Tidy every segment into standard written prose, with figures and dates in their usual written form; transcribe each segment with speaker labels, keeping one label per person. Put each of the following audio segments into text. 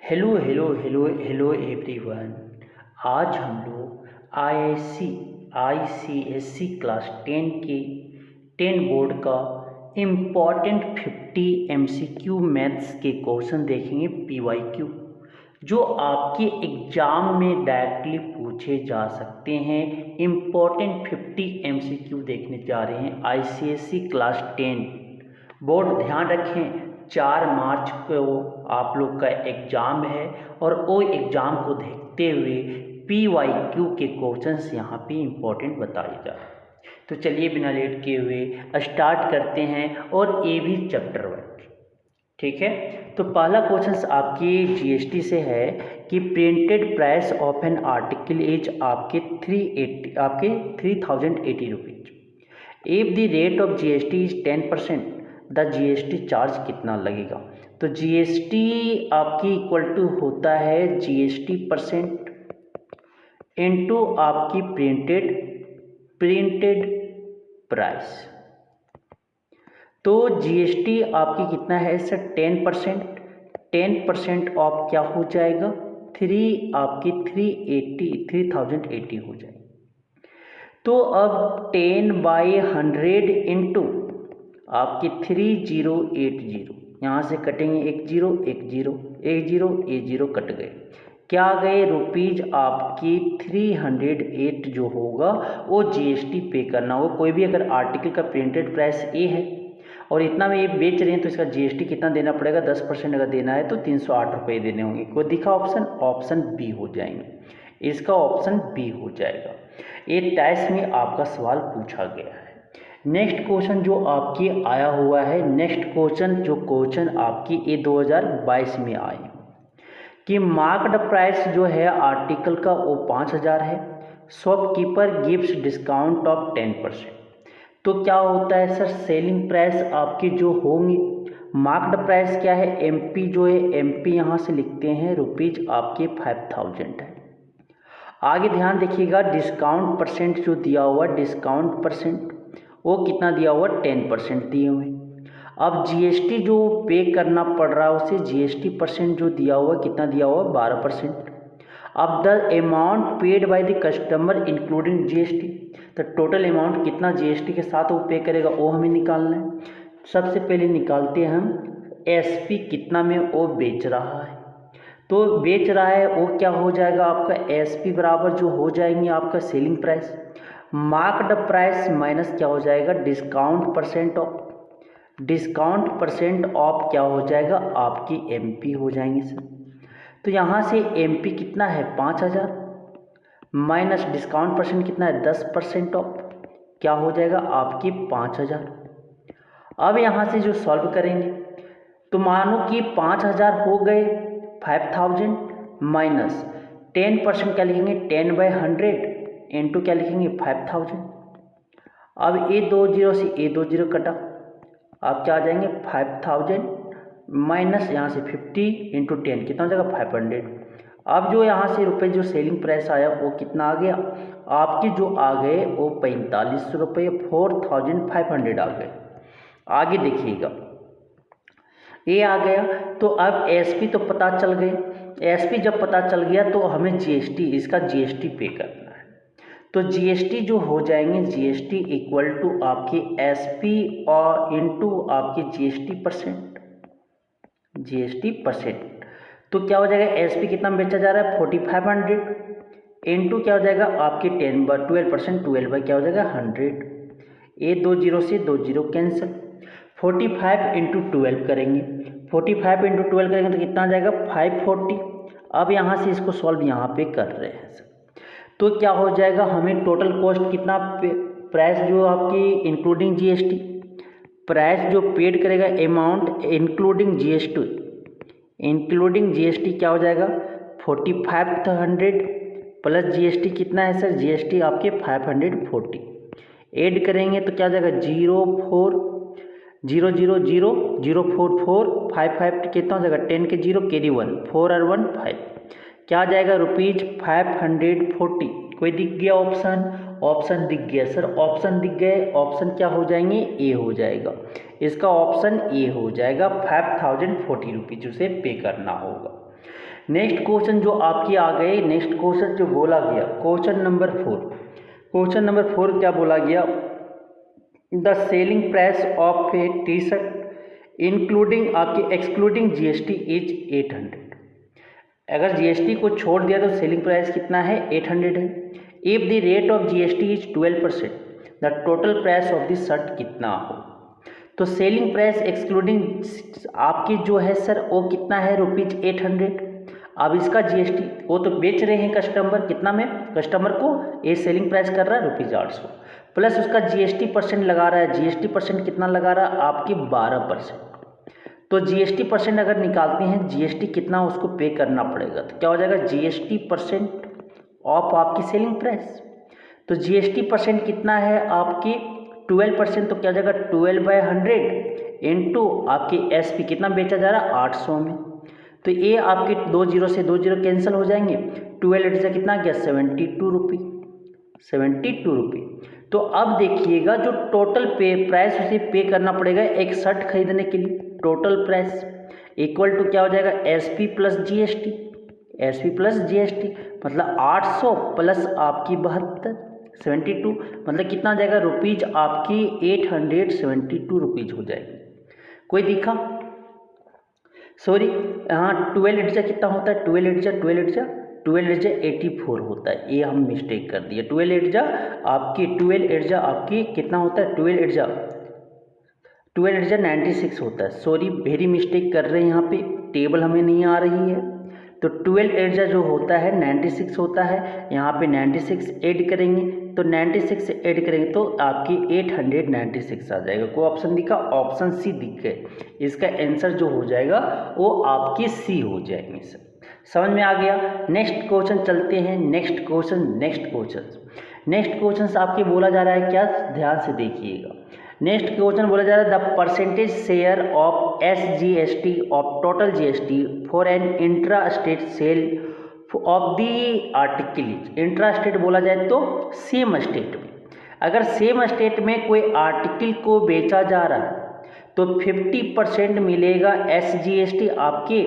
Speaker 1: Hello hello hello hello everyone. आज हम लोग आईसीएससी क्लास 10 के 10 बोर्ड का इम्पॉर्टेंट 50 एमसीक्यू मैथ्स के क्वेश्चन देखेंगे पीवाईक्यू, जो आपके एग्ज़ाम में डायरेक्टली पूछे जा सकते हैं। इम्पॉर्टेंट 50 एमसीक्यू देखने जा रहे हैं आईसीएससी क्लास 10 बोर्ड। ध्यान रखें 4 मार्च को आप लोग का एग्ज़ाम है और वो एग्ज़ाम को देखते हुए पीवाईक्यू के क्वेश्चंस यहाँ पे इम्पोर्टेंट बताए जा रहे हैं। तो चलिए बिना लेट किए हुए स्टार्ट करते हैं और ये भी चैप्टर वाइज, ठीक है। तो पहला क्वेश्चन आपके जीएसटी से है कि printed price of an article is आपके 3080 rupees. If the rate of GST is 10%, the GST charge कितना लगेगा। तो जीएसटी आपकी इक्वल टू होता है जीएसटी परसेंट इनटू आपकी प्रिंटेड प्राइस। तो जीएसटी आपकी कितना है सर 10%। 10% ऑफ क्या हो जाएगा 3080 हो जाएगा। तो अब 10/100 इंटू आपकी 3080, यहाँ से कटेंगे 10 कट गए, क्या आ गए रुपीज़ आपकी 308 जो होगा वो जीएसटी पे करना होगा। कोई भी अगर आर्टिकल का प्रिंटेड प्राइस ए है और इतना में ये बेच रहे हैं तो इसका जीएसटी कितना देना पड़ेगा 10% अगर देना है तो 308 रुपये देने होंगे। कोई दिखा ऑप्शन बी हो जाएंगे, इसका ऑप्शन बी हो जाएगा। ये टेस्ट में आपका सवाल पूछा गया है। नेक्स्ट क्वेश्चन जो आपकी आया हुआ है, नेक्स्ट क्वेश्चन आपकी ये 2022 में आए कि मार्क्ड प्राइस जो है आर्टिकल का वो 5000 है। Shopkeeper gives discount of 10%। तो क्या होता है सर सेलिंग प्राइस आपकी जो होंगी, मार्क्ड प्राइस क्या है एमपी जो है एमपी यहाँ से लिखते हैं रुपीज़ आपके 5000 है। आगे ध्यान देखिएगा डिस्काउंट परसेंट जो दिया हुआ डिस्काउंट परसेंट वो कितना दिया हुआ 10% दिए हुए। अब जीएसटी जो पे करना पड़ रहा है उसे जीएसटी परसेंट जो दिया हुआ कितना दिया हुआ 12%। अब the amount paid by the customer including GST, तो टोटल अमाउंट कितना जीएसटी के साथ वो पे करेगा वो हमें निकालना है। सबसे पहले निकालते हैं हम एसपी कितना में वो बेच रहा है। तो बेच रहा है वो क्या हो जाएगा आपका एसपी बराबर जो हो जाएंगे आपका selling price, marked price minus क्या हो जाएगा डिस्काउंट परसेंट ऑफ क्या हो जाएगा आपकी एमपी हो जाएंगे सर। तो यहाँ से एमपी कितना है 5000 माइनस डिस्काउंट परसेंट कितना है 10% ऑफ क्या हो जाएगा आपकी 5000। अब यहाँ से जो सॉल्व करेंगे तो मानो कि 5000 हो गए 5000 माइनस 10% क्या लिखेंगे 10/100 इंटू क्या लिखेंगे 5000। अब ए 20 से ए 20 कटा, अब क्या आ जाएंगे 5000 माइनस यहाँ से 50 इंटू 10 कितना हो जाएगा 500। अब जो यहाँ से रुपये जो सेलिंग प्राइस आया वो कितना आ गया आपके जो आ गए वो 4500 रुपये 4500 आ गए। आगे देखिएगा ये आ गया। तो अब एसपी तो पता चल गए, एसपी जब पता चल गया तो हमें जीएसटी इसका जीएसटी पे करना है। तो जीएसटी जो हो जाएंगे जीएसटी इक्वल टू आपके एसपी और इनटू आपके जीएसटी परसेंट। तो क्या हो जाएगा एसपी कितना में बेचा जा रहा है 4500 इंटू क्या हो जाएगा आपके 12% 12 क्या हो जाएगा 100। ए 20 से 20 कैंसिल, 45 इंटू 12 करेंगे, 45 इंटू 12 करेंगे तो कितना आ जाएगा 540। अब यहाँ से इसको सॉल्व यहाँ पे कर रहे हैं सर। तो क्या हो जाएगा हमें टोटल कॉस्ट कितना प्राइस जो आपकी इंक्लूडिंग जीएसटी, प्राइस जो पेड करेगा अमाउंट इंक्लूडिंग जीएसटी क्या हो जाएगा 4500 प्लस जीएसटी कितना है सर जीएसटी आपके 540 ऐड करेंगे तो क्या हो जाएगा 040004455 कितना हो जाएगा 10 के 0 कैरी 1 4 और 1 5 क्या आ जाएगा रुपीज़ 540। कोई दिख गया ऑप्शन दिख गया सर, ऑप्शन दिख गए, ऑप्शन क्या हो जाएंगे ए हो जाएगा, इसका ऑप्शन ए हो जाएगा 5040 रुपीज़ उसे पे करना होगा। नेक्स्ट क्वेश्चन जो आपकी आ गए, नेक्स्ट क्वेश्चन जो बोला गया, क्वेश्चन नंबर 4। क्वेश्चन नंबर 4 क्या बोला गया, the selling price of A T shirt including आपकी एक्सक्लूडिंग जीएसटी इज 800। अगर जीएसटी को छोड़ दिया तो सेलिंग प्राइस कितना है, 800 है। If the rate of GST is 12%, the total price of the shirt कितना हो। तो सेलिंग प्राइस एक्सक्लूडिंग आपकी जो है सर वो कितना है, ₹800। अब इसका जीएसटी, वो तो बेच रहे हैं कस्टमर, कितना में, कस्टमर को ये सेलिंग प्राइस कर रहा है ₹800, प्लस उसका जीएसटी परसेंट लगा रहा है। जीएसटी परसेंट कितना लगा रहा है आपकी 12%। तो जीएसटी परसेंट अगर निकालते हैं, जीएसटी कितना उसको पे करना पड़ेगा, तो क्या हो जाएगा, जीएसटी परसेंट ऑफ आपकी सेलिंग प्राइस। तो जीएसटी परसेंट कितना है आपकी 12%, तो क्या हो जाएगा 12/100 इंटू आपकी एसपी, कितना बेचा जा रहा है 800 में। तो ये आपके 2 जीरो से 2 जीरो कैंसिल हो जाएंगे। 12 से कितना गया, 72 रुपये, 72 रुपये। तो अब देखिएगा जो टोटल पे प्राइस उसे पे करना पड़ेगा एक शर्ट खरीदने के लिए, टोटल प्राइस इक्वल टू क्या हो जाएगा, SP plus GST, SP plus GST मतलब 800 प्लस आपकी 72, 72 मतलब कितना हो जाएगा रुपीज आपकी 872 रुपीज हो जाएगी। कोई दिखा, सॉरी हाँ 12 कितना होता है, 12 84 होता है, ये हम मिस्टेक कर दिए। 12 आपकी कितना होता है, 12 96 होता है। सॉरी वेरी मिस्टेक कर रहे हैं, यहाँ पे टेबल हमें नहीं आ रही है। तो 12 जो होता है 96 होता है, यहाँ पे 96 ऐड करेंगे, तो 96 ऐड करेंगे तो आपकी 896 आ जाएगा। कोई ऑप्शन दिखा, ऑप्शन सी दिख गए, इसका आंसर जो हो जाएगा वो आपकी सी हो जाएंगे। सर समझ में आ गया। नेक्स्ट क्वेश्चन चलते हैं, नेक्स्ट क्वेश्चन आपके बोला जा रहा है क्या, ध्यान से देखिएगा। नेक्स्ट क्वेश्चन बोला जा रहा है the percentage share of SGST of total GST for an intra state sale of the article. Intra state बोला जाए तो सेम स्टेट में, अगर सेम स्टेट में कोई आर्टिकल को बेचा जा रहा है तो 50% मिलेगा एसजीएसटी आपके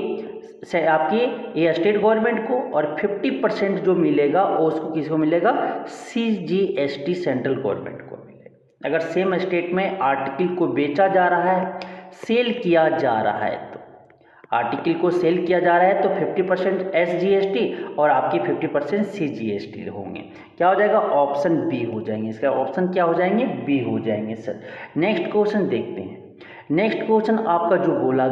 Speaker 1: ये स्टेट गवर्नमेंट को, और 50% जो मिलेगा वो उसको किसको मिलेगा, सीजीएसटी सेंट्रल गवर्नमेंट को मिलेगा। अगर सेम स्टेट में आर्टिकल को बेचा जा रहा है, सेल किया जा रहा है, तो आर्टिकल को सेल किया जा रहा है तो 50% एसजीएसटी और आपकी 50% सीजीएसटी होंगे। क्या हो जाएगा, ऑप्शन बी हो जाएंगे। इसका ऑप्शन क्या हो जाएंगे, बी हो जाएंगे। सर नेक्स्ट क्वेश्चन देखते हैं। नेक्स्ट क्वेश्चन आपका जो बोला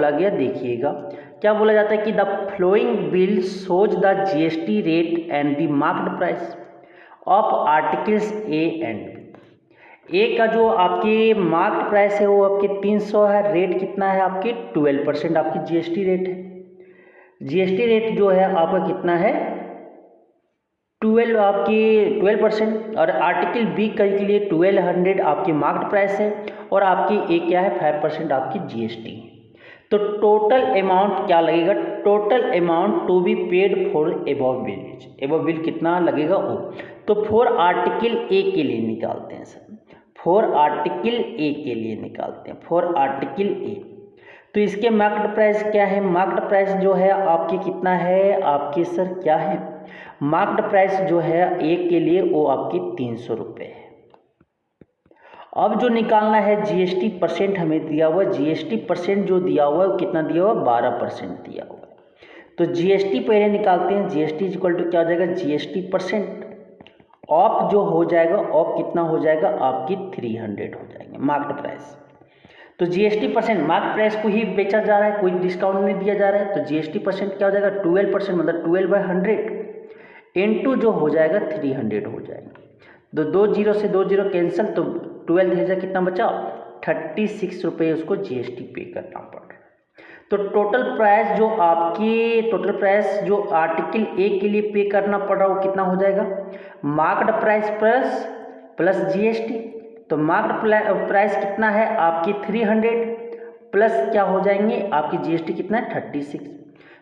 Speaker 1: गया, देखिएगा क्या बोला जाता है कि the flowing bill shows the GST rate and the market price of articles A and B. A का जो आपकी मार्केट प्राइस है वो आपके 300 है, रेट कितना है आपके 12% आपकी जीएसटी रेट है। जीएसटी रेट जो है आपका कितना है 12% और आर्टिकल बी के लिए 1200 आपकी मार्केट प्राइस है और आपकी ए क्या है 5% आपकी जीएसटी है। तो टोटल अमाउंट क्या लगेगा, total amount to be paid for above bill, above bill कितना लगेगा वो। तो फॉर आर्टिकल ए के लिए निकालते हैं सर, फॉर आर्टिकल ए के लिए निकालते हैं, फॉर आर्टिकल ए। तो इसके मार्केट प्राइस क्या है, मार्केट प्राइस जो है आपकी कितना है आपके सर क्या है, मार्केट प्राइस जो है ए के लिए वो आपकी 300 रुपये है। अब जो निकालना है जीएसटी परसेंट हमें दिया हुआ, जीएसटी परसेंट जो दिया हुआ है कितना दिया हुआ, 12% दिया हुआ है। तो जीएसटी पहले निकालते हैं, जीएसटी इक्वल टू क्या हो जाएगा, जीएसटी परसेंट ऑफ जो हो जाएगा, ऑफ कितना हो जाएगा आपकी 300 हो जाएंगे मार्केट प्राइस। तो जीएसटी परसेंट मार्केट प्राइस को ही बेचा जा रहा है, कोई डिस्काउंट नहीं दिया जा रहा है, तो जीएसटी परसेंट क्या हो जाएगा 12% मतलब 12/100 इंटू जो हो जाएगा 300 हो जाएगा। तो 2 जीरो से 2 जीरो कैंसिल, तो 12 कितना बचा 36 रुपये उसको जीएसटी पे करना पड़ रहा है। तो टोटल प्राइस जो आपकी, टोटल प्राइस जो आर्टिकल ए के लिए पे करना पड़ रहा है वो कितना हो जाएगा, मार्केट प्राइस प्लस जीएसटी। तो मार्केट प्राइस कितना है आपकी 300 प्लस क्या हो जाएंगे आपकी जीएसटी कितना है 36,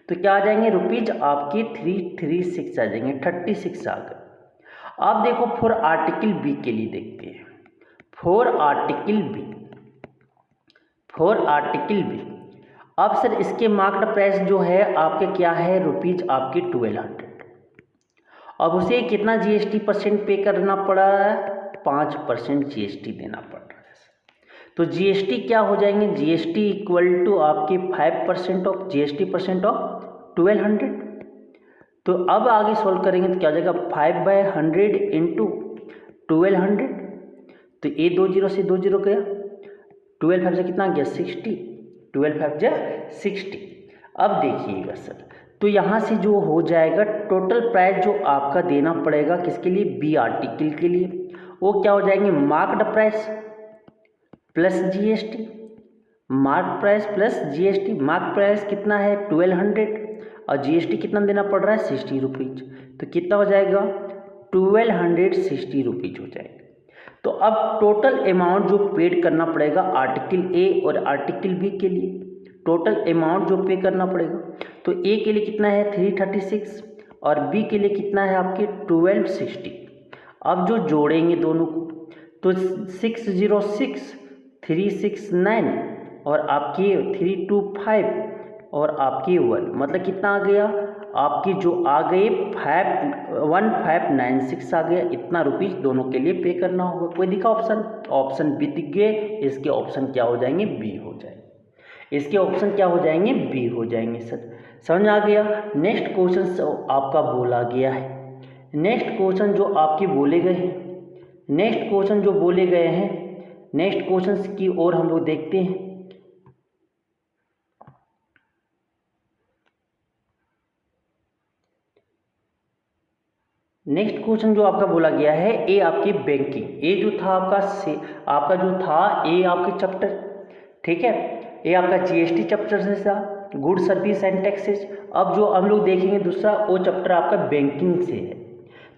Speaker 1: तो क्या आ जाएंगे रुपीज आपकी 336 आ जाएंगे, 36 आ गए। अब देखो फॉर आर्टिकल बी के लिए देखते हैं, फॉर आर्टिकल बी अब सर इसके मार्केट प्राइस जो है आपके क्या है रुपीज़ आपके 1200। अब उसे कितना जीएसटी परसेंट पे करना पड़ा है, 5% जीएसटी देना पड़ रहा है। तो जीएसटी क्या हो जाएंगे, जीएसटी इक्वल टू आपके 5% ऑफ जीएसटी परसेंट ऑफ 1200। तो अब आगे सॉल्व करेंगे तो क्या हो जाएगा 5/100 इंटू 1200। तो ये 2 जीरो से 2 जीरो गया, 12 5 से कितना गया 60, 12 5 जा 60। अब देखिएगा सर, तो यहाँ से जो हो जाएगा टोटल प्राइस जो आपका देना पड़ेगा किसके लिए, बी आर्टिकल के लिए, वो क्या हो जाएंगे marked price plus GST, mark price plus GST. Mark price कितना है 1200 और जीएसटी कितना देना पड़ रहा है 60 रुपीज़। तो कितना हो जाएगा 1260 रुपीज़ हो जाएगा। तो अब टोटल अमाउंट जो पेड करना पड़ेगा आर्टिकल ए और आर्टिकल बी के लिए, टोटल अमाउंट जो पे करना पड़ेगा, तो ए के लिए कितना है 336 और बी के लिए कितना है आपके 1260। अब जो जोड़ेंगे दोनों को तो 606 369 और आपके 325 और आपके 1, मतलब कितना आ गया आपकी जो आ गए 1596 आ गया। इतना रुपीज़ दोनों के लिए पे करना होगा। कोई दिखा ऑप्शन, ऑप्शन बी दिख गए, इसके ऑप्शन क्या हो जाएंगे बी हो जाएंगे, इसके ऑप्शन क्या हो जाएंगे बी हो जाएंगे। सर समझ आ गया। नेक्स्ट क्वेश्चन आपका बोला गया है, नेक्स्ट क्वेश्चन जो आपके बोले गए हैं, नेक्स्ट क्वेश्चन जो बोले गए हैं, नेक्स्ट क्वेश्चन की ओर हम लोग देखते हैं। नेक्स्ट क्वेश्चन जो आपका बोला गया है ए आपकी बैंकिंग, ए जो था आपका जो था ए आपके चैप्टर, ठीक है, ये आपका जीएसटी चैप्टर से था, गुड सर्विस एंड टैक्सेस। अब जो हम लोग देखेंगे दूसरा वो चैप्टर आपका बैंकिंग से है।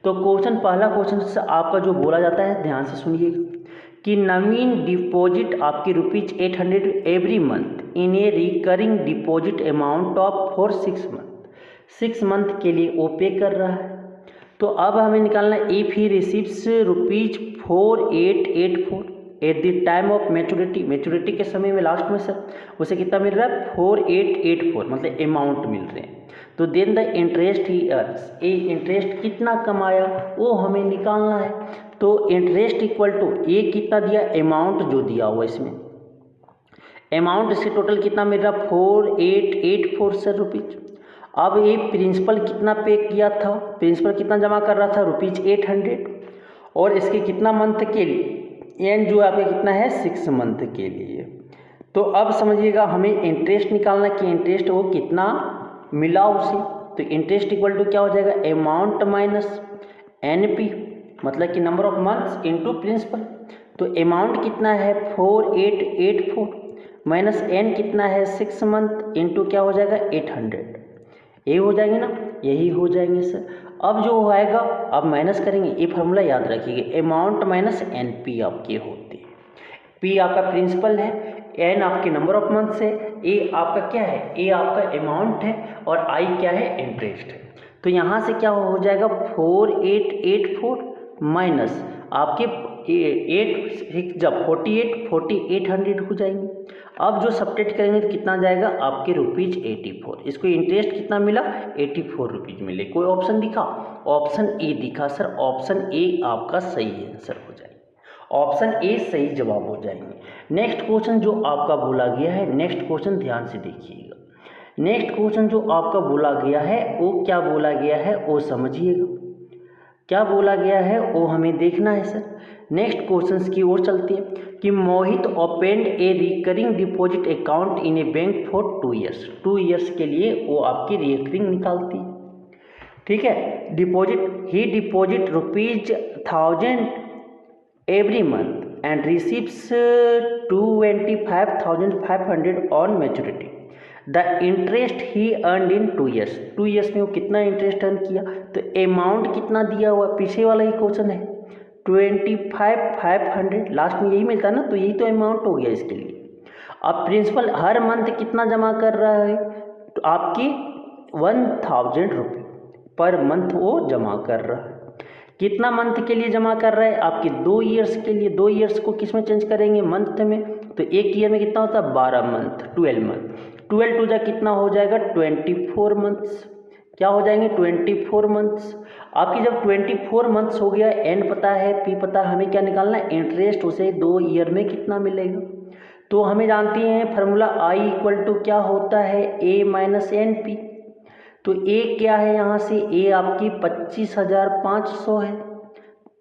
Speaker 1: तो क्वेश्चन पहला क्वेश्चन आपका जो बोला जाता है ध्यान से सुनिएगा कि नवीन डिपॉजिट आपकी ₹800 every month in A recurring deposit amount of for 6 month, 6 month के लिए वो पे कर रहा है। तो अब हमें निकालना है if he receives ₹4884 at the time of maturity, maturity के समय में लास्ट में सर उसे कितना मिल रहा है 4884, मतलब अमाउंट मिल रहे हैं। तो then the interest he earns, a interest कितना कमाया वो हमें निकालना है। तो इंटरेस्ट इक्वल टू ए कितना दिया अमाउंट जो दिया हुआ इसमें, अमाउंट इससे टोटल कितना मिल रहा 4884 सर रुपीज़। अब ये प्रिंसिपल कितना पे किया था, प्रिंसिपल कितना जमा कर रहा था ₹800 और इसके कितना मंथ के लिए एंड जो आपका कितना है 6 मंथ के लिए। तो अब समझिएगा हमें इंटरेस्ट निकालना कि इंटरेस्ट वो कितना मिला उसे। तो इंटरेस्ट इक्वल टू क्या हो जाएगा अमाउंट माइनस एनपी, मतलब कि number of months into principal. तो अमाउंट कितना है 4884 माइनस एन कितना है 6 मंथ इंटू क्या हो जाएगा 800, ये हो जाएंगे ना, यही हो जाएंगे सर। अब जो आएगा अब माइनस करेंगे, ये फार्मूला याद रखिएगा अमाउंट माइनस एन पी आपके होते हैं। पी आपका प्रिंसिपल है, एन आपके नंबर ऑफ मंथ्स है, ए आपका क्या है ए आपका अमाउंट है और आई क्या है इंटरेस्ट है। तो यहाँ से क्या हो जाएगा 4884 माइनस आपके 8 जब 4800 हो जाएंगे। अब जो सब्ट्रैक्ट करेंगे तो कितना जाएगा आपके ₹84। इसको इंटरेस्ट कितना मिला 84 रुपीज़ मिले। कोई ऑप्शन दिखा, ऑप्शन ए दिखा सर, ऑप्शन ए आपका सही आंसर हो जाएगा, ऑप्शन ए सही जवाब हो जाएंगे। नेक्स्ट क्वेश्चन जो आपका बोला गया है, नेक्स्ट क्वेश्चन ध्यान से देखिएगा, नेक्स्ट क्वेश्चन जो आपका बोला गया है वो क्या बोला गया है वो समझिएगा, क्या बोला गया है वो हमें देखना है सर। नेक्स्ट क्वेश्चंस की ओर चलते हैं कि Mohit opened a recurring deposit account in a bank for 2 years, 2 years के लिए वो आपकी रिकरिंग निकालती है, ठीक है। डिपॉजिट ही deposit ₹1000 every month and receives 25,500 on maturity. The interest ही अर्नड इन 2 ईयर्स, 2 ईयर्स में वो कितना इंटरेस्ट अर्न किया, तो अमाउंट कितना दिया हुआ पीछे वाला ही क्वेश्चन है 25,500, लास्ट में यही मिलता है ना, तो यही तो अमाउंट हो गया इसके लिए। अब प्रिंसिपल हर मंथ कितना जमा कर रहा है, तो आपकी 1000 रुपये पर मंथ वो जमा कर रहा है। कितना मंथ के लिए जमा कर रहा है आपके 2 ईयर्स के लिए। 2 ईयर्स को किस में चेंज करेंगे मंथ में, तो एक ईयर में कितना होता है 12 मंथ, 12 मंथ। 12 टू जा कितना हो जाएगा 24 मंथ्स, क्या हो जाएंगे 24 मंथ्स। आपकी जब 24 मंथ्स हो गया, एन पता है पी पता है, हमें क्या निकालना है इंटरेस्ट, उसे 2 ईयर में कितना मिलेगा। तो हमें जानते हैं फार्मूला आई इक्वल टू क्या होता है ए माइनस एन पी। तो ए क्या है यहाँ से, ए आपकी 25,500 है,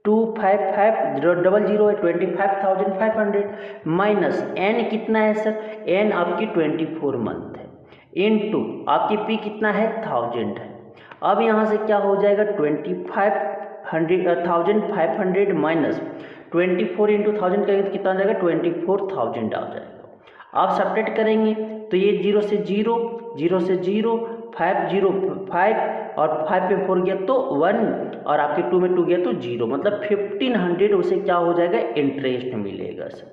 Speaker 1: 255,000 है 25,500 माइनस एन कितना है सर, एन आपकी 24 मंथ है, इनटू आपकी पी कितना है 1000 है। अब यहाँ से क्या हो जाएगा 25,500 माइनस 24 इंटू 1000 करेंगे तो कितना आ जाएगा 24,000 आ जाएगा। आप सब्ट्रैक्ट करेंगे तो ये 0 से 0, 0 से 0, 5 0 5 और 5 पे 4 गया तो 1 और आपके 2 में 2 गया तो 0, मतलब 1500 उसे क्या हो जाएगा इंटरेस्ट मिलेगा सर।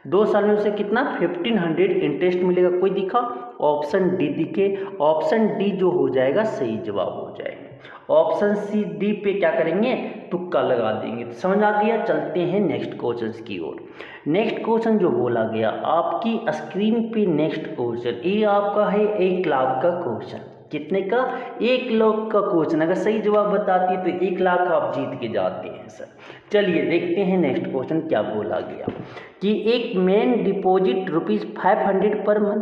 Speaker 1: 2 साल में उसे कितना 1500 इंटरेस्ट मिलेगा। कोई दिखा, ऑप्शन डी दिखे, ऑप्शन डी जो हो जाएगा सही जवाब हो जाएगा। ऑप्शन सी डी पे क्या करेंगे, तुक्का लगा देंगे। तो समझ आ गया, चलते हैं नेक्स्ट क्वेश्चन की ओर। नेक्स्ट क्वेश्चन जो बोला गया आपकी स्क्रीन पे, नेक्स्ट क्वेश्चन ये आपका है 1 लाख का क्वेश्चन। कितने का, 1 लाख का क्वेश्चन। अगर सही जवाब बताती है तो 1 लाख आप जीत के जाते हैं सर। चलिए देखते हैं नेक्स्ट क्वेश्चन क्या बोला गया कि एक man deposit ₹500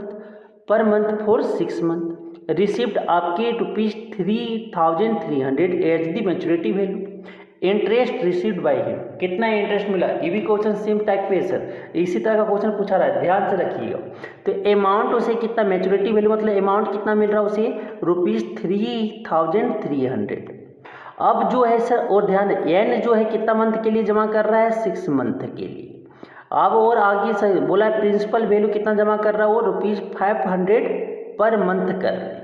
Speaker 1: per month for 6 month received आपके ₹3,300 as the maturity value, interest received by him. कितना इंटरेस्ट मिला, ये भी क्वेश्चन सेम टाइप पे है सर, इसी तरह का क्वेश्चन पूछा रहा है, ध्यान से रखिएगा। तो अमाउंट उसे कितना, मैच्योरिटी वैल्यू मतलब अमाउंट कितना मिल रहा है उसे ₹3,300। अब जो है सर, और ध्यान एन जो है कितना मंथ के लिए जमा कर रहा है 6 मंथ के लिए। अब और आगे सर बोला है प्रिंसिपल वैल्यू कितना जमा कर रहा है वो ₹500 पर मंथ कर रहे हैं,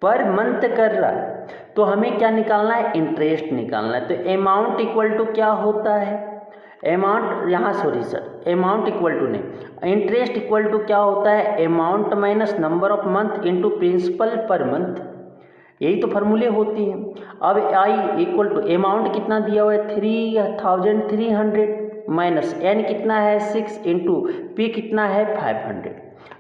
Speaker 1: पर मंथ कर रहा है। तो हमें क्या निकालना है, इंटरेस्ट निकालना है। तो अमाउंट इक्वल टू क्या होता है, अमाउंट यहाँ sorry sir, amount equal to नहीं, इंटरेस्ट इक्वल टू क्या होता है amount minus number of month into principal per month, यही तो फार्मूले होती हैं। अब आई इक्वल टू अमाउंट कितना दिया हुआ है 3,300 माइनस एन कितना है 6 इंटू पी कितना है 500।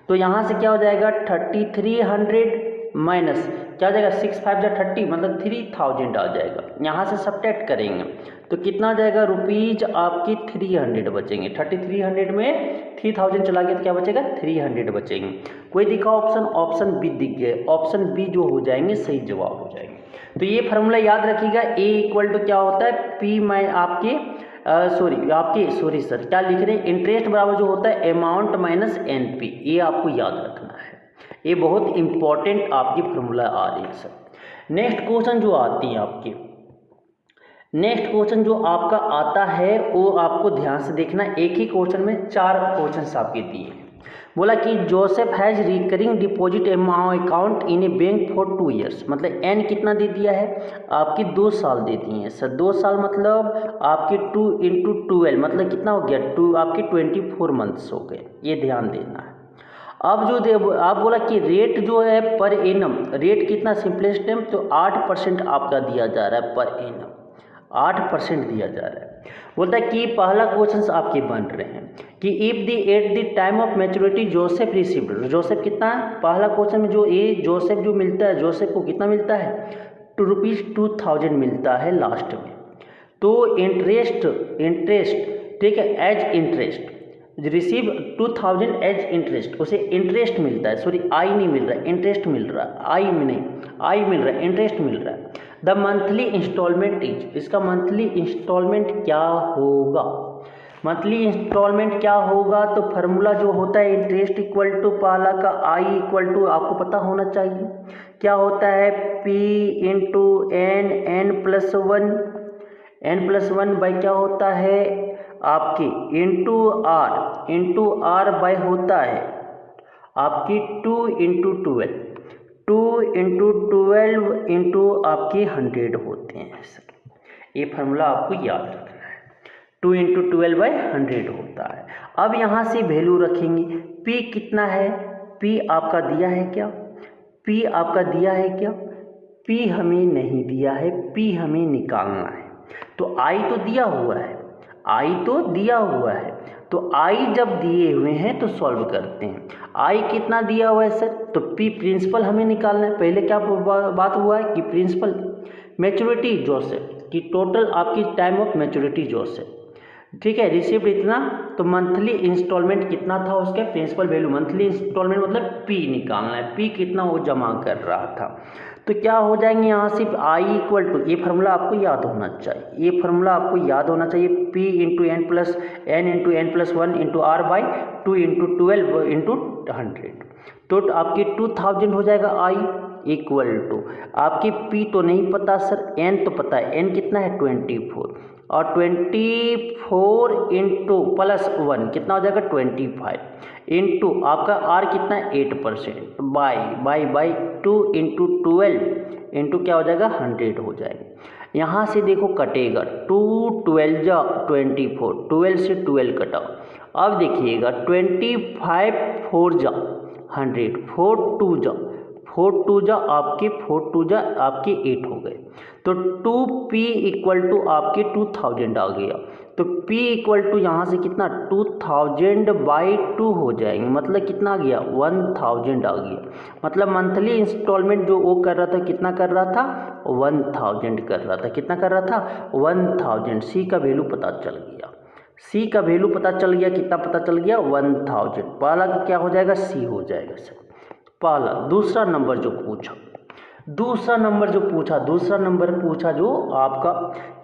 Speaker 1: तो यहाँ से क्या हो जाएगा 3,300 माइनस क्या हो जाएगा 6 5 जा 30 मतलब 3,000 आ जाएगा। यहाँ से सब्ट्रैक्ट करेंगे तो कितना आ जाएगा रुपीज आपकी 300 बचेंगे। 3,300 में 3,000 चला गया तो क्या बचेगा 300 बचेंगे। कोई दिखा ऑप्शन, ऑप्शन बी दिख गया, ऑप्शन बी जो हो जाएंगे सही जवाब हो जाएंगे। तो ये फार्मूला याद रखिएगा, ए इक्वल टू क्या होता है पी माइ आपके सॉरी सर क्या लिख रहे हैं, इंटरेस्ट बराबर जो होता है अमाउंट माइनस एन पी, ये आपको याद रखना है, ये बहुत इंपॉर्टेंट आपकी फार्मूला आ रही है सर। नेक्स्ट क्वेश्चन जो आती है आपकी, नेक्स्ट क्वेश्चन जो आपका आता है वो आपको ध्यान से देखना, एक ही क्वेश्चन में 4 क्वेश्चन आपके दिए। बोला कि Joseph has recurring deposit account in a bank for 2 years, मतलब एन कितना दे दिया है आपकी 2 साल दे दिए हैं सर। 2 साल मतलब आपके 2 इंटू 12 मतलब कितना हो गया 2 आपके 24 मंथ्स हो गए, ये ध्यान देना है। अब जो आप बोला कि रेट जो है पर एनम, रेट कितना सिंपलेस्ट टाइम तो 8% आपका दिया जा रहा है पर एनम, 8% दिया जा रहा है। बोलता है कि पहला क्वेश्चन आपके बन रहे हैं कि if the at the time of maturity Joseph received, Joseph कितना है पहला क्वेश्चन में जो ए जोसेफ जो मिलता है, जोसेफ को कितना मिलता है ₹2,000 मिलता है लास्ट में। तो इंटरेस्ट ठीक है as interest receive 2,000 as interest, उसे इंटरेस्ट मिलता है, सॉरी आई नहीं मिल रहा है इंटरेस्ट मिल रहा है, आई में नहीं आई मिल रहा है इंटरेस्ट मिल रहा है। द मंथली इंस्टॉलमेंट इज, इसका मंथली इंस्टॉलमेंट क्या होगा, मंथली इंस्टॉलमेंट क्या होगा तो फार्मूला जो होता है इंटरेस्ट इक्वल टू पहला का आई इक्वल टू आपको पता होना चाहिए क्या होता है P into N plus one by क्या होता है आपकी इंटू आर बाय होता है आपकी 2 इंटू 12 इंटू आपकी 100 होते हैं सर। ये फार्मूला आपको याद रखना है, 2 इंटू 12 बाई 100 होता है। अब यहाँ से वैल्यू रखेंगे, P कितना है, P आपका दिया है क्या, P आपका दिया है क्या, P हमें नहीं दिया है, P हमें निकालना है। तो I तो दिया हुआ है, तो आई जब दिए हुए हैं तो सॉल्व करते हैं। आई कितना दिया हुआ है सर, तो पी प्रिंसिपल हमें निकालना है। पहले क्या बात हुआ है कि प्रिंसिपल मैच्योरिटी जोसेफ कि टोटल आपकी टाइम ऑफ मैच्योरिटी जोसेफ, ठीक है, रिसिप्ट इतना, तो मंथली इंस्टॉलमेंट कितना था उसके, प्रिंसिपल वैल्यू मंथली इंस्टॉलमेंट मतलब पी निकालना है, पी कितना वो जमा कर रहा था। तो क्या हो जाएंगे यहाँ से आई इक्वल टू, ये फार्मूला आपको याद होना चाहिए, ये फार्मूला आपको याद होना चाहिए, P into N plus one into R by 2 into 12 into 100। तो आपकी 2000 हो जाएगा आई इक्वल टू, आपकी पी तो नहीं पता सर, एन तो पता है, एन कितना है 24, और 24 इंटू प्लस 1 कितना हो जाएगा 25 इंटू आपका आर कितना है 8% बाई 2 इंटू 12 इंटू क्या हो जाएगा 100 हो जाएगा। यहाँ से देखो कटेगा 2 12 जा 24, 12 से 12 कटा। अब देखिएगा 25 4 जा 100, 4 2 जा आपके 8 हो गए। तो 2p इक्वल टू आपके 2000 आ गया। तो p इक्वल टू यहाँ से कितना 2000 बाई 2 हो जाएंगे, मतलब कितना आ गया 1000 आ गया। मतलब मंथली इंस्टॉलमेंट जो वो कर रहा था कितना कर रहा था 1000 कर रहा था, कितना कर रहा था 1000। सी का वैल्यू पता चल गया, सी का वैल्यू पता चल गया, कितना पता चल गया 1000। पहला का क्या हो जाएगा सी हो जाएगा सर पहला। दूसरा नंबर जो पूछा जो आपका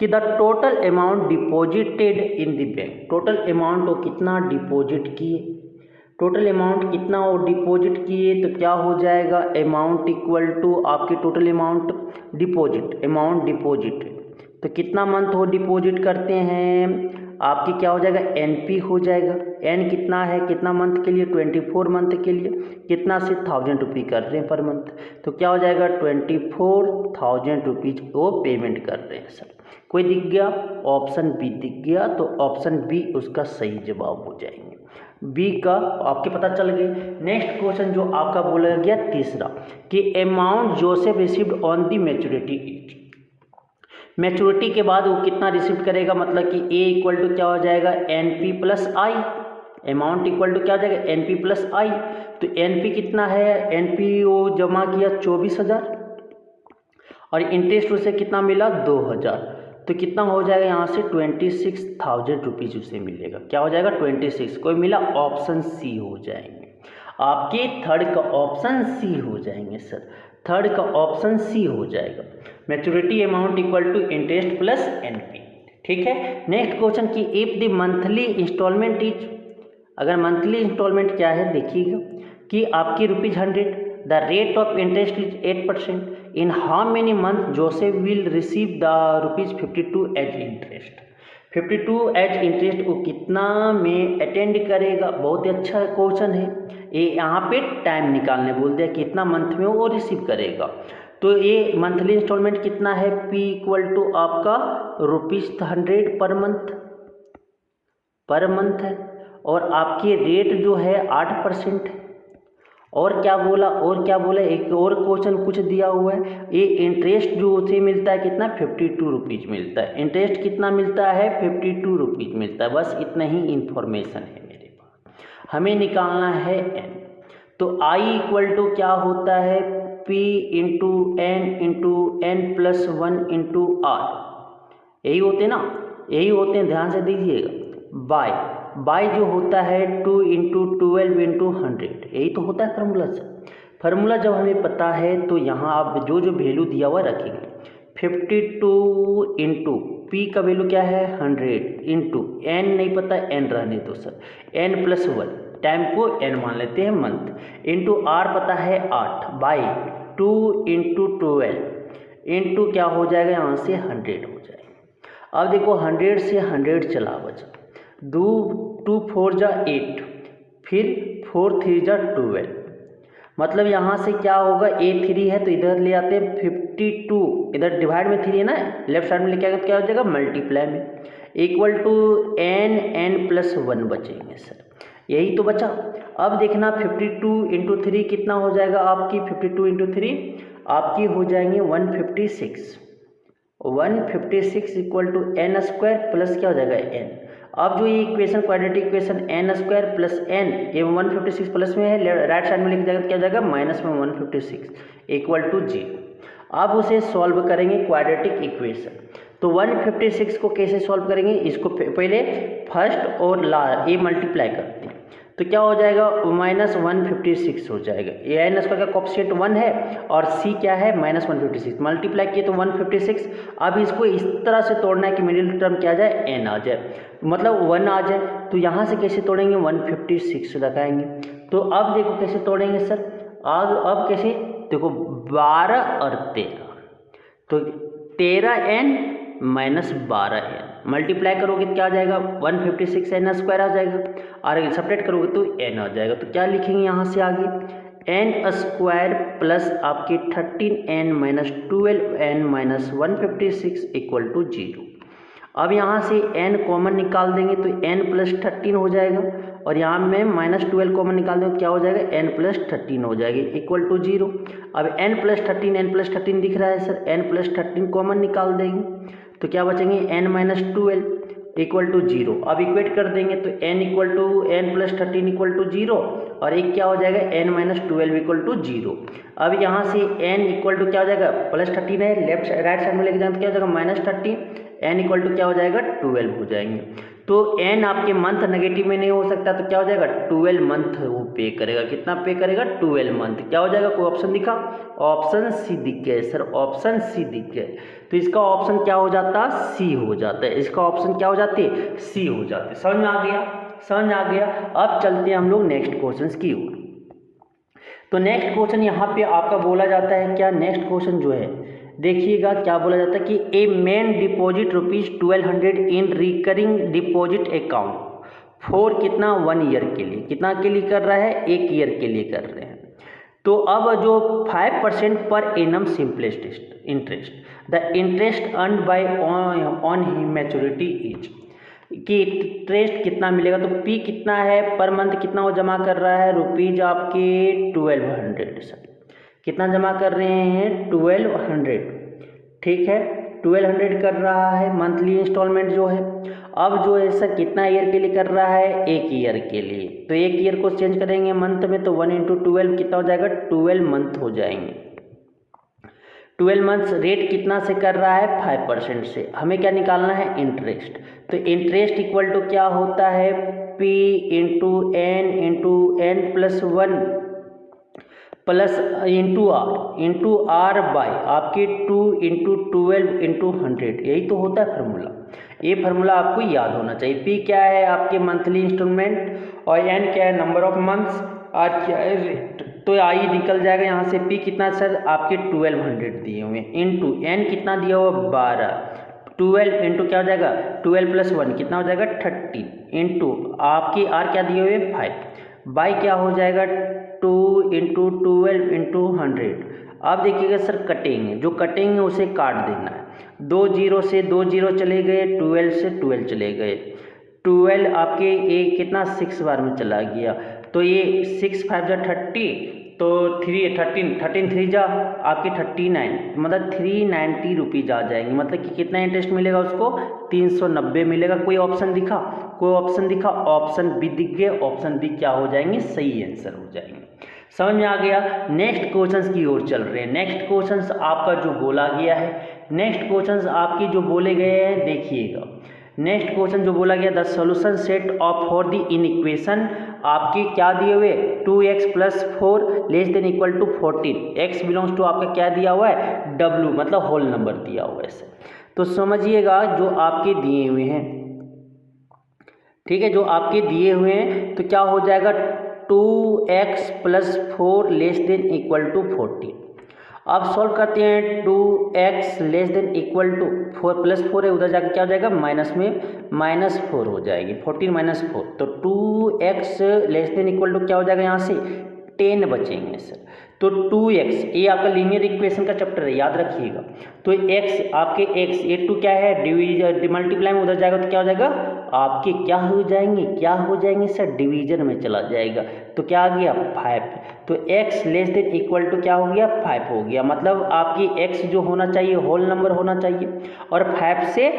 Speaker 1: कि the total amount deposited in the bank, total amount वो कितना डिपॉजिट किए, टोटल अमाउंट कितना वो डिपॉजिट किए, तो क्या हो जाएगा अमाउंट इक्वल टू आपकी टोटल अमाउंट डिपॉजिट, तो कितना मंथ वो डिपॉजिट करते हैं आपकी क्या हो जाएगा एनपी हो जाएगा। एन कितना है, कितना मंथ के लिए 24 मंथ के लिए, कितना से 1000 रुपये कर रहे हैं पर मंथ, तो क्या हो जाएगा 24,000 रुपीज़ वो पेमेंट कर रहे हैं सर। कोई दिख गया ऑप्शन बी दिख गया, तो ऑप्शन बी उसका सही जवाब हो जाएंगे, बी का आपके पता चल गए। नेक्स्ट क्वेश्चन जो आपका बोला गया तीसरा कि amount Joseph received on the maturity as, maturity के बाद वो कितना रिसीव करेगा, मतलब कि ए इक्वल टू क्या हो जाएगा N P plus I, amount equal to क्या हो जाएगा एन पी प्लस आई। तो एन पी कितना है, एन पी वो जमा किया 24,000 और इंटरेस्ट उसे कितना मिला 2,000, तो कितना हो जाएगा यहाँ से 26,000 रुपीज़ उसे मिलेगा, क्या हो जाएगा 26, कोई मिला ऑप्शन सी हो जाएंगे आपके, थर्ड का ऑप्शन सी हो जाएंगे सर, थर्ड का ऑप्शन सी हो जाएगा। Maturity amount equal to interest plus NP, ठीक है। नेक्स्ट क्वेश्चन की if the monthly instalment is, अगर मंथली इंस्टॉलमेंट क्या है देखिएगा कि आपकी ₹100, the rate of interest is 8%, in how many month Joseph will receive the ₹52 as interest, 52 as interest वो कितना में अटेंड करेगा। बहुत ही अच्छा क्वेश्चन है ये, यहाँ पे टाइम निकालने बोल दिया कितना मंथ में वो रिसीव करेगा। तो ये मंथली इंस्टॉलमेंट कितना है, P इक्वल टू आपका ₹100 पर मंथ है, और आपकी रेट जो है 8% है। और क्या बोला एक और क्वेश्चन कुछ दिया हुआ है, ये इंटरेस्ट जो उसे मिलता है कितना 52 रुपीज़ मिलता है, इंटरेस्ट कितना मिलता है 52 रुपीज़ मिलता है। बस इतना ही इन्फॉर्मेशन है मेरे पास, हमें निकालना है n। तो I इक्वल टू क्या होता है P into n plus 1 into R, यही होते ना, यही होते हैं, ध्यान से दीजिएगा। बाय जो होता है 2 इंटू 12 इंटू 100, यही तो होता है फार्मूला से। फार्मूला जब हमें पता है तो यहाँ आप जो वैल्यू दिया हुआ रखेंगे 52 इंटू पी का वैल्यू क्या है 100 इंटू n नहीं पता, n रहने दो सर, n प्लस 1 टाइम को n मान लेते हैं मंथ, इंटू आर पता है 8 बाई 2 इंटू 12 इंटू क्या हो जाएगा यहाँ से 100 हो जाएगा। अब देखो 100 से 100 चला बचा, 2 4 जा 8, फिर 4 3 जा 12, मतलब यहाँ से क्या होगा A3 है तो इधर ले आते हैं 52, इधर डिवाइड में 3 है ना, लेफ्ट साइड में लेके आएगा क्या हो जाएगा मल्टीप्लाई में, इक्वल टू n प्लस 1 बचेंगे सर, यही तो बचा। अब देखना 52 इंटू 3 कितना हो जाएगा आपकी, 52 इंटू 3 आपकी हो जाएंगे 156 equal to n square plus क्या हो जाएगा n। अब जो ये equation quadratic equation N square plus N, ये 156 प्लस में है, राइट साइड में लिख जाएगा, क्या हो जाएगा माइनस में 156 इक्वल टू 0। अब उसे सॉल्व करेंगे क्वाड्रेटिक इक्वेशन। तो 156 को कैसे सॉल्व करेंगे, इसको पहले फर्स्ट और ये मल्टीप्लाई करते हैं, तो क्या हो जाएगा माइनस 156 हो जाएगा। ए एन स्क्वायर का कोएफिशिएंट 1 है और सी क्या है माइनस 156, मल्टीप्लाई किए तो 156। अब इसको इस तरह से तोड़ना है कि मिडिल टर्म क्या आ जाए एन आ जाए, मतलब 1 आ जाए। तो यहाँ से कैसे तोड़ेंगे 156 लगाएंगे। तो अब देखो कैसे तोड़ेंगे सर, अब कैसे देखो 12 और 13, तो 13n माइनस 12n मल्टीप्लाई करोगे तो क्या आ जाएगा 156 एन स्क्वायर आ जाएगा, और सपरेट करोगे तो n आ जाएगा। तो क्या लिखेंगे यहाँ से आगे एन स्क्वायर प्लस आपके 13n minus 12n minus 156 equal to 0। अब यहाँ से n कॉमन निकाल देंगे तो n प्लस 13 हो जाएगा, और यहाँ में माइनस 12 कॉमन निकाल देंगे तो क्या हो जाएगा n प्लस 13 हो जाएगी इक्वल टू 0। अब n प्लस 13 दिख रहा है सर, n प्लस 13 कॉमन निकाल देंगे तो क्या बचेंगे n माइनस 12 इक्वल टू 0। अब इक्वेट कर देंगे तो n equal to n plus 13 equal to 0, और एक क्या हो जाएगा n माइनस 12 इक्वल टू 0। अब यहाँ से n इक्वल टू क्या हो जाएगा प्लस 13 है, राइट साइड में लेके जाएंगे तो क्या हो जाएगा माइनस 30, n इक्वल टू क्या हो जाएगा 12 हो जाएंगे। तो n आपके मंथ नेगेटिव में नहीं हो सकता, तो क्या हो जाएगा 12 मंथ वो पे करेगा। कितना पे करेगा 12 मंथ। क्या हो जाएगा, कोई ऑप्शन दिखा, ऑप्शन सी दिख गया सर, ऑप्शन सी दिख गया। तो इसका ऑप्शन क्या हो जाता सी हो जाता है, इसका ऑप्शन क्या हो जाते सी हो जाते। समझ में आ गया, समझ में आ गया। अब चलते हैं हम लोग नेक्स्ट क्वेश्चन की ओर। तो नेक्स्ट क्वेश्चन यहाँ पे आपका बोला जाता है क्या, नेक्स्ट क्वेश्चन जो है देखिएगा क्या बोला जाता है कि a man deposit ₹1200 in recurring deposit account for कितना 1 ईयर के लिए, कितना के लिए कर रहा है 1 ईयर के लिए कर रहे हैं। तो अब जो 5% per annum simplest interest, the interest earn by on maturity is, कि इंटरेस्ट कितना मिलेगा। तो पी कितना है पर मंथ, कितना वो जमा कर रहा है रुपीज आपके 1200 सर, कितना जमा कर रहे हैं 1200, ठीक है 1200 कर रहा है मंथली इंस्टॉलमेंट जो है। अब जो है सर कितना ईयर के लिए कर रहा है 1 ईयर के लिए, तो 1 ईयर को चेंज करेंगे मंथ में तो 1 × 12 कितना हो जाएगा 12 मंथ हो जाएंगे। 12 मंथ्स रेट कितना से कर रहा है 5% से। हमें क्या निकालना है इंटरेस्ट, तो इंटरेस्ट इक्वल टू क्या होता है P × n plus 1 plus into R by आपके 2 × 12 × 100, यही तो होता है फार्मूला। ये फार्मूला आपको याद होना चाहिए। पी क्या है आपके मंथली इंस्टॉलमेंट और एन क्या है नंबर ऑफ मंथ्स, आर क्या है रेट। तो आई निकल जाएगा यहाँ से पी कितना सर आपके 1200 दिए हुए हैं, इंटू एन कितना दिया हुआ 12, 12 इंटू क्या हो जाएगा 12 प्लस 1 कितना हो जाएगा 30, इंटू आपकी आर क्या दिए हुए 5, बाई क्या हो जाएगा 2 × 12 × 100। अब देखिएगा सर कटेंगे, जो कटेंगे उसे काट देना है। 2 0 से 2 0 चले गए, 12 से 12 चले गए, 12 आपके एक कितना 6 बार में चला गया, तो ये 6 5 जा 30, तो 13 3 जा आपके 39, मतलब 390 रुपीज़ आ जाएंगे। मतलब कि कितना इंटरेस्ट मिलेगा उसको 390 मिलेगा। कोई ऑप्शन दिखा, कोई ऑप्शन दिखा, ऑप्शन बी दिख गए, ऑप्शन बी क्या हो जाएंगे सही आंसर हो जाएंगे। समझ में आ गया। नेक्स्ट क्वेश्चंस की ओर चल रहे हैं। नेक्स्ट क्वेश्चंस आपका जो बोला गया है, नेक्स्ट क्वेश्चंस आपकी जो बोले गए हैं देखिएगा। नेक्स्ट क्वेश्चन जो बोला गया the solution set of for the in equation आपके क्या दिए हुए 2x + 4 ≤ 14, x बिलोंग्स टू आपका क्या दिया हुआ है w, मतलब होल नंबर दिया हुआ है इसे। तो समझिएगा जो आपके दिए हुए हैं, ठीक है, जो आपके दिए हुए हैं तो क्या हो जाएगा 2x + 4 ≤ 14। अब सॉल्व करते हैं 2x ≤ 4 + 4 है, उधर जाकर क्या हो जाएगा माइनस में -4 हो जाएगी, 14 - 4, तो 2x ≤ क्या हो जाएगा यहाँ से 10 बचेंगे सर। तो 2x ये आपका लीनियर इक्वेशन का चैप्टर है, याद रखिएगा। तो x आपके x ये 2 क्या है डिवीजन मल्टीप्लाई में उधर जाएगा तो क्या हो जाएगा आपके क्या हो जाएंगे सर, डिवीजन में चला जाएगा। तो क्या आ गया 5, तो x less than equal to क्या हो गया 5 हो गया। मतलब आपकी x जो होना चाहिए होल नंबर होना चाहिए, और 5 से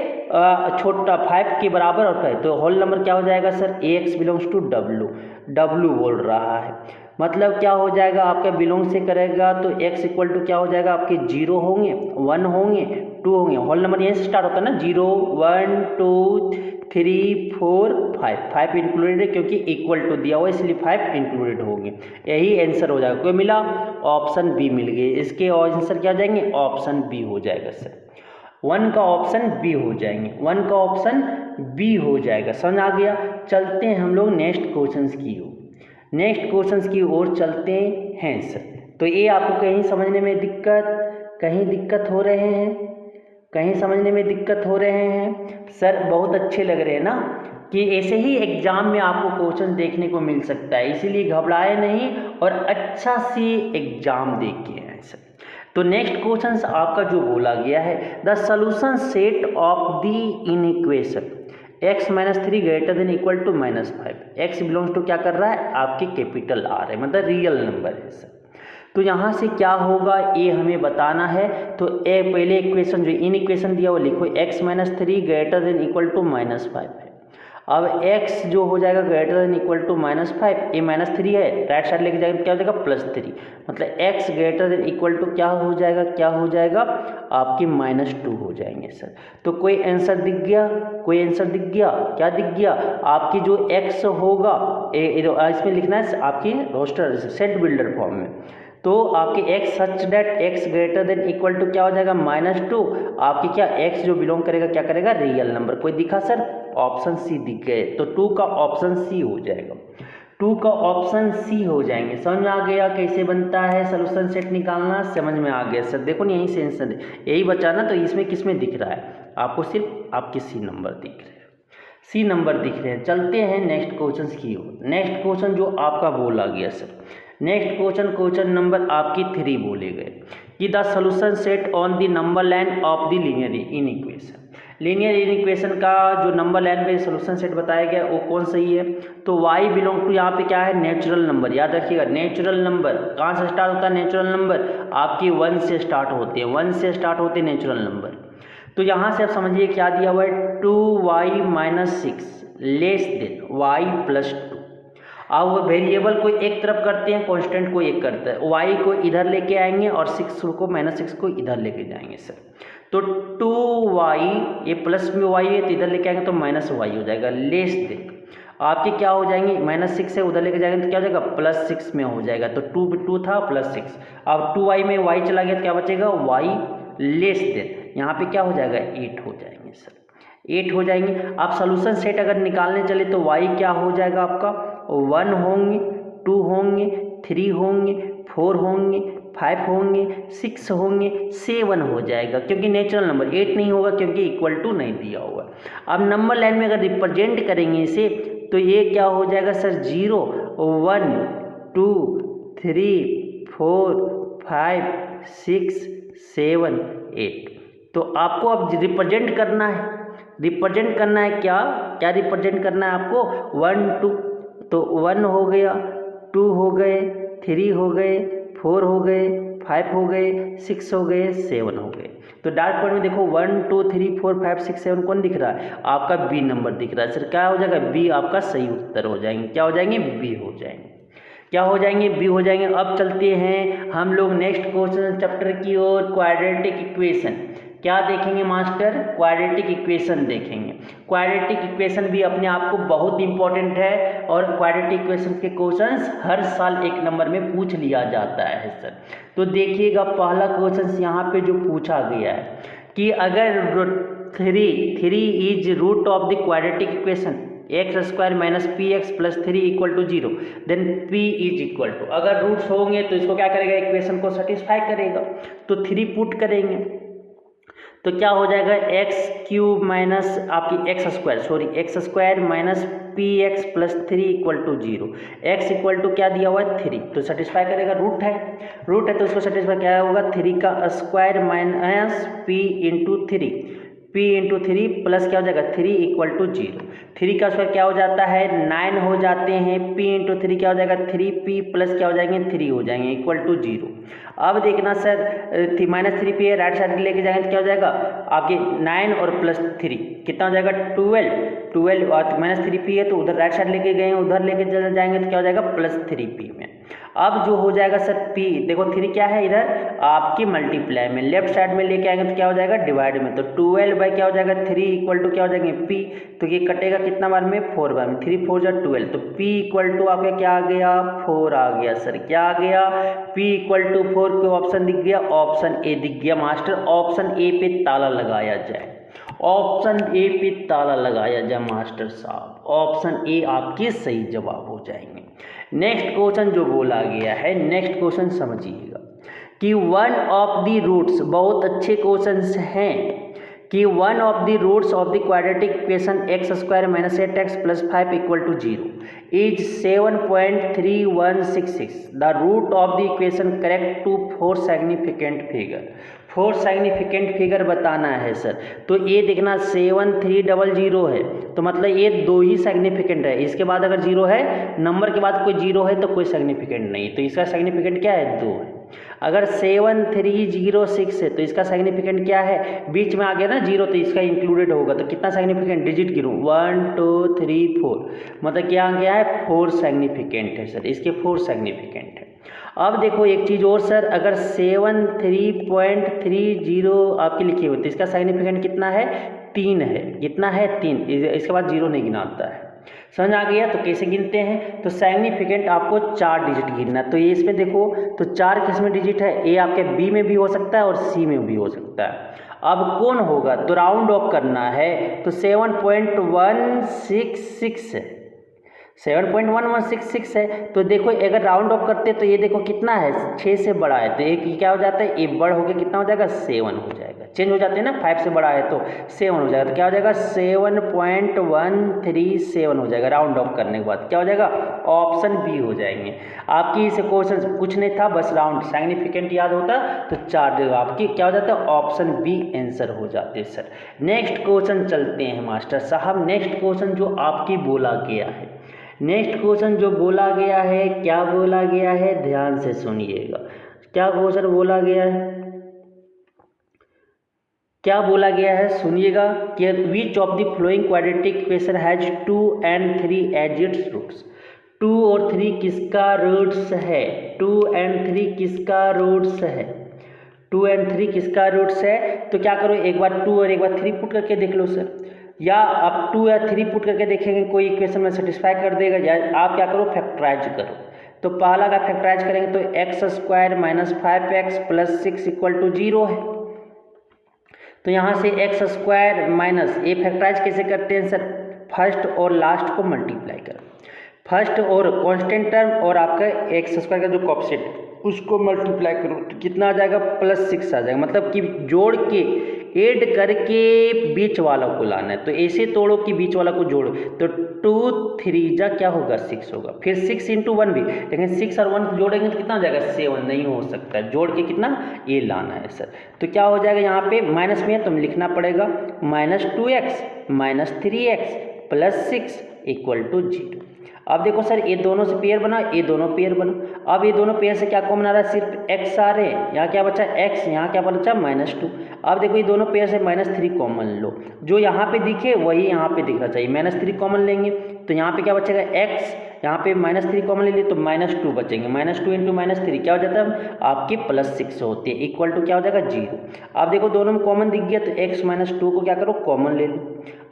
Speaker 1: छोटा 5 के बराबर और है, तो होल नंबर क्या हो जाएगा सर, ax बिलोंग्स टू w बोल रहा है। मतलब क्या हो जाएगा आपका बिलोंग से करेगा तो x इक्वल टू क्या हो जाएगा आपके 0 होंगे, 1 होंगे, 2 होंगे। होल नंबर यहीं से स्टार्ट होता है ना, 0 1 2 3 4 5 इंक्लूडेड है क्योंकि इक्वल टू दिया हुआ इसलिए 5 इंक्लूडेड होंगे। यही आंसर हो जाएगा। कोई मिला, ऑप्शन बी मिल गई। इसके आंसर क्या जाएंगे, ऑप्शन बी हो जाएगा सर। 1 का ऑप्शन बी हो जाएंगे, 1 का ऑप्शन बी हो जाएगा। समझ आ गया। चलते हैं हम लोग नेक्स्ट क्वेश्चंस की ओर, नेक्स्ट क्वेश्चंस की ओर चलते हैं सर। तो ये आपको कहीं समझने में दिक्कत हो रहे हैं, कहीं समझने में दिक्कत हो रहे हैं सर, बहुत अच्छे लग रहे हैं ना, कि ऐसे ही एग्जाम में आपको क्वेश्चन देखने को मिल सकता है, इसीलिए घबराए नहीं और अच्छा सी एग्जाम देख के आए सर। तो नेक्स्ट क्वेश्चन आपका जो बोला गया है, the solution set of the inequation x minus 3 greater than equal to -5, x belongs to क्या कर रहा है आपके कैपिटल आर है, मतलब रियल नंबर है सर। तो यहाँ से क्या होगा ये हमें बताना है। तो ए पहले इक्वेशन जो इन इक्वेशन दिया वो लिखो, x minus 3 greater than equal to -5 है। अब x जो हो जाएगा ग्रेटर देन इक्वल टू -5, ये -3 है, राइट साइड लेके जाएगा क्या हो जाएगा +3, मतलब x greater than equal to क्या हो जाएगा आपकी -2 हो जाएंगे सर। तो कोई आंसर दिख गया, क्या दिख गया आपकी जो x होगा इसमें लिखना है आपकी रोस्टर सेट बिल्डर फॉर्म में। तो आपके x such that x greater than equal to क्या हो जाएगा -2, आपकी क्या x जो बिलोंग करेगा क्या करेगा रियल नंबर। कोई दिखा सर, ऑप्शन सी दिख गए, तो 2 का ऑप्शन सी हो जाएगा, 2 का ऑप्शन सी हो जाएंगे। समझ में आ गया कैसे बनता है सॉल्यूशन सेट निकालना, समझ में आ गया सर। देखो यहीं से आंसर यही बचा ना, तो इसमें किस में दिख रहा है आपको, सिर्फ आपके सी नंबर दिख रहे हैं, चलते हैं नेक्स्ट क्वेश्चन की ओर। नेक्स्ट क्वेश्चन जो आपका बोला गया सर, नेक्स्ट क्वेश्चन नंबर आपकी 3 बोले गए कि the solution set on the number line of the linear inequation. Linear inequation का जो नंबर लाइन पे सॉल्यूशन सेट बताया गया वो कौन सही है, तो y बिलोंग टू यहाँ पे क्या है नेचुरल नंबर। याद रखिएगा नेचुरल नंबर कहाँ से स्टार्ट होता है, नेचुरल नंबर आपकी 1 से स्टार्ट होते हैं, नेचुरल नंबर। तो यहाँ से आप समझिए क्या दिया हुआ है 2y - 6 लेस देन y + 2। अब वो वेरिएबल को एक तरफ करते हैं, कांस्टेंट को एक करता है, y को इधर लेके आएंगे और 6 को -6 को इधर लेके जाएंगे सर। तो 2y ये प्लस में y है तो इधर लेके आएंगे तो -y हो जाएगा, लेस देन आपके क्या हो जाएंगे -6 से उधर लेके जाएंगे तो क्या हो जाएगा +6 में हो जाएगा। तो 2 था +6, अब 2y में y चला गया तो क्या बचेगा y लेस देन, यहाँ पे क्या हो जाएगा 8 हो जाएंगे सर, 8 हो जाएंगे। आप सॉल्यूशन सेट अगर निकालने चले तो y क्या हो जाएगा आपका 1 होंगे, 2 होंगे, 3 होंगे, 4 होंगे, 5 होंगे, 6 होंगे, 7 हो जाएगा क्योंकि नेचुरल नंबर। 8 नहीं होगा क्योंकि इक्वल टू नहीं दिया हुआ। अब नंबर लाइन में अगर रिप्रेजेंट करेंगे इसे तो ये क्या हो जाएगा सर 0 1 2 3 4 5 6 7 8। तो आपको अब रिप्रेजेंट करना है, क्या रिप्रेजेंट करना है आपको 1 2, तो 1 हो गया, 2 हो गए, 3 हो गए, 4 हो गए, 5 हो गए, 6 हो गए, 7 हो गए। तो डार्क पॉइंट में देखो 1 2 3 4 5 6 7 कौन दिख रहा है आपका बी नंबर दिख रहा है सर। क्या हो जाएगा बी आपका सही उत्तर हो जाएंगे, क्या हो जाएंगे बी हो जाएंगे, क्या हो जाएंगे बी हो जाएंगे। अब चलते हैं हम लोग नेक्स्ट क्वेश्चन चैप्टर की ओर, क्वाड्रेटिक इक्वेशन। क्या देखेंगे मास्टर, क्वाड्रेटिक इक्वेशन देखेंगे। क्वाड्रेटिक इक्वेशन भी अपने आप को बहुत इंपॉर्टेंट है और क्वाड्रेटिक इक्वेशन के क्वेश्चंस हर साल 1 नंबर में पूछ लिया जाता है सर। तो देखिएगा पहला क्वेश्चन यहाँ पे जो पूछा गया है कि अगर 3 is root of the quadratic equation x² - px + 3 = 0 then p is equal to, अगर रूट्स होंगे तो इसको क्या करेगा इक्वेशन को सेटिस्फाई करेगा। तो 3 पुट करेंगे तो क्या हो जाएगा x³ आपकी x² - px + 3 = 0। x equal to क्या दिया हुआ है 3, तो सेटिस्फाई करेगा, रूट है तो उसको सेटिस्फाई क्या होगा 3 का square - p × 3, p into 3 plus क्या हो जाएगा 3 इक्वल टू 0। 3 का स्क्वायर क्या हो जाता है 9 हो जाते हैं। p इंटू 3 क्या हो जाएगा 3p प्लस क्या हो जाएंगे 3 हो जाएंगे इक्वल टू 0। अब देखना सर -3p है, राइट साइड लेके जाएंगे तो क्या हो जाएगा आपके 9 और प्लस 3 कितना हो जाएगा 12 और -3p है तो उधर राइट साइड लेके गए उधर लेके चले जाएंगे तो क्या हो जाएगा +3p में। अब जो हो जाएगा सर p देखो 3 क्या है इधर आपकी मल्टीप्लाई में, लेफ्ट साइड में लेके आएंगे तो क्या हो जाएगा डिवाइड में, तो 12 बाई क्या हो जाएगा 3 इक्वल टू क्या हो जाएंगे p, तो ये कटेगा कितना बार में 4 बार में, 3 4 जा 12, तो p इक्वल टू आपका क्या आ गया 4 आ गया सर। क्या आ गया p इक्वल टू 4 को ऑप्शन दिख गया, ऑप्शन ए दिख गया मास्टर। ऑप्शन ए पे ताला लगाया जाए, ऑप्शन ए पे ताला लगाया जाए मास्टर साहब, ऑप्शन ए आपके सही जवाब हो जाएंगे। नेक्स्ट क्वेश्चन जो बोला गया है, नेक्स्ट क्वेश्चन समझिएगा कि वन ऑफ द रूट्स, बहुत अच्छे क्वेश्चंस हैं कि one of the roots of the quadratic equation x² - 8x + 5 = 0 is 7.3166। The root of the equation correct to 4 significant figure. 4 significant figure बताना है सर, तो ये देखना 7300 है तो मतलब ये 2 ही सिग्निफिकेंट है, इसके बाद अगर 0 है नंबर के बाद कोई 0 है तो कोई सिग्निफिकेंट नहीं, तो इसका सिग्निफिकेंट क्या है 2 है। अगर 7306 है तो इसका सिग्निफिकेंट क्या है, बीच में आ गया ना 0 तो इसका इंक्लूडेड होगा, तो कितना सिग्निफिकेंट डिजिट गिरूँ 1 2 3 4, मतलब क्या आ गया है 4 सिग्निफिकेंट है सर, इसके 4 सिग्निफिकेंट है। अब देखो एक चीज़ और सर, अगर 73.30 आपके लिखे हुए तो इसका सिग्निफिकेंट कितना है 3 है, कितना है 3, इसके बाद 0 नहीं गिनाता है। समझ आ गया, तो कैसे गिनते हैं, तो सिग्निफिकेंट आपको 4 डिजिट गिनना है। तो ये इसमें देखो तो 4 किसमें डिजिट है, ए आपके बी में भी हो सकता है और सी में भी हो सकता है। अब कौन होगा, तो राउंड ऑफ करना है, तो 7.166 है, 7.1166 है, तो देखो अगर राउंड ऑफ करते तो ये देखो कितना है 6 से बड़ा है, तो एक क्या हो जाता है, ये बड़ा होकर कितना हो जाएगा 7 हो जाएगा, चेंज हो जाते हैं ना, 5 से बड़ा है तो 7 हो जाएगा, तो क्या हो जाएगा 7.137 हो जाएगा। राउंड ऑफ करने के बाद क्या हो जाएगा ऑप्शन बी हो जाएंगे। आपकी इस क्वेश्चन कुछ नहीं था, बस राउंड सिग्निफिकेंट याद होता तो 4 जगह आपकी क्या हो जाता है ऑप्शन बी आंसर हो जाते सर। नेक्स्ट क्वेश्चन चलते हैं मास्टर साहब, नेक्स्ट क्वेश्चन जो आपकी बोला गया है, नेक्स्ट क्वेश्चन जो बोला गया है, क्या बोला गया है ध्यान से सुनिएगा, क्या क्वेश्चन बोला गया है, क्या बोला गया है सुनिएगा कि which of the following quadratic equation has 2 and 3 as its roots. 2 और 3 किसका रूट्स है, 2 and 3 किसका रूट्स है, 2 and 3 किसका रूट्स है, तो क्या करो एक बार 2 और एक बार 3 पुट करके देख लो सर, या आप 2 या 3 पुट करके देखेंगे कोई इक्वेशन में सेटिस्फाई कर देगा, या आप क्या करो फैक्टराइज करो। तो पहला का फैक्टराइज करेंगे तो x² - 5x + 6 = 0 है, तो यहाँ से x² माइनस ये फैक्टराइज कैसे करते हैं सर, फर्स्ट और लास्ट को मल्टीप्लाई करो, फर्स्ट और कांस्टेंट टर्म और आपका x² का जो कोएफिशिएंट उसको मल्टीप्लाई करो तो कितना आ जाएगा +6 आ जाएगा, मतलब कि जोड़ के ऐड करके बीच वाला को लाना है, तो ऐसे तोड़ो कि बीच वाला को जोड़ो, तो 2 3 जा क्या होगा 6 होगा, फिर 6 × 1 भी, लेकिन 6 और 1 जोड़ेंगे तो कितना हो जाएगा 7, नहीं हो सकता है, जोड़ के कितना ये लाना है सर। तो क्या हो जाएगा यहाँ पे माइनस में है तो लिखना पड़ेगा -2x - 3x + 6 = 0। अब देखो सर ये दोनों से पेयर बना, ये दोनों पेयर बना, अब ये दोनों पेयर से क्या कॉमन आ रहा है, सिर्फ x आ रहे हैं, यहाँ क्या बचा x, यहाँ क्या बचा -2। अब देखो ये दोनों पेयर से -3 कॉमन लो, जो यहाँ पे दिखे वही यहाँ पे दिखना चाहिए, -3 कॉमन लेंगे तो यहाँ पे क्या बचेगा x, यहाँ पे -3 कॉमन ले लिए तो -2 बचेंगे, -2 × -3 क्या हो जाता है आपके +6 होते हैं, इक्वल टू क्या हो जाएगा 0। अब देखो दोनों में कॉमन दिख गया तो x - 2 को क्या करो कॉमन ले लो,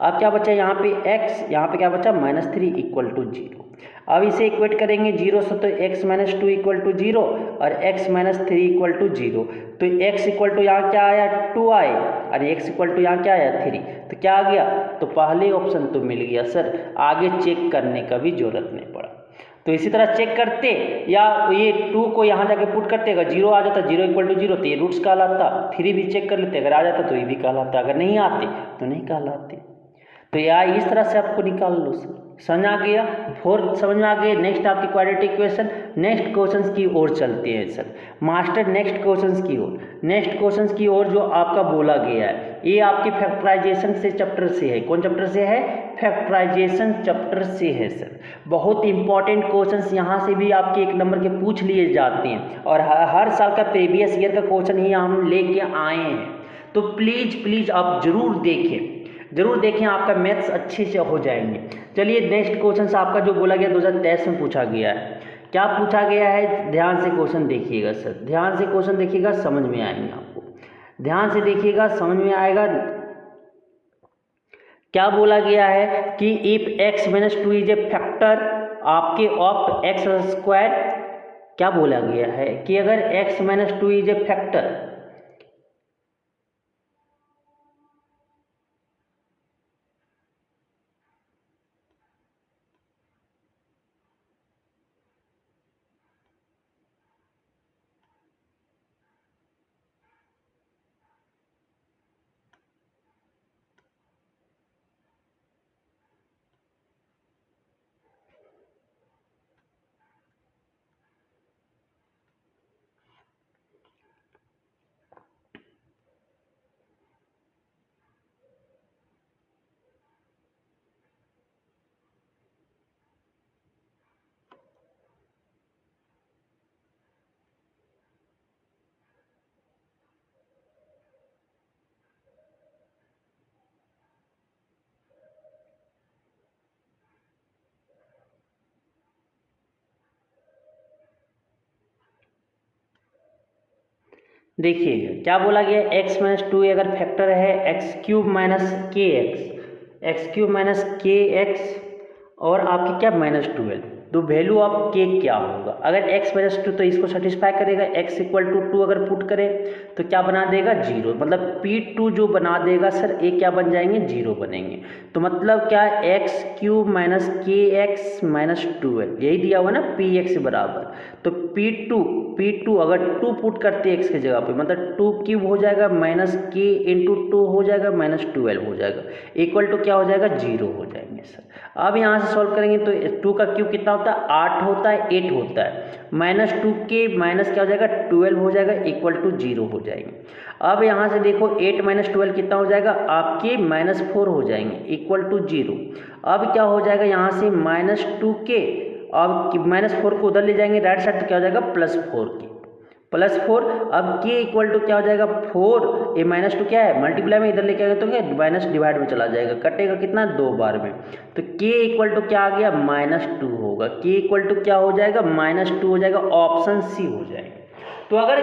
Speaker 1: अब क्या बचा यहाँ पे x, यहाँ पे क्या बचा -3 = 0। अब इसे इक्वेट करेंगे 0 से तो x - 2 = 0 और x - 3 = 0, तो x = यहाँ क्या आया 2 आए और x = यहाँ क्या आया 3, तो क्या आ गया, तो पहले ऑप्शन तो मिल गया सर, आगे चेक करने का भी जरूरत नहीं पड़ा। तो इसी तरह चेक करते या ये 2 को यहाँ जाके पुट करते, अगर 0 आ जाता 0 = 0 तो ये रूट्स कहलाता, 3 भी चेक कर लेते, अगर आ जाता तो ये भी कहलाता, अगर नहीं आते तो नहीं कहलाते। तो या इस तरह से आपको निकाल लो सर। समझ आ गया, 4 समझ में आ गया। नेक्स्ट आपकी क्वाड्रेटिक इक्वेशन। नेक्स्ट क्वेश्चंस की ओर चलते हैं सर मास्टर, नेक्स्ट क्वेश्चंस की ओर। नेक्स्ट क्वेश्चंस की ओर जो आपका बोला गया है ये आपके फैक्टराइजेशन से चैप्टर से है। कौन चैप्टर से है? फैक्टराइजेशन चैप्टर से है सर। बहुत इंपॉर्टेंट क्वेश्चंस यहाँ से भी आपके 1 नंबर के पूछ लिए जाते हैं और हर साल का प्रीवियस ईयर का क्वेश्चन ही हम लेके आए हैं। तो प्लीज़ आप जरूर देखें, आपका मैथ्स अच्छे से हो जाएंगे। चलिए नेक्स्ट क्वेश्चन से आपका जो बोला गया 2023 में पूछा गया है। क्या पूछा गया है? ध्यान से क्वेश्चन देखिएगा सर, ध्यान से क्वेश्चन देखिएगा, समझ में आएंगे आपको। ध्यान से देखिएगा, समझ में आएगा। क्या बोला गया है कि if x minus 2 is a factor आपके ऑफ एक्स स्क्वायर। क्या बोला गया है कि अगर x minus 2 is a factor, देखिएगा क्या बोला गया, x माइनस 2 अगर फैक्टर है x cube minus k x और आपकी क्या माइनस 12, तो वैल्यू ऑफ के क्या होगा। अगर x माइनस 2 तो इसको सेटिस्फाई करेगा, x इक्वल टू 2 अगर पुट करें तो क्या बना देगा 0, मतलब P2 जो बना देगा सर ये क्या बन जाएंगे 0 बनेंगे। तो मतलब क्या x cube minus k x minus 12 यही दिया हुआ ना px बराबर। तो P2 अगर 2 पुट करते हैं x की जगह पे मतलब 2 क्यूब हो जाएगा माइनस के इंटू 2 हो जाएगा माइनस 12 हो जाएगा इक्वल टू क्या हो जाएगा 0 हो जाएंगे सर। अब यहाँ से सॉल्व करेंगे तो 2 का क्यूब कितना होता है 8 होता है 8 होता है माइनस 2 के माइनस क्या हो जाएगा 12 हो जाएगा इक्वल टू 0 हो जाएंगे। अब यहाँ से देखो 8 माइनस 12 कितना हो जाएगा आपके माइनस 4 हो जाएंगे इक्वल टू 0। अब क्या हो जाएगा यहाँ से माइनस 2 के, अब माइनस 4 को उधर ले जाएंगे राइट साइड तो क्या हो जाएगा प्लस 4। अब के इक्वल टू क्या हो जाएगा 4, ये माइनस 2 क्या है मल्टीप्लाई में इधर लेके आएंगे तो क्या माइनस डिवाइड में चला जाएगा, कटेगा कितना 2 बार में। तो के इक्वल टू क्या आ गया माइनस 2 होगा, के इक्वल टू क्या हो जाएगा माइनस 2 हो जाएगा, ऑप्शन सी हो जाएगा। तो अगर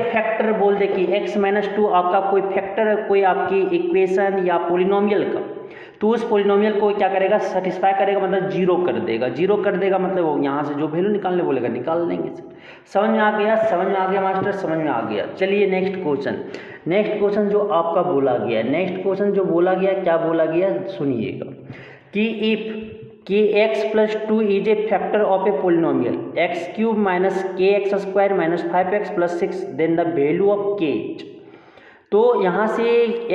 Speaker 1: फैक्टर बोल दे कि x माइनस 2 आपका कोई फैक्टर है कोई आपकी इक्वेशन या पोलिनोमियल का, तो उस पोलिनोमियल को क्या करेगा सेटिस्फाई करेगा मतलब 0 कर देगा मतलब यहाँ से जो वैल्यू निकालने बोलेगा निकाल लेंगे। समझ में आ गया मास्टर, समझ में आ गया। चलिए नेक्स्ट क्वेश्चन जो आपका बोला गया है, नेक्स्ट क्वेश्चन जो बोला गया क्या बोला गया सुनिएगा कि if k x plus 2 is a factor of a polynomial x cube minus k x square minus 5x plus 6 then the value of k. तो यहाँ से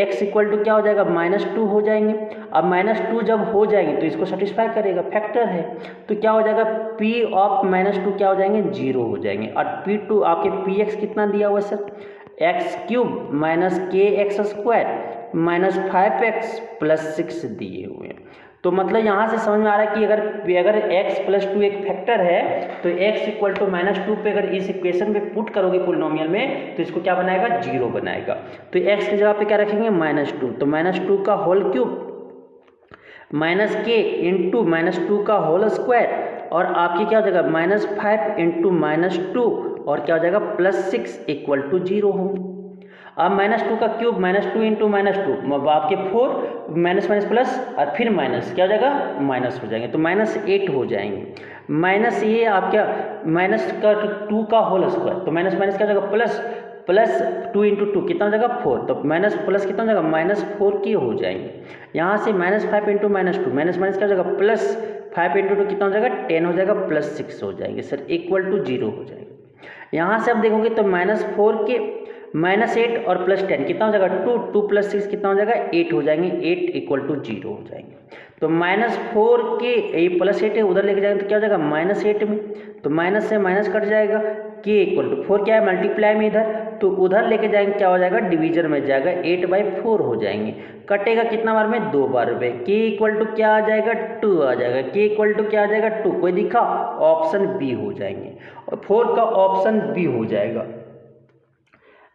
Speaker 1: x इक्वल टू क्या हो जाएगा माइनस 2 हो जाएंगे। अब माइनस 2 जब हो जाएंगे तो इसको सेटिस्फाई करेगा, फैक्टर है तो क्या हो जाएगा p ऑफ माइनस 2 क्या हो जाएंगे 0 हो जाएंगे। और p2 आपके px कितना दिया हुआ sir x cube minus k x square minus 5x plus 6 दिए हुए हैं। तो मतलब यहाँ से समझ में आ रहा है कि अगर x प्लस 2 एक फैक्टर है तो x इक्वल टू माइनस 2 पे अगर इस इक्वेशन पे पुट करोगे पोलिनोमियल में तो इसको क्या बनाएगा 0 बनाएगा। तो x की जगह पे क्या रखेंगे माइनस 2, तो माइनस 2 का होल क्यूब माइनस के इंटू माइनस 2 का होल स्क्वायर और आपकी क्या हो जाएगा माइनस 5 इंटू माइनस 2 और क्या हो जाएगा प्लस 6 इक्वल टू 0 होंगे। अब माइनस 2 का क्यूब माइनस 2 इंटू माइनस 2 आपके 4 माइनस माइनस प्लस और फिर माइनस क्या हो जाएगा माइनस हो जाएंगे तो माइनस 8 हो जाएंगे। माइनस ये आपका माइनस का 2 का होल स्क्वायर तो माइनस माइनस क्या हो जाएगा प्लस 2 इंटू 2 कितना हो जाएगा 4, तो माइनस प्लस कितना हो जाएगा माइनस 4 के हो जाएंगे। यहाँ से minus 5 into minus 2 minus minus क्या हो जाएगा प्लस 5 इंटू 2 कितना हो जाएगा 10 हो जाएगा प्लस 6 हो जाएंगे सर इक्वल टू 0 हो जाएगा। यहाँ से आप देखोगे तो माइनस 4 के -8 और +10 कितना हो जाएगा 2, 2 + 6 कितना हो जाएगा 8 हो जाएंगे, 8 = 0 हो जाएंगे। तो -4 के ये +8 है उधर लेके जाएंगे तो क्या हो जाएगा -8 में, तो माइनस से माइनस कट जाएगा, k = 4 क्या है मल्टीप्लाई में इधर, तो उधर लेके जाएंगे क्या हो जाएगा डिवीजन में जाएगा 8/4 हो जाएंगे, कटेगा कितना बार में 2 बार में, k = क्या आ जाएगा 2 आ जाएगा, k = क्या आ जाएगा 2, कोई दिखा ऑप्शन बी हो जाएंगे और 4 का ऑप्शन बी हो जाएगा।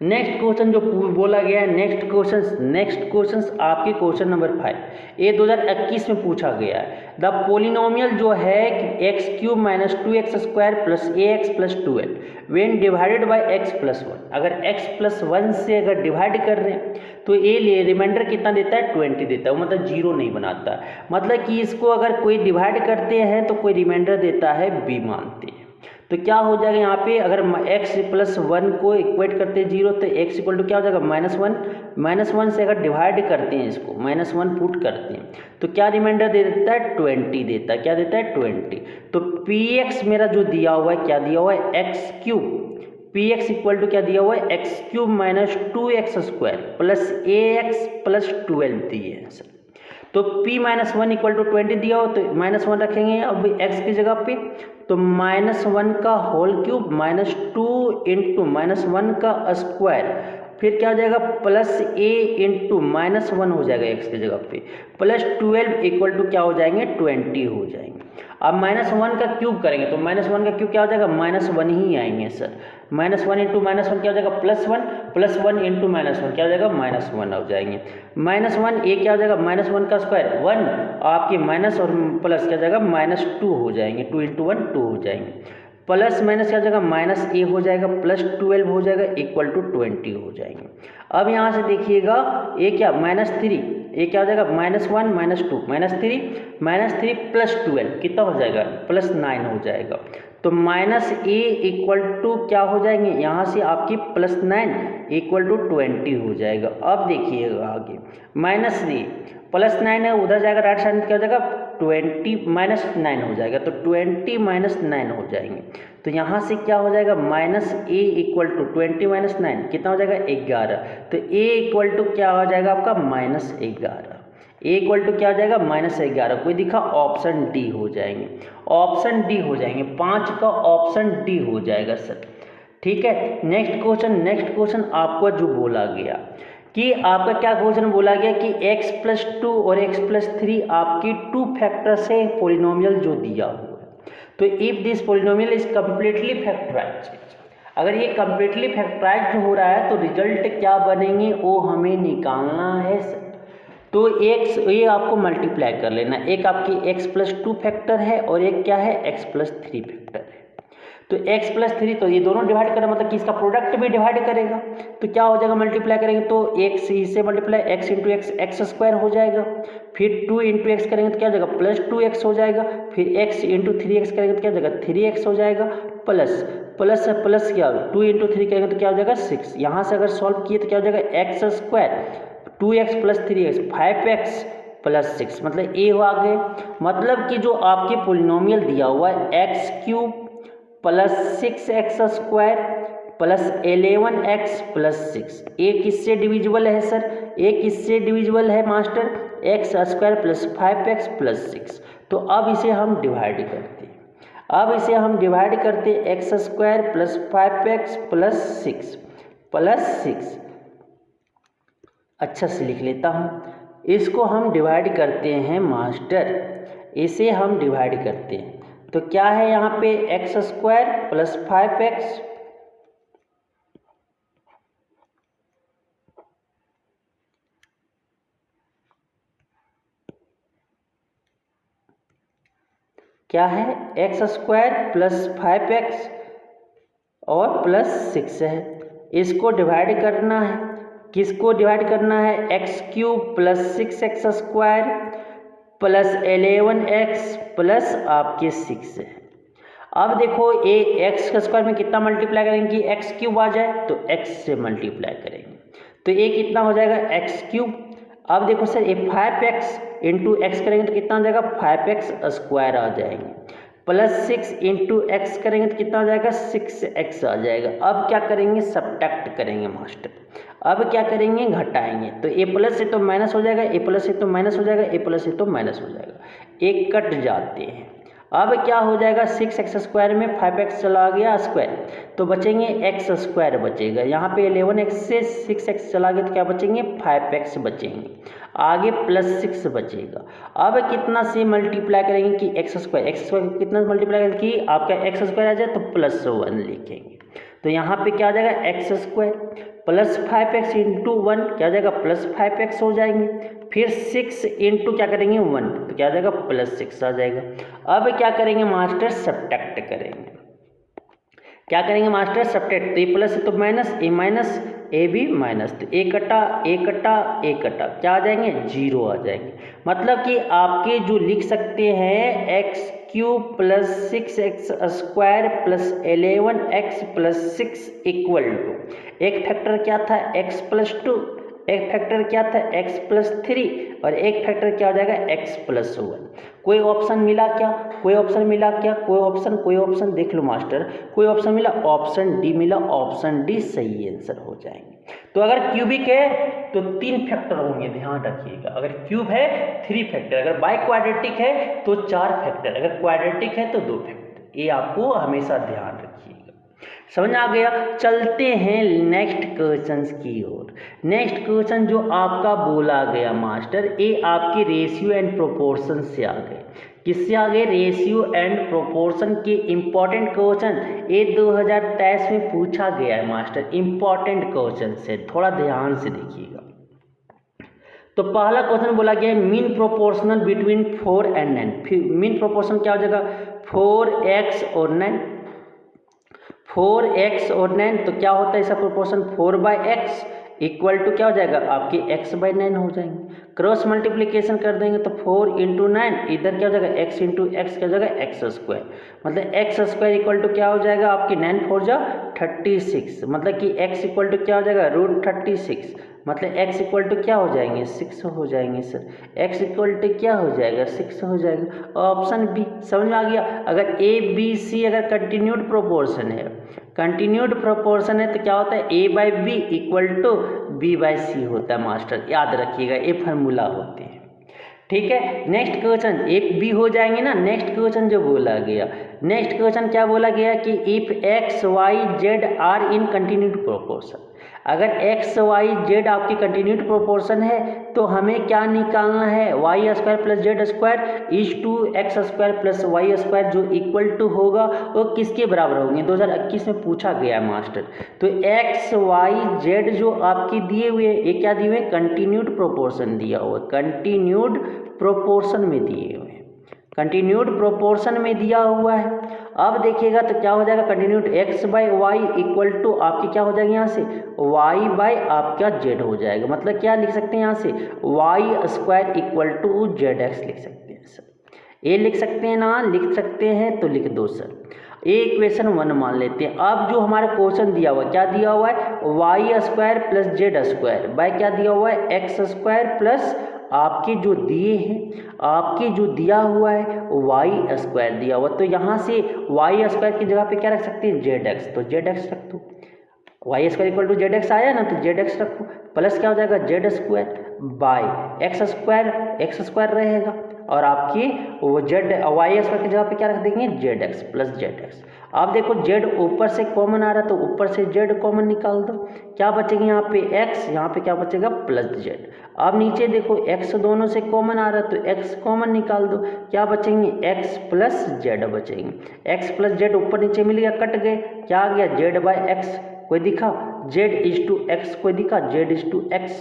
Speaker 1: नेक्स्ट क्वेश्चन जो बोला गया है, नेक्स्ट क्वेश्चन आपके क्वेश्चन नंबर 5, ये 2021 में पूछा गया है। द पोलिनोमियल जो है x³ - 2x² + ax + 12 when divided by x + 1, अगर x + 1 से अगर डिवाइड कर रहे हैं तो ये रिमाइंडर कितना देता है 20 देता है, मतलब 0 नहीं बनाता, मतलब कि इसको अगर कोई डिवाइड करते हैं तो कोई रिमाइंडर देता है b मानते हैं। तो क्या हो जाएगा यहाँ पे अगर x + 1 को इक्वेट करते हैं 0 तो x = क्या हो जाएगा -1 से अगर डिवाइड करते हैं इसको -1 पुट करते हैं तो क्या रिमाइंडर दे देता है 20 देता है, क्या देता है 20। तो px मेरा जो दिया हुआ है क्या दिया हुआ है x³ px = क्या दिया हुआ है x³ - 2x² + ax + 12 दिए हैं सर। तो p - 1 = 20 दिया हो तो -1 रखेंगे अब x की जगह पे, तो -1 का होल क्यूब -2 × -1 का स्क्वायर, फिर क्या हो जाएगा +a × -1 हो जाएगा x की जगह पे, +12 = क्या हो जाएंगे 20 हो जाएंगे। अब -1 का क्यूब करेंगे तो -1 का क्यूब क्या हो जाएगा -1 ही आएंगे सर, -1 × -1 क्या हो जाएगा +1 +1 × -1 क्या हो जाएगा -1 हो जाएंगे, -1 ये क्या हो जाएगा -1 का स्क्वायर 1, आपके माइनस और प्लस क्या हो जाएगा -2 हो जाएंगे, 2 × 1 2 हो जाएंगे, प्लस माइनस क्या हो जाएगा -a हो जाएगा, +12 हो जाएगा =20 हो जाएंगे। अब यहाँ से देखिएगा ये क्या -3, ये क्या हो जाएगा -1 -2 -3 + 12 कितना हो जाएगा +9 हो जाएगा, तो -a = क्या हो जाएंगे यहाँ से आपकी +9 = 20 हो जाएगा। अब देखिएगा आगे -3 +9 है उधर जाएगा राइट साइड में क्या हो जाएगा 20 -9 हो जाएगा, तो 20 - 9 हो जाएंगे, तो यहाँ से क्या हो जाएगा -a = 20 - 9 कितना हो जाएगा 11, तो a = क्या हो जाएगा आपका -11, a = क्या हो जाएगा -11, कोई दिखा ऑप्शन डी हो जाएंगे, ऑप्शन डी हो जाएंगे, 5 का ऑप्शन डी हो जाएगा सर। ठीक है, नेक्स्ट क्वेश्चन आपको जो बोला गया कि आपका क्या क्वेश्चन बोला गया कि x + 2 और x + 3 आपकी 2 फैक्टर से पोलिनोमियल जो दिया हुआ है, तो if this polynomial is completely factorised, अगर ये कम्प्लीटली फैक्टराइज्ड हो रहा है तो रिजल्ट क्या बनेंगे वो हमें निकालना है। तो एक ये आपको मल्टीप्लाई कर लेना, एक आपकी x + 2 फैक्टर है और एक क्या है x + 3 फैक्टर है, तो x + 3 तो ये दोनों डिवाइड करें मतलब कि इसका प्रोडक्ट भी डिवाइड करेगा, तो क्या हो जाएगा मल्टीप्लाई करेंगे तो x इससे मल्टीप्लाई x × x x² हो जाएगा, फिर 2 × x करेंगे तो क्या हो जाएगा +2x हो जाएगा, फिर x × 3x करेंगे तो क्या हो जाएगा 3x हो जाएगा, प्लस प्लस क्या 2 × 3 करेंगे तो क्या हो जाएगा 6, यहाँ से अगर सॉल्व किए तो क्या हो जाएगा x² 2x + 3x 5x + 6, मतलब a हो आगे, मतलब कि जो आपके पोलिनोमियल दिया हुआ है x³ + 6x² + 11x + 6, a किससे डिविजिबल है सर, a किससे डिविजिबल है मास्टर x² + 5x + 6, तो अब इसे हम डिवाइड करते हैं, x² + 5x + 6 अच्छा से लिख लेता हूँ, इसको हम डिवाइड करते हैं मास्टर, इसे हम डिवाइड करते हैं तो क्या है यहाँ पे x² + 5x क्या है x² + 5x और +6 है, इसको डिवाइड करना है, किसको डिवाइड करना है x³ + 6x² + 11x + आपके 6 है। अब देखो ये x का स्क्वायर में कितना मल्टीप्लाई करेंगे कि x³ आ जाए तो x से मल्टीप्लाई करेंगे तो ये कितना हो जाएगा x³, अब देखो सर ये 5x × x करेंगे तो कितना हो जाएगा 5x² आ जाएंगे, +6 इंटू एक्स करेंगे तो कितना हो जाएगा 6x आ जाएगा। अब क्या करेंगे सब्ट्रैक्ट करेंगे मास्टर, अब क्या करेंगे घटाएंगे, तो ए प्लस से तो माइनस हो जाएगा, ए प्लस से तो माइनस हो जाएगा, ए प्लस से तो माइनस हो जाएगा, एक कट जाते हैं। अब क्या हो जाएगा 6x² में 5x चला गया स्क्वायर तो बचेंगे x² बचेगा, यहाँ पे 11x से 6x चला गया तो क्या बचेंगे 5x बचेंगे, आगे +6 बचेगा। अब कितना से मल्टीप्लाई करेंगे कि x² कितना मल्टीप्लाई करेंगे कि आपका x² आ जाए तो +1 लिखेंगे, तो यहाँ पे क्या आ जाएगा x² प्लस 5x इंटू 1 क्या आ जाएगा +5x हो जाएंगे, फिर 6 इंटू क्या करेंगे 1 तो क्या आ जाएगा +6 आ जाएगा। अब क्या करेंगे मास्टर सब्ट्रैक्ट करेंगे, क्या करेंगे मास्टर सब्ट्रैक्ट, तो ए प्लस तो माइनस, ए माइनस ए भी माइनस, तो ए कटा ए कटा ए कटा क्या आ जाएंगे 0 आ जाएंगे। मतलब कि आपके जो लिख सकते हैं x³ + 6x² + 11x + 6 equal to, एक फैक्टर क्या था x + 2, एक फैक्टर क्या था x + 3 और एक फैक्टर क्या हो जाएगा x + 1। कोई ऑप्शन मिला क्या, कोई ऑप्शन मिला क्या, कोई ऑप्शन देख लो मास्टर, कोई ऑप्शन मिला, ऑप्शन डी मिला, ऑप्शन डी सही आंसर हो जाएंगे। तो अगर क्यूबिक है तो 3 फैक्टर होंगे, ध्यान रखिएगा, अगर क्यूब है 3 फैक्टर, अगर बाई क्वाड्रेटिक है तो 4 फैक्टर, अगर क्वाड्रेटिक है तो 2 फैक्टर, ये आपको हमेशा ध्यान रखिएगा। समझ आ गया। चलते हैं नेक्स्ट क्वेश्चन की ओर। नेक्स्ट क्वेश्चन जो आपका बोला गया मास्टर, ये आपके रेशियो एंड प्रोपोर्शन से आ गए। किससे आ गए, रेशियो एंड प्रोपोर्शन के इंपॉर्टेंट क्वेश्चन, ये 2023 में पूछा गया है मास्टर, इंपॉर्टेंट क्वेश्चन से थोड़ा ध्यान से देखिएगा। तो पहला क्वेश्चन बोला गया है mean proportional between 4 and 9। Mean proportion क्या हो जाएगा 4x और 9, 4x और 9, तो क्या होता है इसका प्रोपोर्शन 4/x इक्वल टू क्या हो जाएगा आपके x/9 हो जाएंगे। क्रॉस मल्टीप्लिकेशन कर देंगे तो 4 × 9 इधर क्या हो जाएगा x × x क्या हो जाएगा x², मतलब x² इक्वल टू क्या हो जाएगा आपकी 9 4 जा 36, मतलब कि x इक्वल टू क्या हो जाएगा √36, मतलब x इक्वल टू क्या हो जाएंगे 6 हो जाएंगे सर, x इक्वल टू क्या हो जाएगा 6 हो जाएगा। ऑप्शन बी समझ में आ गया। अगर a b c अगर कंटिन्यूड प्रोपोर्शन है, कंटिन्यूड प्रोपोर्शन है तो क्या होता है a/b इक्वल टू b/c होता है मास्टर, याद रखिएगा ये फार्मूला होते हैं। ठीक है, नेक्स्ट क्वेश्चन एक भी हो जाएंगे ना। नेक्स्ट क्वेश्चन जो बोला गया, नेक्स्ट क्वेश्चन क्या बोला गया कि if x y z are in continued proportion, अगर x y z आपकी कंटिन्यूड प्रोपोर्शन है तो हमें क्या निकालना है y² + z² is to x² + y² जो इक्वल टू होगा वो किसके बराबर होंगे, 2021 में पूछा गया मास्टर। तो x y z जो आपकी दिए हुए ये क्या दिए हुए कंटिन्यूड प्रोपोर्शन दिया हुआ, कंटिन्यूड प्रोपोर्शन में दिए हुए, कंटिन्यूड प्रोपोर्शन में दिया हुआ है। अब देखिएगा तो क्या हो जाएगा कंटिन्यूड x/y इक्वल टू आपकी क्या हो जाएगा यहाँ से y/ आपका z हो जाएगा, मतलब क्या लिख सकते हैं यहाँ से y² इक्वल टू zx लिख सकते हैं सर। ये लिख सकते हैं ना, लिख सकते हैं तो लिख दो सर। ये इक्वेशन 1 मान लेते हैं। अब जो हमारा क्वेश्चन दिया हुआ है क्या दिया हुआ है y² + z² बाय क्या दिया हुआ है x² प्लस आपके जो दिए हैं, आपके जो दिया हुआ है y² दिया हुआ, तो यहाँ से y² की जगह पे क्या रख सकते हैं zx, तो zx रख दो, y² इक्वल टू zx आया ना तो zx रखो, प्लस क्या हो जाएगा z² बाय x² रहेगा और आपकी वो y² की जगह पे क्या रख देंगे zx प्लस zx। आप देखो z ऊपर से कॉमन आ रहा है तो ऊपर से z कॉमन निकाल दो, क्या बचेगा यहाँ पे x, यहाँ पे क्या बचेगा प्लस z। अब नीचे देखो x दोनों से कॉमन आ रहा है तो x कॉमन निकाल दो, क्या बचेंगे x प्लस z बचेंगे, x प्लस z ऊपर नीचे मिल गया कट गए, क्या आ गया z/x, कोई दिखा z/x, कोई दिखा z/x,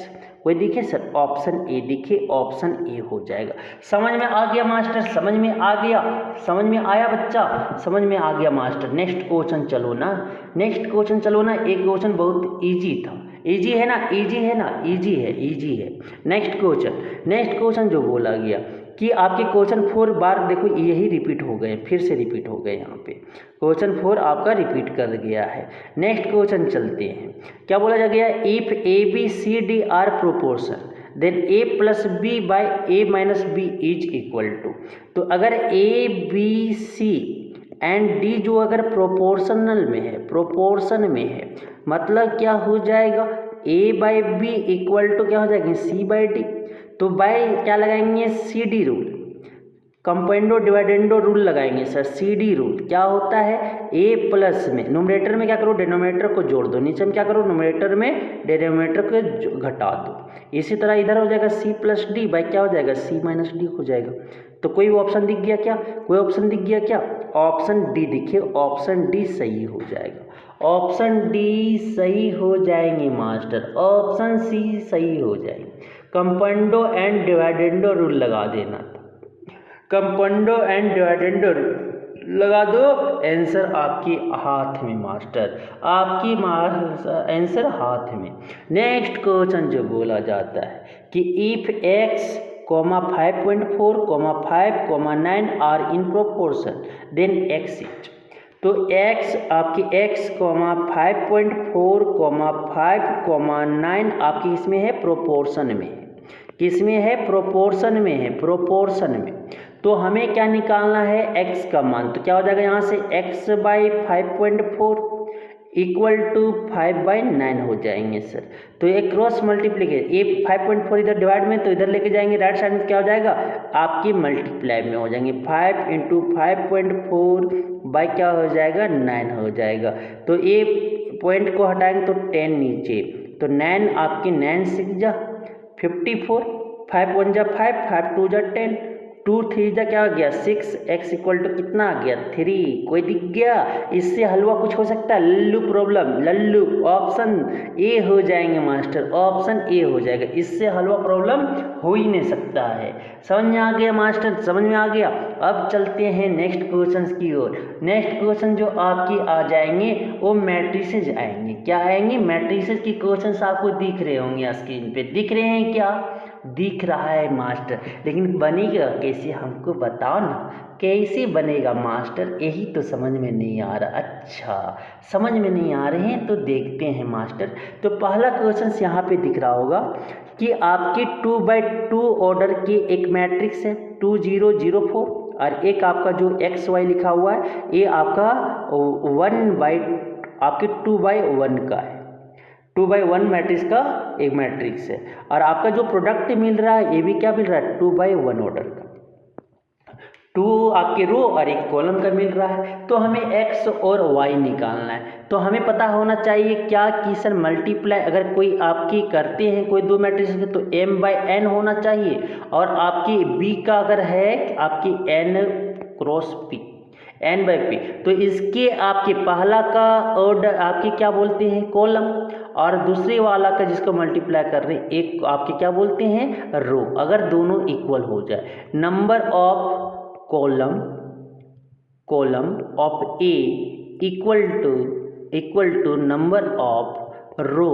Speaker 1: कोई दिखे सर ऑप्शन ए दिखे, ऑप्शन ए हो जाएगा। समझ में आ गया मास्टर, समझ में आ गया, समझ में आया बच्चा, समझ में आ गया मास्टर। नेक्स्ट क्वेश्चन चलो ना, नेक्स्ट क्वेश्चन चलो ना। एक क्वेश्चन बहुत इजी था, इजी है ना, इजी है ना, इजी है, इजी है। नेक्स्ट क्वेश्चन जो बोला गया कि आपके क्वेश्चन 4 बार देखो यही रिपीट हो गए, फिर से रिपीट हो गए, यहाँ पे क्वेश्चन 4 आपका रिपीट कर गया है। नेक्स्ट क्वेश्चन चलते हैं, क्या बोला जा गया if ABCD are proportion then A plus B by A minus B is equal to, तो अगर A B C and D जो अगर प्रोपोर्शनल में है, प्रोपोर्शन में है, मतलब क्या हो जाएगा, ए बाई बी इक्वल टू क्या हो जाएगा, सी बाई डी। तो बाई क्या लगाएंगे, सी डी रूल, कंपेंडो डिवाइडेंडो रूल लगाएंगे सर। सी डी रूल क्या होता है, ए प्लस में न्यूमरेटर में क्या करो, डिनोमिनेटर को जोड़ दो, नीचे में क्या करो, न्यूमरेटर में डिनोमिनेटर को घटा दो। इसी तरह इधर हो जाएगा सी प्लस डी बाई क्या हो जाएगा, सी माइनस डी हो जाएगा। तो कोई ऑप्शन दिख गया क्या, कोई ऑप्शन दिख गया क्या, ऑप्शन डी दिखे, ऑप्शन डी सही हो जाएगा, ऑप्शन डी सही हो जाएंगे मास्टर, ऑप्शन सी सही हो जाएंगे। कंपेंडो एंड डिवाइडेंडो रूल लगा देना, कंपेंडो एंड डिवाइडेंडो लगा दो, आंसर आपके हाथ में मास्टर, आपकी आंसर हाथ में। नेक्स्ट क्वेश्चन जो बोला जाता है कि if x, 5.4, 5, 9 are in proportion then x is, तो x आपकी x, 5.4, 5, 9 आपकी इसमें है प्रोपोर्शन में, किसमें है, प्रोपोर्शन में है, प्रोपोर्शन में। तो हमें क्या निकालना है, x का मान, तो क्या हो जाएगा यहाँ से x बाई 5.4 इक्वल टू 5/9 हो जाएंगे सर। तो ये क्रॉस मल्टीप्लीकेशन, ये 5.4 इधर डिवाइड में, तो इधर लेके जाएंगे राइट साइड में क्या हो जाएगा, आपकी मल्टीप्लाई में हो जाएंगे, 5 × 5.4 बाई क्या हो जाएगा, 9 हो जाएगा। तो ये पॉइंट को हटाएंगे तो 10 नीचे, तो 9 आपकी 9 6 जा 54, 5 1 जा 5, 5 2 जा 10, 2 3 जा क्या हो गया 6, x इक्वल टू कितना आ गया 3। कोई दिख गया, इससे हलवा कुछ हो सकता है, Lallu problem, Lallu option A हो जाएंगे मास्टर, ऑप्शन ए हो जाएगा, इससे हलवा प्रॉब्लम हो ही नहीं सकता है। समझ में आ गया मास्टर, समझ में आ गया। अब चलते हैं नेक्स्ट क्वेश्चन की ओर। नेक्स्ट क्वेश्चन जो आपकी आ जाएंगे वो मैट्रिसेज आएंगे, क्या आएंगे, मैट्रिसेज की क्वेश्चन आपको दिख रहे होंगे स्क्रीन पे, दिख रहे हैं क्या, दिख रहा है मास्टर, लेकिन बनेगा कैसे हमको बताओ ना, कैसे बनेगा मास्टर, यही तो समझ में नहीं आ रहा। अच्छा समझ में नहीं आ रहे हैं तो देखते हैं मास्टर। तो पहला क्वेश्चन यहाँ पे दिख रहा होगा कि आपकी 2/2 ऑर्डर की एक मैट्रिक्स है 2 0 0 4, और एक आपका जो XY लिखा हुआ है ये आपका 2/1 का है, 2/1 मैट्रिक्स का एक मैट्रिक्स है, और आपका जो प्रोडक्ट मिल रहा है ये भी क्या मिल रहा है, 2/1 ऑर्डर का, 2 आपके रो और एक कॉलम का मिल रहा है। तो हमें x और y निकालना है, तो हमें पता होना चाहिए क्या कि सर मल्टीप्लाई अगर कोई आपकी करते हैं कोई दो मैट्रिक्स तो m/n होना चाहिए, और आपकी b का अगर है आपकी n क्रॉस p, n/p, तो इसके आपके पहला का ऑर्डर आपके क्या बोलते हैं कॉलम, और दूसरे वाला का जिसको मल्टीप्लाई कर रहे हैं एक आपके क्या बोलते हैं रो। अगर दोनों इक्वल हो जाए, number of column of A equal to number of row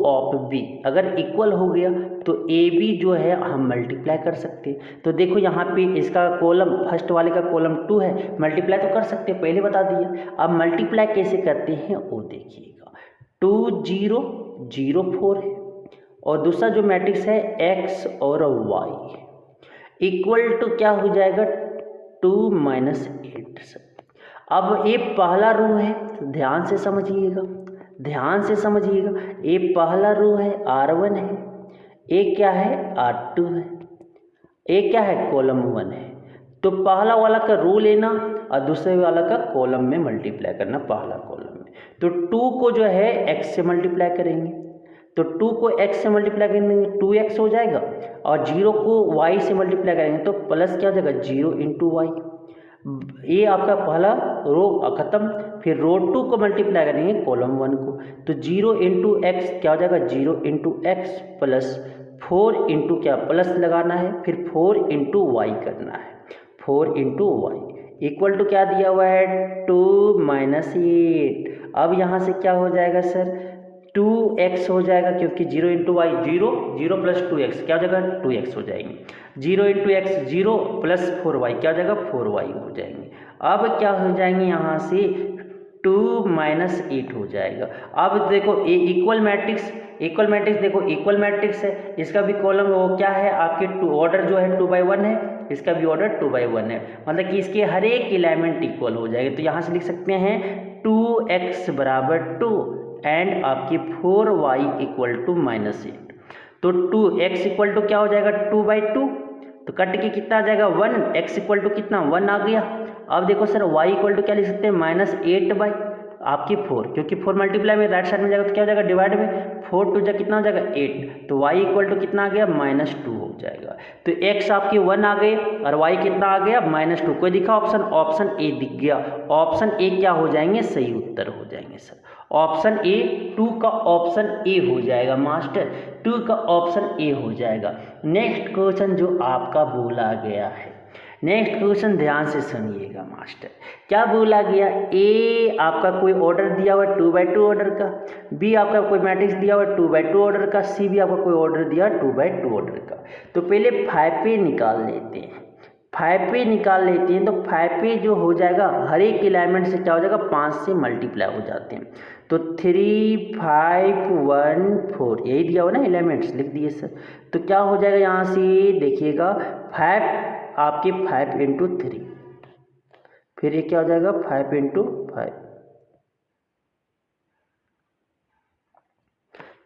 Speaker 1: of B, अगर इक्वल हो गया तो ए बी जो है हम मल्टीप्लाई कर सकते हैं। तो देखो यहाँ पे इसका कॉलम फर्स्ट वाले का कॉलम 2 है, मल्टीप्लाई तो कर सकते हैं, पहले बता दिया। अब मल्टीप्लाई कैसे करते हैं वो देखिएगा, 2 0 0 4 है, और दूसरा जो मैट्रिक्स है x और y इक्वल टू क्या हो जाएगा 2 - 8। अब ये पहला रो है, ध्यान से समझिएगा, ध्यान से समझिएगा, ये पहला रो है R1 है, एक क्या है R2 है, एक क्या है कॉलम 1 है। तो पहला वाला का रो लेना और दूसरे वाला का कॉलम में मल्टीप्लाई करना, पहला कॉलम में। तो 2 को जो है x से मल्टीप्लाई करेंगे, तो 2 को x से मल्टीप्लाई करेंगे 2x हो जाएगा, और 0 को y से मल्टीप्लाई करेंगे तो प्लस क्या हो जाएगा 0 × y। ये आपका पहला रो खत्म। फिर रो 2 को मल्टीप्लाई करेंगे कॉलम 1 को, तो 0 × x क्या हो जाएगा 0 × x प्लस 4 × क्या प्लस लगाना है, फिर 4 × y करना है, 4 × y इक्वल टू क्या दिया हुआ है 2 - 8। अब यहाँ से क्या हो जाएगा सर 2x हो जाएगा, क्योंकि 0 × y 0, 0 + 2x क्या हो जाएगा 2x हो जाएंगे, 0 × x 0 + 4y क्या हो जाएगा 4y हो जाएंगे। अब क्या हो जाएंगे यहाँ से 2 - 8 हो जाएगा। अब देखो ये इक्वल मैट्रिक्स इक्वल मैट्रिक्स देखो इक्वल मैट्रिक्स है, इसका भी कॉलम वो क्या है आपके ऑर्डर जो है 2/1 है, इसका भी ऑर्डर 2/1 है, मतलब कि इसके हर एक एलिमेंट इक्वल हो जाएगा। तो यहाँ से लिख सकते हैं 2x बराबर 2 एंड आपकी 4y इक्वल टू -8। तो 2x इक्वल टू क्या हो जाएगा 2/2, तो कट के कितना आ जाएगा 1, x इक्वल टू कितना 1 आ गया। अब देखो सर y इक्वल टू क्या लिख सकते हैं -8 आपकी 4, क्योंकि 4 मल्टीप्लाई में राइट साइड में जाएगा तो क्या हो जाएगा डिवाइड में 4 टू जा कितना हो जाएगा 8, तो y इक्वल टू कितना आ गया -2 हो जाएगा। तो x आपकी 1 आ गई और y कितना आ गया -2। कोई दिखा ऑप्शन, ऑप्शन ए दिख गया, ऑप्शन ए क्या हो जाएंगे सही उत्तर हो जाएंगे सर। ऑप्शन ए 2 का ऑप्शन ए हो जाएगा मास्टर, 2 का ऑप्शन ए हो जाएगा। नेक्स्ट क्वेश्चन जो आपका बोला गया है, नेक्स्ट क्वेश्चन ध्यान से सुनिएगा मास्टर, क्या बोला गया, ए आपका कोई ऑर्डर दिया हुआ 2/2 ऑर्डर का, बी आपका कोई मैट्रिक्स दिया हुआ 2/2 ऑर्डर का, सी भी आपका कोई ऑर्डर दिया 2/2 ऑर्डर का। तो पहले 5P निकाल लेते हैं, 5P निकाल लेते हैं। तो 5P जो हो जाएगा हर एक एलिमेंट से क्या हो जाएगा 5 से मल्टीप्लाई हो जाते हैं। तो 3 5 1 4 यही दिया हुआ ना एलिमेंट्स लिख दिए सर। तो क्या हो जाएगा यहाँ से देखिएगा 5 आपके 5 × 3, फिर ये क्या हो जाएगा 5 × 5,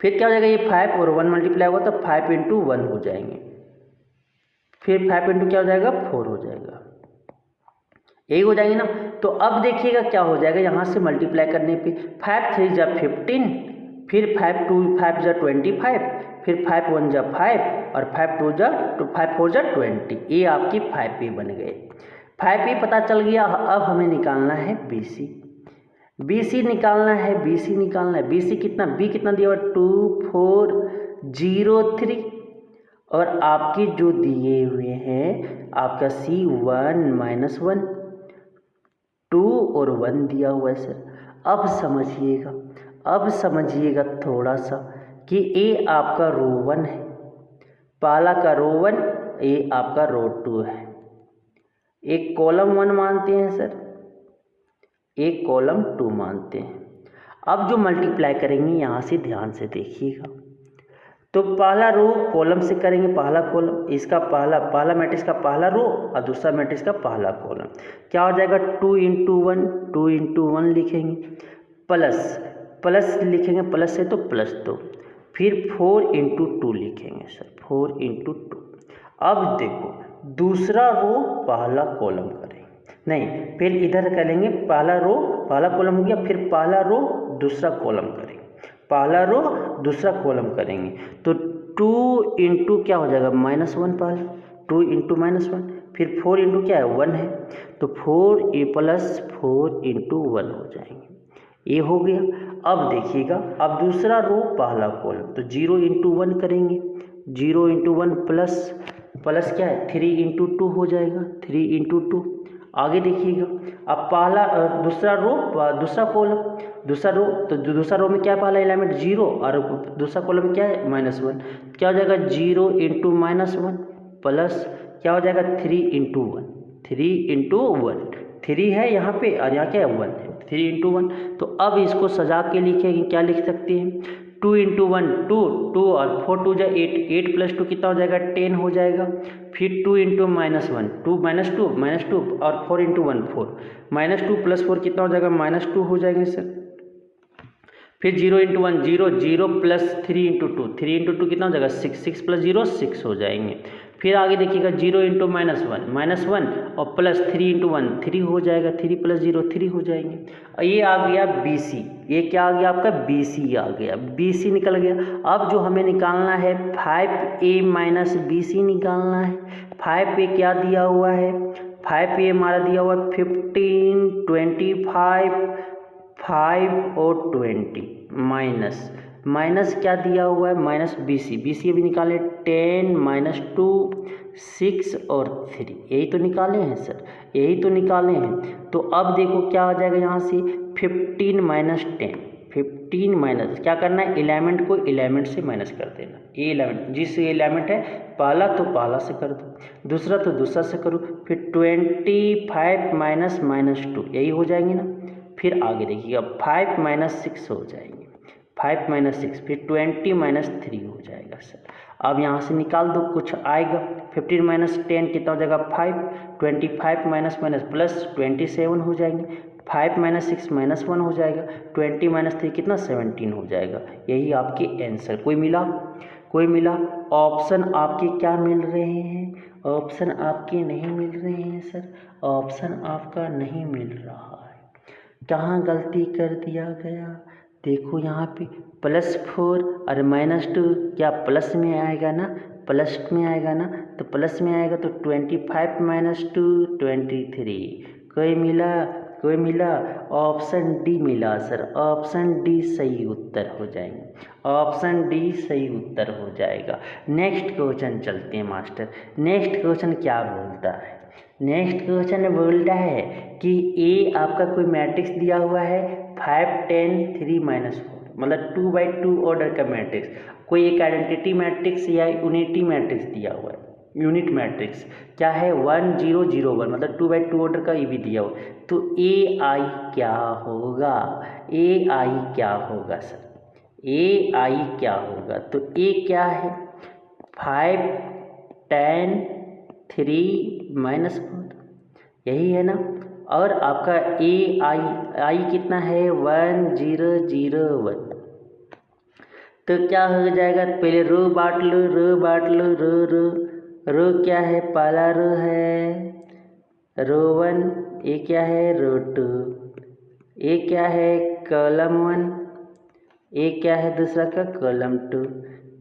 Speaker 1: फिर क्या हो जाएगा ये 5 और 1 मल्टीप्लाई होगा तो 5 × 1 हो जाएंगे, फिर 5 × क्या हो जाएगा 4 हो जाएगा, यही हो जाएंगे ना। तो अब देखिएगा क्या हो जाएगा यहाँ से मल्टीप्लाई करने पे 5 3 जा 15, फिर 5 2 5 जा 25, फिर 5 1 जा 5 और 5 2 जा 5 4 जा 20, ये आपकी 5P बन गए। 5P पता चल गया। अब हमें निकालना है BC, BC निकालना है, BC निकालना है। BC कितना, B कितना दिया हुआ 2 4 0 3 और आपके जो दिए हुए हैं आपका C 1 -1 2 और 1 दिया हुआ है सर। अब समझिएगा, अब समझिएगा थोड़ा सा कि ए आपका रो 1 है, पहला का रो 1, ए आपका रो 2 है, एक कॉलम 1 मानते हैं सर, एक कॉलम 2 मानते हैं। अब जो मल्टीप्लाई करेंगे यहाँ से ध्यान से देखिएगा, तो पहला रो कॉलम से करेंगे, पहला कॉलम इसका पहला मैट्रिक्स का पहला रो और दूसरा मैट्रिक्स का पहला कॉलम, क्या हो जाएगा 2 × 1 लिखेंगे, प्लस लिखेंगे, प्लस है तो +2, फिर 4 × 2 लिखेंगे सर, 4 × 2। अब देखो दूसरा रो पहला कॉलम करेंगे, नहीं फिर इधर करेंगे, पहला रो पहला कॉलम हो गया, फिर पहला रो दूसरा कॉलम करेंगे, पहला रो दूसरा कॉलम करेंगे। तो 2 × क्या हो जाएगा -1, पहला 2 × -1, फिर 4 × क्या है 1 है, तो 4 + 4 × 1 हो जाएंगे, ये हो गया। अब देखिएगा, अब दूसरा रो पहला कॉलम, तो 0 × 1 करेंगे, 0 × 1 प्लस क्या है 3 × 2 हो जाएगा, 3 × 2। आगे देखिएगा, अब पहला दूसरा रो दूसरा कॉलम, दूसरा रो, तो दूसरा रो में क्या है पहला एलिमेंट 0 और दूसरा कॉलम में क्या है -1, क्या हो जाएगा 0 × -1 प्लस क्या हो जाएगा 3 × 1, 3 × 1, 3 है यहाँ पे और यहाँ क्या है 1 है, 3 × 1। तो अब इसको सजा के लिखेंगे, क्या लिख सकते हैं 2 × 1 2 और 4 2 जा 8, 8 + 2 कितना हो जाएगा 10 हो जाएगा, फिर 2 × -1 2 -2 और 4 × 1 4, -2 + 4 कितना हो जाएगा -2 हो जाएंगे सर। फिर 0 × 1 0 0 प्लस 3 × 2 3 × 2 कितना हो जाएगा 6 6 + 0 6 हो जाएंगे। फिर आगे देखिएगा 0 × -1 और प्लस 3 × 1 3 हो जाएगा, 3 + 0 3 हो जाएंगे। और ये आ गया BC, ये क्या आ गया आपका BC आ गया, BC निकल गया। अब जो हमें निकालना है 5A - BC निकालना है। 5A क्या दिया हुआ है, 5A हमारा दिया हुआ है 15 25 5 और 20 माइनस क्या दिया हुआ है -BC अभी निकाले 10 -2 6 और 3, यही तो निकाले हैं सर, यही तो निकाले हैं। तो अब देखो क्या आ जाएगा यहाँ से 15 - 10 15 माइनस क्या करना है, एलिमेंट को एलिमेंट से माइनस कर देना। ये एलिमेंट जिस एलिमेंट है पहला तो पहला से कर दो, दूसरा तो दूसरा से करो, फिर 25 - -2 यही हो जाएंगे ना। फिर आगे देखिएगा 5 - 6 हो जाएंगे, 5 माइनस 6, फिर 20 माइनस 3 हो जाएगा सर। अब यहाँ से निकाल दो, कुछ आएगा। 15 माइनस 10 कितना हो जाएगा 5, 25 माइनस माइनस प्लस 27 हो जाएंगे। 5 माइनस 6 माइनस 1 हो जाएगा। 20 माइनस 3 कितना 17 हो जाएगा। यही आपके आंसर। कोई मिला? कोई मिला? ऑप्शन आपके क्या मिल रहे हैं? ऑप्शन आपके नहीं मिल रहे हैं सर, ऑप्शन आपका नहीं मिल रहा है। कहाँ गलती कर दिया गया? देखो यहाँ पे +4 और -2 क्या प्लस में आएगा ना, प्लस में आएगा ना, तो प्लस में आएगा तो 25 माइनस 2 23। कोई मिला? कोई मिला? ऑप्शन डी मिला सर, ऑप्शन डी सही उत्तर हो जाएंगे, ऑप्शन डी सही उत्तर हो जाएगा। नेक्स्ट क्वेश्चन चलते हैं मास्टर। नेक्स्ट क्वेश्चन क्या बोलता है? नेक्स्ट क्वेश्चन बोलता है कि ए आपका कोई मैट्रिक्स दिया हुआ है 5 10 3 -4, मतलब 2/2 ऑर्डर का मैट्रिक्स, कोई एक आइडेंटिटी मैट्रिक्स या यूनिटी मैट्रिक्स दिया हुआ है। यूनिट मैट्रिक्स क्या है 1 0 0 1, मतलब 2/2 ऑर्डर का ये भी दिया हुआ। तो ए आई क्या होगा? ए आई क्या होगा सर? ए आई क्या होगा? तो ए क्या है 5 10 3 -4, यही है ना। और आपका ए आई आई कितना है 1 0 0 1। तो क्या हो जाएगा? पहले रो बांट लो, रो बांट लो, रो क्या है? पहला रो है रो 1, ए क्या है रो 2, ए क्या है कॉलम 1, ए क्या है दूसरा का कॉलम 2।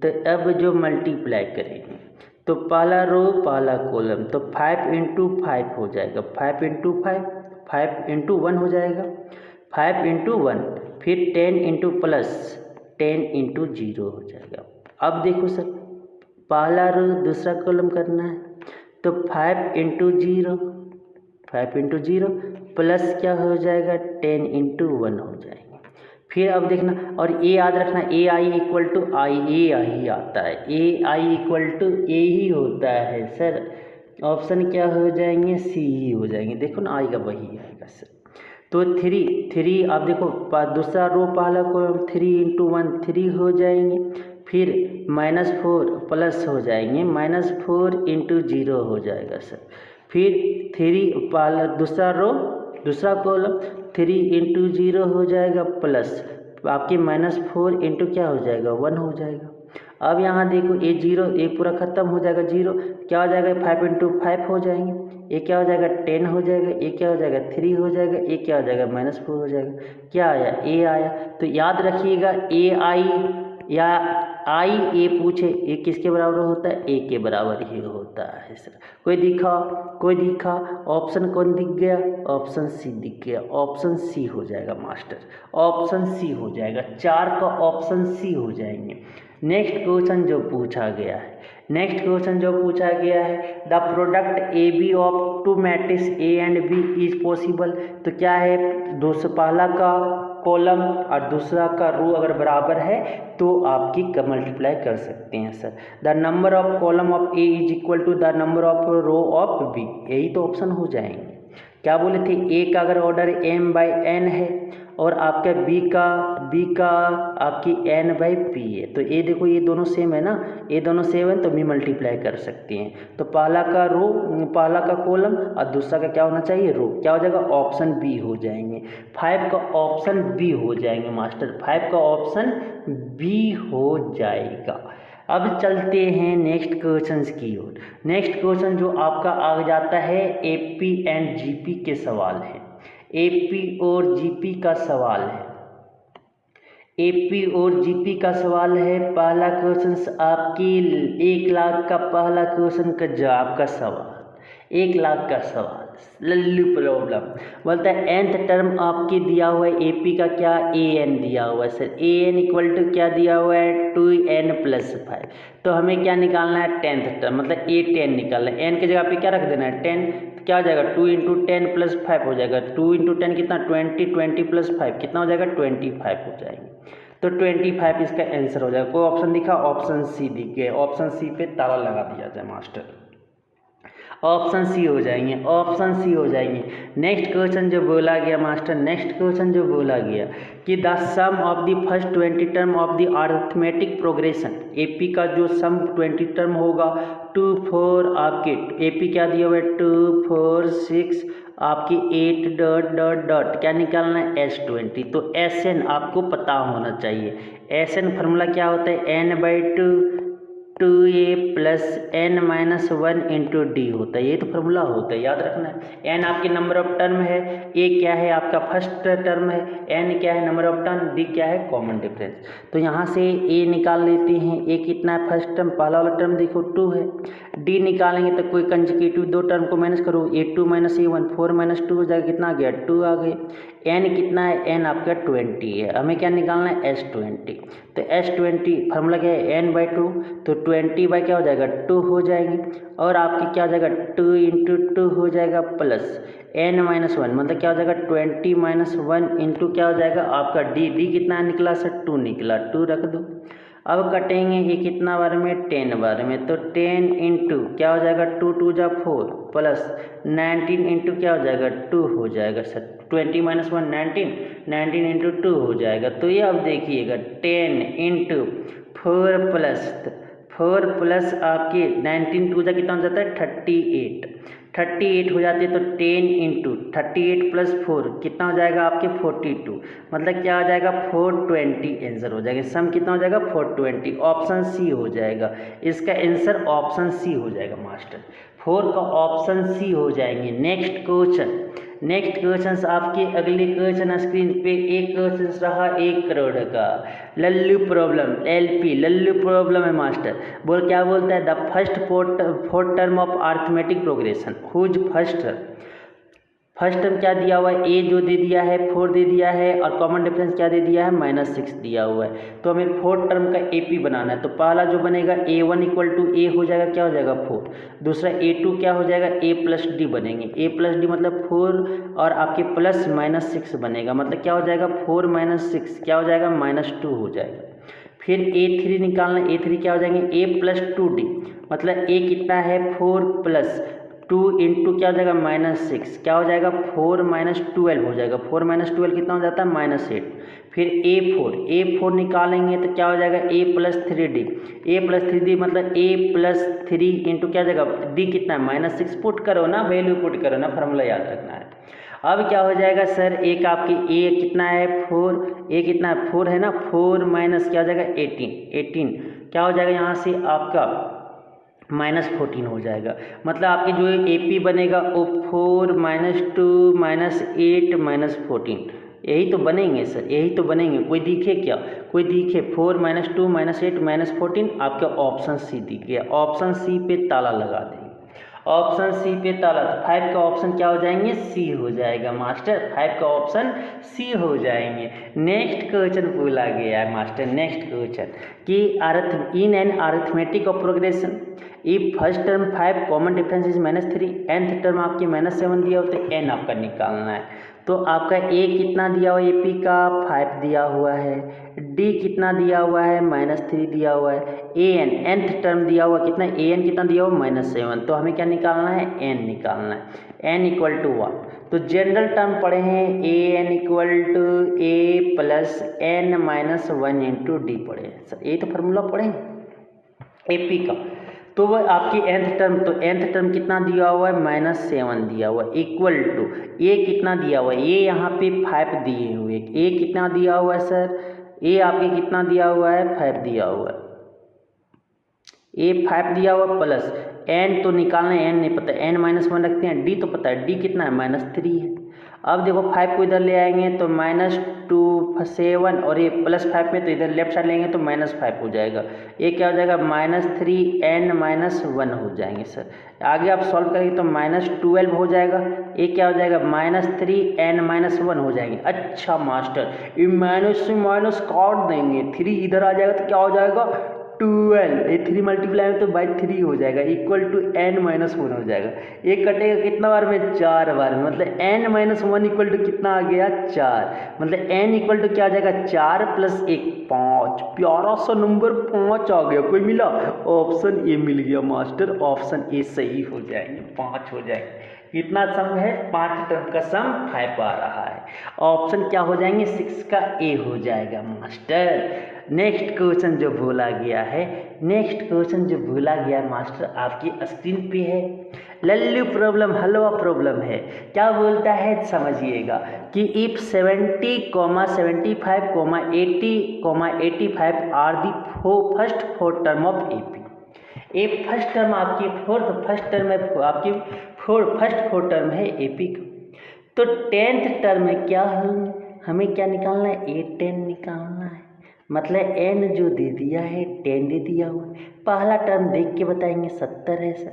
Speaker 1: तो अब जो मल्टीप्लाई करेंगे तो पहला रो पहला कॉलम, तो 5 × 5 हो जाएगा, 5 × 5 5 × 1 हो जाएगा, 5 × 1, फिर 10 × प्लस 10 × 0 हो जाएगा। अब देखो सर पहला रो दूसरा कॉलम करना है, तो 5 × 0 5 × 0 प्लस क्या हो जाएगा 10 × 1 हो जाएगा। फिर अब देखना, और ए याद रखना, ए आई इक्वल टू आई, ए आई आता है, ए आई इक्वल टू ए ही होता है सर। ऑप्शन क्या हो जाएंगे? सी ही हो जाएंगे। देखो ना आई का वही आएगा सर। तो 3 आप देखो दूसरा रो पहला को 3 × 1 3 हो जाएंगे, फिर -4 प्लस हो जाएंगे, -4 × 0 हो जाएगा सर। फिर 3 पहला दूसरा रो दूसरा कॉलम 3 × 0 हो जाएगा, प्लस आपके -4 × क्या हो जाएगा 1 हो जाएगा। अब यहाँ देखो ये 0 ये पूरा ख़त्म हो जाएगा, 0 क्या हो जाएगा 5 × 5 हो जाएंगे, ये क्या हो जाएगा 10 हो जाएगा, ये क्या हो जाएगा 3 हो जाएगा, ये क्या हो जाएगा -4 हो जाएगा। क्या आया? ए आया। तो याद रखिएगा ए आई या आई ए पूछे ए किसके बराबर होता है? ए के बराबर ही होता है सर। कोई दिखा? कोई दिखा? ऑप्शन कौन दिख गया? ऑप्शन सी दिख गया, ऑप्शन सी हो जाएगा मास्टर, ऑप्शन सी हो जाएगा। 4 का ऑप्शन सी हो जाएंगे। नेक्स्ट क्वेश्चन जो पूछा गया है, नेक्स्ट क्वेश्चन जो पूछा गया है, the product A B of two matrix A and B is possible. तो क्या है पहला का कॉलम और दूसरा का रो अगर बराबर है तो आपकी मल्टीप्लाई कर सकते हैं sir. The number of column of A is equal to the number of row of B, यही तो ऑप्शन हो जाएंगे। क्या बोले थे? ए का अगर ऑर्डर m/n है और आपका बी का आपकी n/p है, तो ये देखो ये दोनों सेम है ना, ये दोनों सेम है तो भी मल्टीप्लाई कर सकते हैं। तो पहला का रो पहला का कॉलम और दूसरा का क्या होना चाहिए रो, क्या हो जाएगा ऑप्शन बी हो जाएंगे। 5 का ऑप्शन बी हो जाएंगे मास्टर, 5 का ऑप्शन बी हो जाएगा। अब चलते हैं नेक्स्ट क्वेश्चन की ओर। नेक्स्ट क्वेश्चन जो आपका आ जाता है एपी एंड जीपी के सवाल है, एपी और जीपी का सवाल है, एपी और जीपी का सवाल है। पहला क्वेश्चन आपकी 1 लाख का पहला क्वेश्चन का जवाब का सवाल, 1 लाख का सवाल लल्लू प्रॉब्लम बोलता है nth टर्म आपके दिया हुआ है एपी का क्या an दिया हुआ है सर, an इक्वल टू क्या दिया हुआ है 2n + 5। तो हमें क्या निकालना है 10th टर्म, मतलब a10 निकालना है। n की जगह पे क्या रख देना है 10, तो क्या हो जाएगा 2 × 10 + 5 हो जाएगा, 2 × 10 कितना 20, 20 + 5 कितना हो जाएगा 25 हो जाएंगे। तो 25 इसका आंसर हो जाएगा। कोई ऑप्शन दिखा? ऑप्शन सी दिख गया, ऑप्शन सी पे ताला लगा दिया जाए मास्टर। ऑप्शन सी हो जाएंगे, ऑप्शन सी हो जाएंगे। नेक्स्ट क्वेश्चन जो बोला गया मास्टर, नेक्स्ट क्वेश्चन जो बोला गया कि the sum of the first 20 term of the arithmetic progression, AP का जो सम 20 टर्म होगा 2 4 आपके एपी क्या दिया हुआ है 2 4 6 आपकी 8 डॉट डॉट डॉट क्या निकालना है S20। तो SN आपको पता होना चाहिए। SN फार्मूला क्या होता है n/2 2a plus n minus 1 into D होता है, ये तो फार्मूला होता है, याद रखना है। n आपकी नंबर ऑफ टर्म है, a क्या है आपका फर्स्ट टर्म है, n क्या है नंबर ऑफ टर्म, d क्या है कॉमन डिफरेंस। तो यहाँ से a निकाल लेते हैं, a कितना है फर्स्ट टर्म, पहला वाला टर्म देखो 2 है। d निकालेंगे तो कोई कंसेक्यूटिव दो टर्म को माइनस करो, a2 माइनस a1 4 माइनस 2 हो जाएगा, कितना आ गया 2 आ गए। n कितना है, n आपका 20 है, हमें क्या निकालना है S20। तो S20 फार्मूला क्या है n/2, तो 20 बाई क्या हो जाएगा 2 हो जाएगी, और आपकी क्या हो जाएगा 2 इंटू 2 हो जाएगा प्लस n माइनस 1 मतलब क्या हो जाएगा 20 माइनस 1 इंटू क्या हो जाएगा आपका d कितना निकला सर 2 निकला, 2 रख दो। अब कटेंगे ये कितना बार में 10 बार में, तो 10 इंटू क्या हो जाएगा 2 2 जा 4 प्लस 19 इंटू क्या हो जाएगा 2 हो जाएगा सर, 20 माइनस 1 19 इंटू 2 हो जाएगा। तो ये अब देखिएगा 10 इंटू 4 प्लस आपके 19 2 जा कितना हो जाता है 38 हो जाती है। तो 10 इंटू 38 प्लस 4 कितना हो जाएगा आपके 42, मतलब क्या हो जाएगा 420 आंसर हो जाएगा। सम कितना हो जाएगा 420, ऑप्शन सी हो जाएगा, इसका आंसर ऑप्शन सी हो जाएगा मास्टर, 4 का ऑप्शन सी हो जाएंगे। नेक्स्ट क्वेश्चन आपके अगले क्वेश्चन स्क्रीन पे एक क्वेश्चन रहा 1 करोड़ का, लल्लू प्रॉब्लम LP लल्लू प्रॉब्लम है मास्टर। क्या बोलता है the first 4 term of arithmetic progression whose first term क्या दिया हुआ है, a जो दे दिया है 4 दे दिया है, और कॉमन डिफरेंस क्या दे दिया है -6 दिया हुआ है। तो हमें 4 टर्म का AP बनाना है। तो पहला जो बनेगा a1 इक्वल टू a हो जाएगा क्या हो जाएगा 4, दूसरा a2 क्या हो जाएगा a प्लस डी बनेंगे, a प्लस डी मतलब 4 और आपके प्लस -6 बनेगा, मतलब क्या हो जाएगा 4 - 6 क्या हो जाएगा -2 हो जाएगा। फिर a3 निकालना, a3 क्या हो जाएंगे a प्लस 2d मतलब a कितना है 4 प्लस 2 इंटू क्या हो जाएगा -6 क्या हो जाएगा 4 - 12 हो जाएगा, 4 - 12 कितना हो जाता है -8। फिर a4 निकालेंगे तो क्या हो जाएगा a प्लस 3d मतलब a प्लस 3 इंटू क्या हो जाएगा d कितना है -6 पुट करो ना, वैल्यू पुट करो ना, फार्मूला याद रखना है। अब क्या हो जाएगा सर, एक आपकी a कितना है 4, a कितना है 4 है ना, 4 माइनस क्या हो जाएगा 18 क्या हो जाएगा यहाँ से आपका -14 हो जाएगा, मतलब आपके जो AP बनेगा वो 4 - 2 -8 -14 यही तो बनेंगे सर, यही तो बनेंगे। कोई दिखे क्या, कोई दिखे 4 - 2 -8 -14 आपका ऑप्शन सी दिख गया, ऑप्शन सी पे ताला लगा देंगे, ऑप्शन सी पे ताला। 5 का ऑप्शन क्या हो जाएंगे सी हो जाएगा मास्टर, 5 का ऑप्शन सी हो जाएंगे। नेक्स्ट क्वेश्चन बोला गया है मास्टर, नेक्स्ट क्वेश्चन कि in an arithmetic of progression if first term 5 common difference is -3 nth term आपकी -7 दिया हो तो n आपका निकालना है। तो आपका a कितना दिया हुआ है AP का 5 दिया हुआ है, d कितना दिया हुआ है -3 दिया हुआ है, an nth टर्म दिया हुआ कितना an कितना दिया हुआ -7। तो हमें क्या निकालना है n निकालना है, n इक्वल टू 1। तो जनरल टर्म पढ़े हैं an equal to a plus n minus 1 into D पढ़े हैं सर, यही तो फार्मूला पढ़े AP का। तो वह आपकी nth टर्म, तो nth टर्म कितना दिया हुआ है -7 दिया हुआ है इक्वल टू a कितना दिया हुआ है, a यहाँ पे 5 दिए हुए, a कितना दिया हुआ है सर, a आपके कितना दिया हुआ है 5 दिया हुआ है, a 5 दिया हुआ प्लस n तो निकालना है, n नहीं पता n -1 रखते हैं, d तो पता है d कितना है -3 है। अब देखो 5 को इधर ले आएंगे तो -2 7 और ये +5 में तो इधर लेफ्ट साइड लेंगे तो -5 हो जाएगा, ये क्या हो जाएगा -3n -1 हो जाएंगे सर। आगे आप सॉल्व करेंगे तो -12 हो जाएगा, ये क्या हो जाएगा -3n -1 हो जाएंगे। अच्छा मास्टर ये माइनस से माइनस काट देंगे, 3 इधर आ जाएगा तो क्या हो जाएगा 12, ये 3 मल्टीप्लाई में तो बाई 3 हो जाएगा, इक्वल टू n-1 हो जाएगा। ये कटेगा कितना बार में? 4 बार में, मतलब n-1 इक्वल टू कितना आ गया? 4, मतलब n इक्वल टू क्या आ जाएगा? 4 प्लस 1 5। प्यारा सा नंबर 5 आ गया। कोई मिला? ऑप्शन ए मिल गया मास्टर, ऑप्शन ए सही हो जाएंगे, 5 हो जाएंगे। कितना सम है? 5 टर्म का सम 5 आ रहा है। ऑप्शन क्या हो जाएंगे? 6 का ए हो जाएगा मास्टर। नेक्स्ट क्वेश्चन जो बोला गया है, मास्टर आपकी स्क्रीन पे है। लल्लू प्रॉब्लम, हलवा प्रॉब्लम है। क्या बोलता है समझिएगा कि if 70, 75, 80, 85 are the first 4 term of AP. A first term आपकी फर्स्ट फोर टर्म है एपी का। तो 10th टर्म में क्या होंगे? हमें क्या निकालना है? A10 निकालना है। मतलब n जो दे दिया है 10 दे दिया हुआ है। पहला टर्म देख के बताएंगे 70 है सर।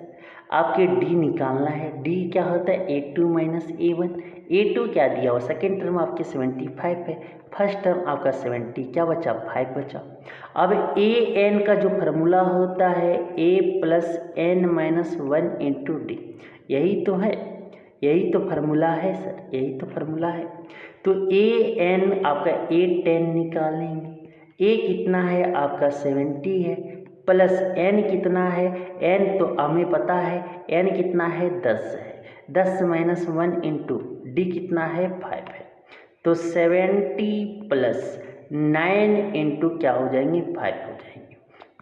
Speaker 1: आपके d निकालना है। d क्या होता है? A2 minus A1। A2 क्या दिया हुआ? सेकेंड टर्म आपके 75 है, फर्स्ट टर्म आपका 70, क्या बचा? 5 बचा। अब an का जो फार्मूला होता है a plus n-1 into D, यही तो है, यही तो फार्मूला है सर, यही तो फार्मूला है। तो an आपका A10 निकालेंगे। a कितना है? आपका 70 है, प्लस n कितना है? n तो हमें पता है, n कितना है? 10 है। 10-1 इंटू डी कितना है? 5 है। तो 70 प्लस 9 इंटू क्या हो जाएंगे? 5 हो जाएंगे।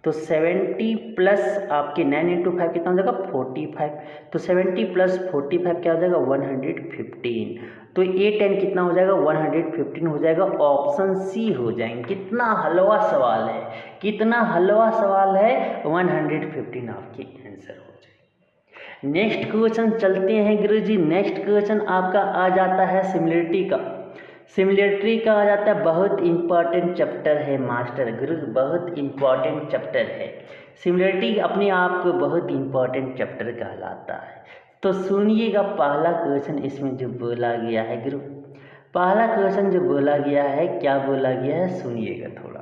Speaker 1: तो 70 प्लस आपके 9 इंटू 5 कितना हो जाएगा? 45। तो 70 प्लस 45 क्या हो जाएगा? 115। तो A10 कितना हो जाएगा? 115 हो जाएगा। ऑप्शन सी हो जाएंगे। कितना हलवा सवाल है, कितना हलवा सवाल है। 115 आपके आंसर हो जाएगा। नेक्स्ट क्वेश्चन चलते हैं गुरुजी। नेक्स्ट क्वेश्चन आपका आ जाता है सिमिलरिटी का। सिमिलरिटी का आ जाता है, बहुत इंपॉर्टेंट चैप्टर है मास्टर गुरु, बहुत इंपॉर्टेंट चैप्टर है। सिमिलरिटी अपने आप को बहुत इंपॉर्टेंट चैप्टर कहलाता है। तो सुनिएगा पहला क्वेश्चन इसमें जो बोला गया है गुरु, पहला क्वेश्चन जो बोला गया है, क्या बोला गया है सुनिएगा थोड़ा,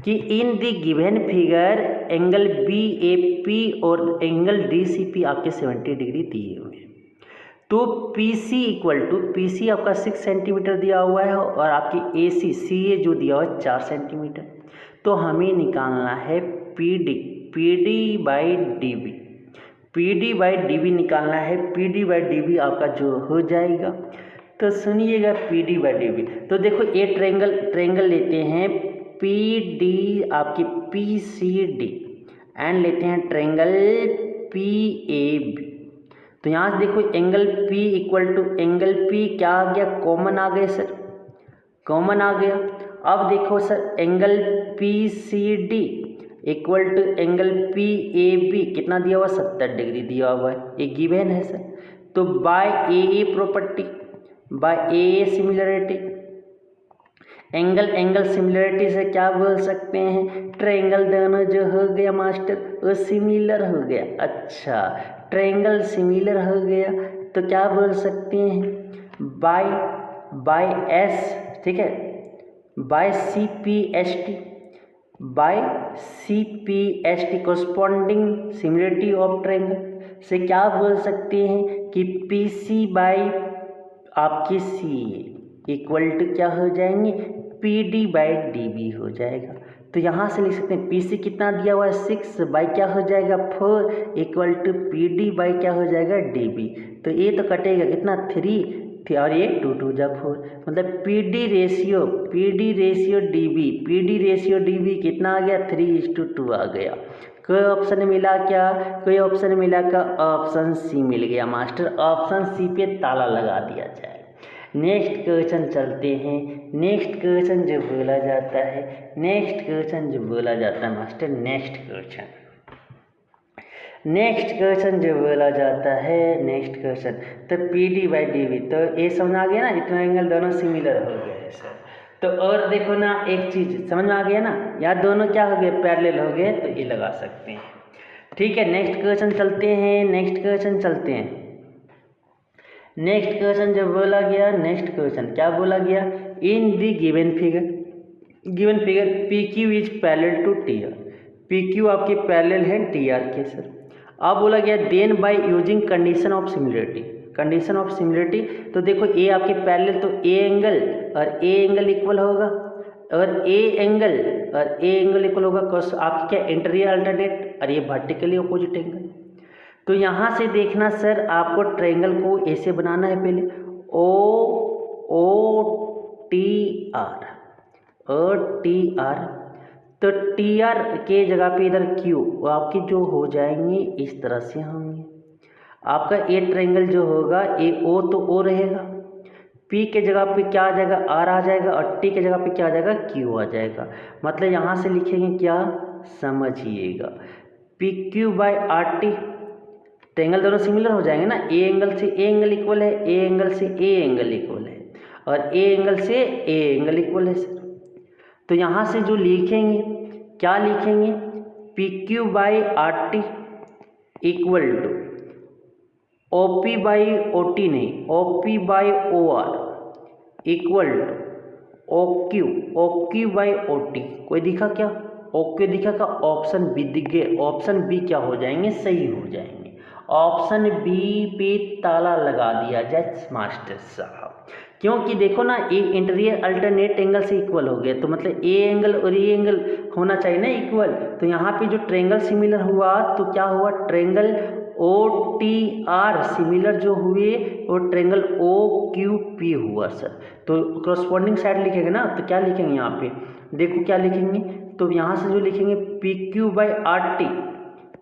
Speaker 1: कि in the given figure angle BAP और एंगल DCP आपके 70 डिग्री दिए हुए हैं। तो PC आपका 6 सेंटीमीटर दिया हुआ है और आपकी CA जो दिया हुआ है 4 सेंटीमीटर। तो हमें निकालना है PD बाई DB निकालना है। PD बाई DB आपका जो हो जाएगा, तो सुनिएगा PD बाई DB। तो देखो ये ट्रेंगल लेते हैं PD आपकी PCD एंड लेते हैं ट्रेंगल PAB। तो यहाँ से देखो angle P equal to angle P क्या आ गया? कॉमन आ गए सर, कॉमन आ गया। अब देखो sir angle PCD equal to angle PAB कितना दिया हुआ? 70 डिग्री दिया हुआ है, एक गिवन है सर। तो by AA property, by AA similarity, angle similarity से क्या बोल सकते हैं? ट्रायंगल दोनों जो हो गया मास्टर वो सिमिलर हो गया। अच्छा, ट्रायंगल सिमिलर हो गया तो क्या बोल सकते हैं? बाय S, ठीक है, by CPST corresponding similarity of triangle से क्या बोल सकते हैं कि PC बाई आपकी CA इक्वल टू क्या हो जाएंगे? PD बाई DB हो जाएगा। तो यहाँ से लिख सकते हैं PC कितना दिया हुआ है? 6 बाई क्या हो जाएगा? 4 इक्वल टू PD बाई क्या हो जाएगा? DB। तो ये तो कटेगा कितना? 3 और ये 2 जा 4, मतलब PD रेशियो DB कितना आ गया? 3:2 आ गया। कोई ऑप्शन मिला क्या? कोई ऑप्शन मिला क्या? ऑप्शन सी मिल गया मास्टर, ऑप्शन सी पे ताला लगा दिया जाए। नेक्स्ट क्वेश्चन चलते हैं। नेक्स्ट क्वेश्चन जो बोला जाता है मास्टर, नेक्स्ट क्वेश्चन तो PD बाई DB, तो ये समझ आ गया ना, इतना एंगल दोनों सिमिलर हो गए सर। तो और देखो ना एक चीज़ समझ में आ गया ना, या दोनों क्या हो गए? पैरेलल हो गए, तो ये लगा सकते हैं। ठीक है, नेक्स्ट क्वेश्चन चलते हैं। नेक्स्ट क्वेश्चन जो बोला गया, नेक्स्ट क्वेश्चन क्या बोला गया? In the given figure PQ is parallel to T R. P Q आपके पैरेलल है टी आर के सर। अब बोला गया then by using condition of similarity, condition of similarity. तो देखो ए आपके पैरेलल तो ए एंगल और ए एंगल इक्वल होगा, और ए एंगल इक्वल होगा कॉस आपकी क्या इंटीरियर अल्टरनेट और ये वर्टिकली अपोजिट एंगल। तो यहाँ से देखना सर आपको ट्रायंगल को ऐसे बनाना है, पहले ओ टी आर, तो टी आर के जगह पे इधर क्यू आपकी जो हो जाएंगे इस तरह से होंगे। आपका ए ट्रायंगल जो होगा ए ओ तो ओ रहेगा, पी के जगह पे क्या आ जाएगा आर आ जाएगा, और टी के जगह पे क्या आ जाएगा क्यू आ जाएगा। मतलब यहाँ से लिखेंगे क्या समझिएगा, P Q by R T. Triangle दोनों सिमिलर हो जाएंगे ना, ए एंगल से ए एंगल इक्वल है, ए एंगल से ए एंगल इक्वल है, और ए एंगल से ए एंगल इक्वल है सर। तो यहाँ से जो लिखेंगे क्या लिखेंगे, P Q by R T equal to O P by O T नहीं, O P by O R equal to O Q by O T. कोई दिखा क्या, ओ क्यू दिखा क्या, ऑप्शन बी दिख गए, ऑप्शन बी क्या हो जाएंगे सही हो जाएंगे। ऑप्शन बी पे ताला लगा दिया जाए मास्टर साहब, क्योंकि देखो ना ए इंटीरियर अल्टरनेट एंगल से इक्वल हो गया, तो मतलब ए एंगल और ए एंगल होना चाहिए ना इक्वल। तो यहाँ पे जो ट्रायंगल सिमिलर हुआ तो क्या हुआ, triangle O T R similar जो हुए वो ट्रायंगल ओ क्यू पी हुआ सर। तो क्रॉसपोंडिंग साइड लिखेंगे ना, तो क्या लिखेंगे यहाँ पे देखो क्या लिखेंगे, तो यहाँ से जो लिखेंगे P Q by R T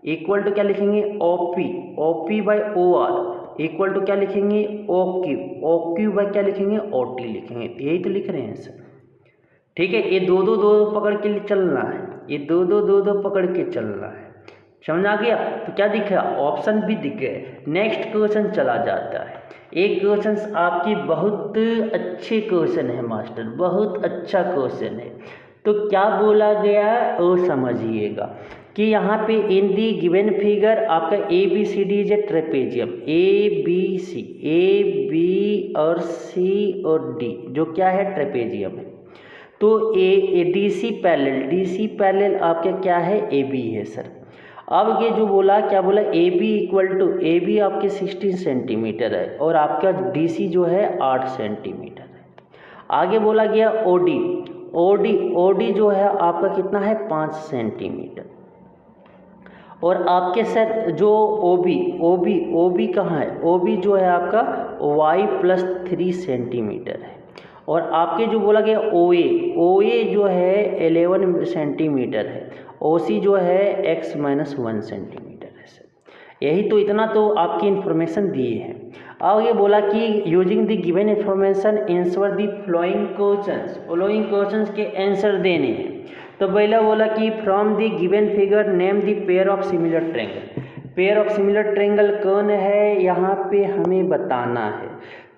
Speaker 1: equal to क्या लिखेंगे O P by O R equal to क्या लिखेंगे ओ क्यू बाई क्या लिखेंगे ओ टी लिखेंगे। यही तो लिख रहे हैं सर, ठीक है। ये दो पकड़ के चलना है, ये दो पकड़ के चलना है, समझ आ गया। तो क्या दिख रहा, ऑप्शन भी दिख गए। नेक्स्ट क्वेश्चन चला जाता है। एक क्वेश्चन आपकी बहुत अच्छे क्वेश्चन है मास्टर, बहुत अच्छा क्वेश्चन है। तो क्या बोला गया वो समझिएगा कि यहाँ पे इन दी गिवन फिगर आपका A B C D is a trapezium, A B और सी और डी जो क्या है ट्रेपेजियम है। तो ए डी सी पैरेलल आपका क्या है ए बी है सर। अब ये जो बोला क्या बोला A B equal to A B आपके 16 सेंटीमीटर है और आपका डी सी जो है 8 सेंटीमीटर है। आगे बोला गया ओ डी जो है आपका कितना है 5 सेंटीमीटर, और आपके सर जो ओ बी कहाँ है, ओ बी जो है आपका y प्लस 3 सेंटीमीटर है, और आपके जो बोला गया ओ ए जो है 11 सेंटीमीटर है, ओ सी जो है x माइनस 1 सेंटीमीटर है सर। यही तो इतना तो आपकी इन्फॉर्मेशन दिए हैं। अब ये बोला कि using the given information answer the following questions के आंसर देने हैं। तो पहला बोला कि from the given figure name the pair of similar triangle. Pair of similar triangle कौन है यहाँ पे हमें बताना है।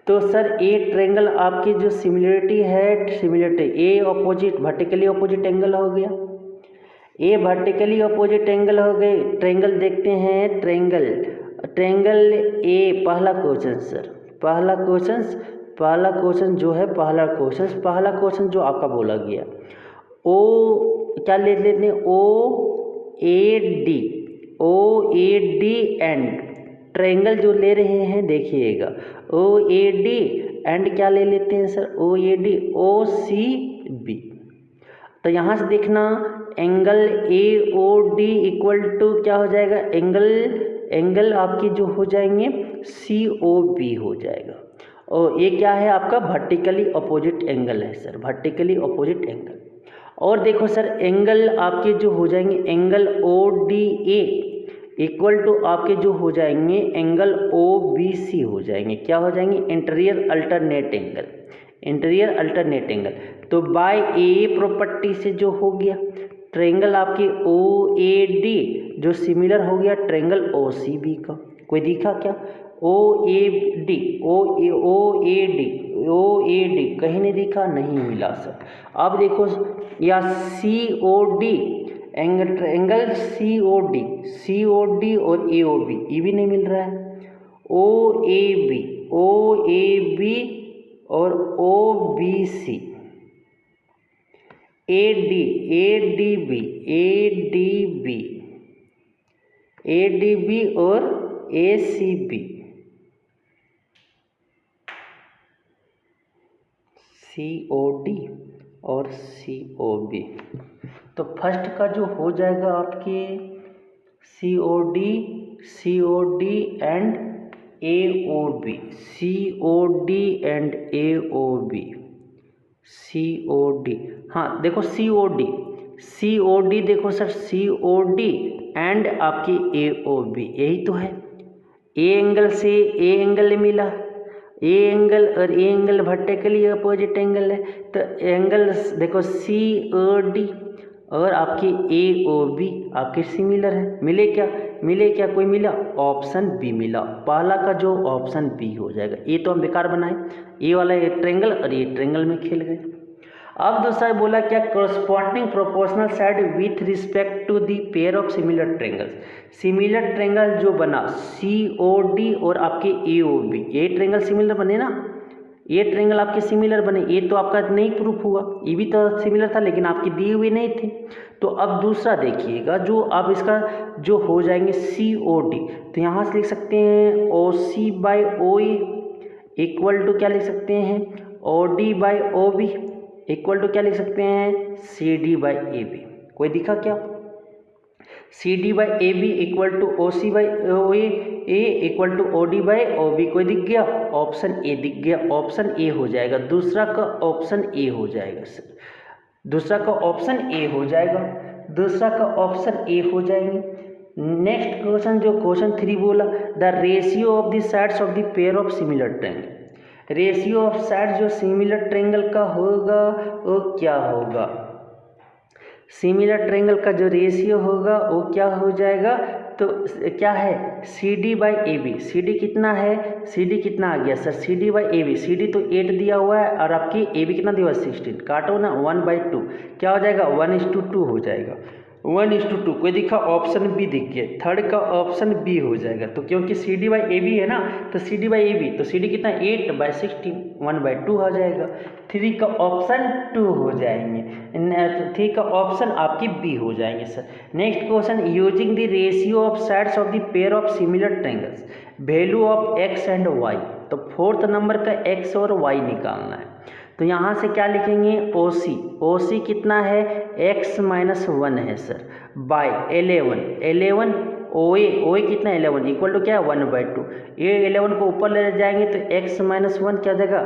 Speaker 1: तो सर ए ट्रायंगल आपकी जो सिमिलरिटी ए अपोजिट वर्टिकली अपोजिट एंगल हो गया, ए वर्टिकली अपोजिट एंगल हो गए। ट्रायंगल देखते हैं, ट्रायंगल ए पहला क्वेश्चन सर, पहला क्वेश्चन जो आपका बोला गया ओ क्या ले लेते हैं ओ ए डी एंड ट्रायंगल जो ले रहे हैं देखिएगा ओ ए डी एंड क्या ले लेते हैं sir O A D O C B. तो यहाँ से देखना angle A O D equal to क्या हो जाएगा, एंगल आपकी जो हो जाएंगे सी ओ बी हो जाएगा, और ये क्या है आपका वर्टिकली अपोजिट एंगल है सर, वर्टिकली अपोजिट एंगल। और देखो सर एंगल आपके जो हो जाएंगे angle O D A equal to आपके जो हो जाएंगे एंगल ओ बी सी हो जाएंगे, क्या हो जाएंगे इंटीरियर अल्टरनेट एंगल। तो बाय ए प्रॉपर्टी से जो हो गया ट्रायंगल आपके ओ ए डी जो सिमिलर हो गया ट्रायंगल ओ सी बी का। कोई दिखा क्या, ओ ए डी कहीं नहीं दिखा, नहीं मिला सर। अब देखो या C O D angle C O D और ए ओ बी, ये भी नहीं मिल रहा है। ओ ए बी और ओ बी सी, ADB और ACB, COD और COB। तो फर्स्ट का जो हो जाएगा आपके COD and AOB, COD and AOB, COD। हाँ देखो COD देखो सर, COD एंड आपकी AOB, यही तो है। ए एंगल से ए एंगल मिला, ए एंगल और A angle vertically opposite angle है, तो एंगल देखो COD और आपकी AOB आपके सिमिलर है। मिले क्या कोई मिला? ऑप्शन बी मिला। पहला का जो ऑप्शन बी हो जाएगा। ये तो हम बेकार बनाए, ये वाला ये ट्रेंगल और ये ट्रेंगल में खेल गए। अब दूसरा बोला क्या, corresponding proportional side with respect to the pair of similar triangles. Similar triangle जो बना COD और आपके AOB, ये ट्रेंगल सिमिलर बने ना, ये ट्रेंगल आपके सिमिलर बने। ये तो आपका नहीं प्रूफ हुआ, ये भी तो सिमिलर था लेकिन आपकी दिए हुए नहीं थे। तो अब दूसरा देखिएगा, जो अब इसका जो हो जाएंगे COD, तो यहाँ से लिख सकते हैं OC/OE इक्वल टू क्या लिख सकते हैं, OD/OB इक्वल टू क्या लिख सकते हैं, CD/AB। कोई दिखा क्या? CD/AB equal to OC/OE equal to OD/OB, कोई दिख गया? ऑप्शन ए दिख गया, ऑप्शन ए हो जाएगा। दूसरा का ऑप्शन ए हो जाएगा सर, दूसरा का ऑप्शन ए हो जाएगा, दूसरा का ऑप्शन ए हो जाएंगे। नेक्स्ट क्वेश्चन जो क्वेश्चन 3 बोला, the ratio of the sides of the pair of similar triangle. Ratio of side जो सिमिलर ट्रायंगल का होगा वो क्या होगा? सिमिलर ट्रायंगल का जो रेशियो होगा वो क्या हो जाएगा? तो क्या है, CD/AB। CD कितना है, CD कितना आ गया सर, CD/AB। CD तो 8 दिया हुआ है और आपकी AB कितना दिया हुआ है 16, काटो ना 1/2, क्या हो जाएगा 1:2 हो जाएगा, 1:2। कोई दिखा? ऑप्शन बी दिख गया, थर्ड का ऑप्शन बी हो जाएगा। तो क्योंकि CD/AB है ना, तो CD/AB, तो CD कितना 8/16, 1/2 आ जाएगा। 3 का ऑप्शन 2 हो जाएंगे, 3 का ऑप्शन आपकी बी हो जाएंगे sir. Next question, using the ratio of sides of the pair of similar triangles, value of x and y। तो फोर्थ नंबर का x और y निकालना है। तो यहाँ से क्या लिखेंगे, OC कितना है, x-1 है सर, बाय 11 OA कितना 11 इक्वल टू क्या है 1/2। ये 11 को ऊपर ले जाएंगे तो x-1 क्या हो जाएगा,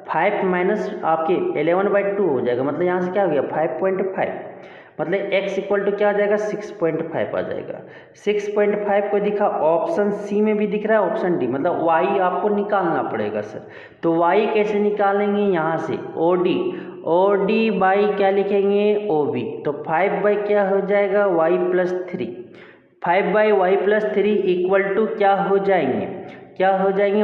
Speaker 1: 5 माइनस आपके 11/2 हो जाएगा। मतलब यहाँ से क्या हो गया 5.5, मतलब x इक्वल टू क्या आ जाएगा 6.5 आ जाएगा। 6.5 को दिखा, ऑप्शन सी में भी दिख रहा है, ऑप्शन डी, मतलब y आपको निकालना पड़ेगा सर। तो y कैसे निकालेंगे, यहाँ से OD बाई क्या लिखेंगे OB, तो 5 बाई क्या हो जाएगा y+3, 5/y+3 इक्वल टू क्या हो जाएंगे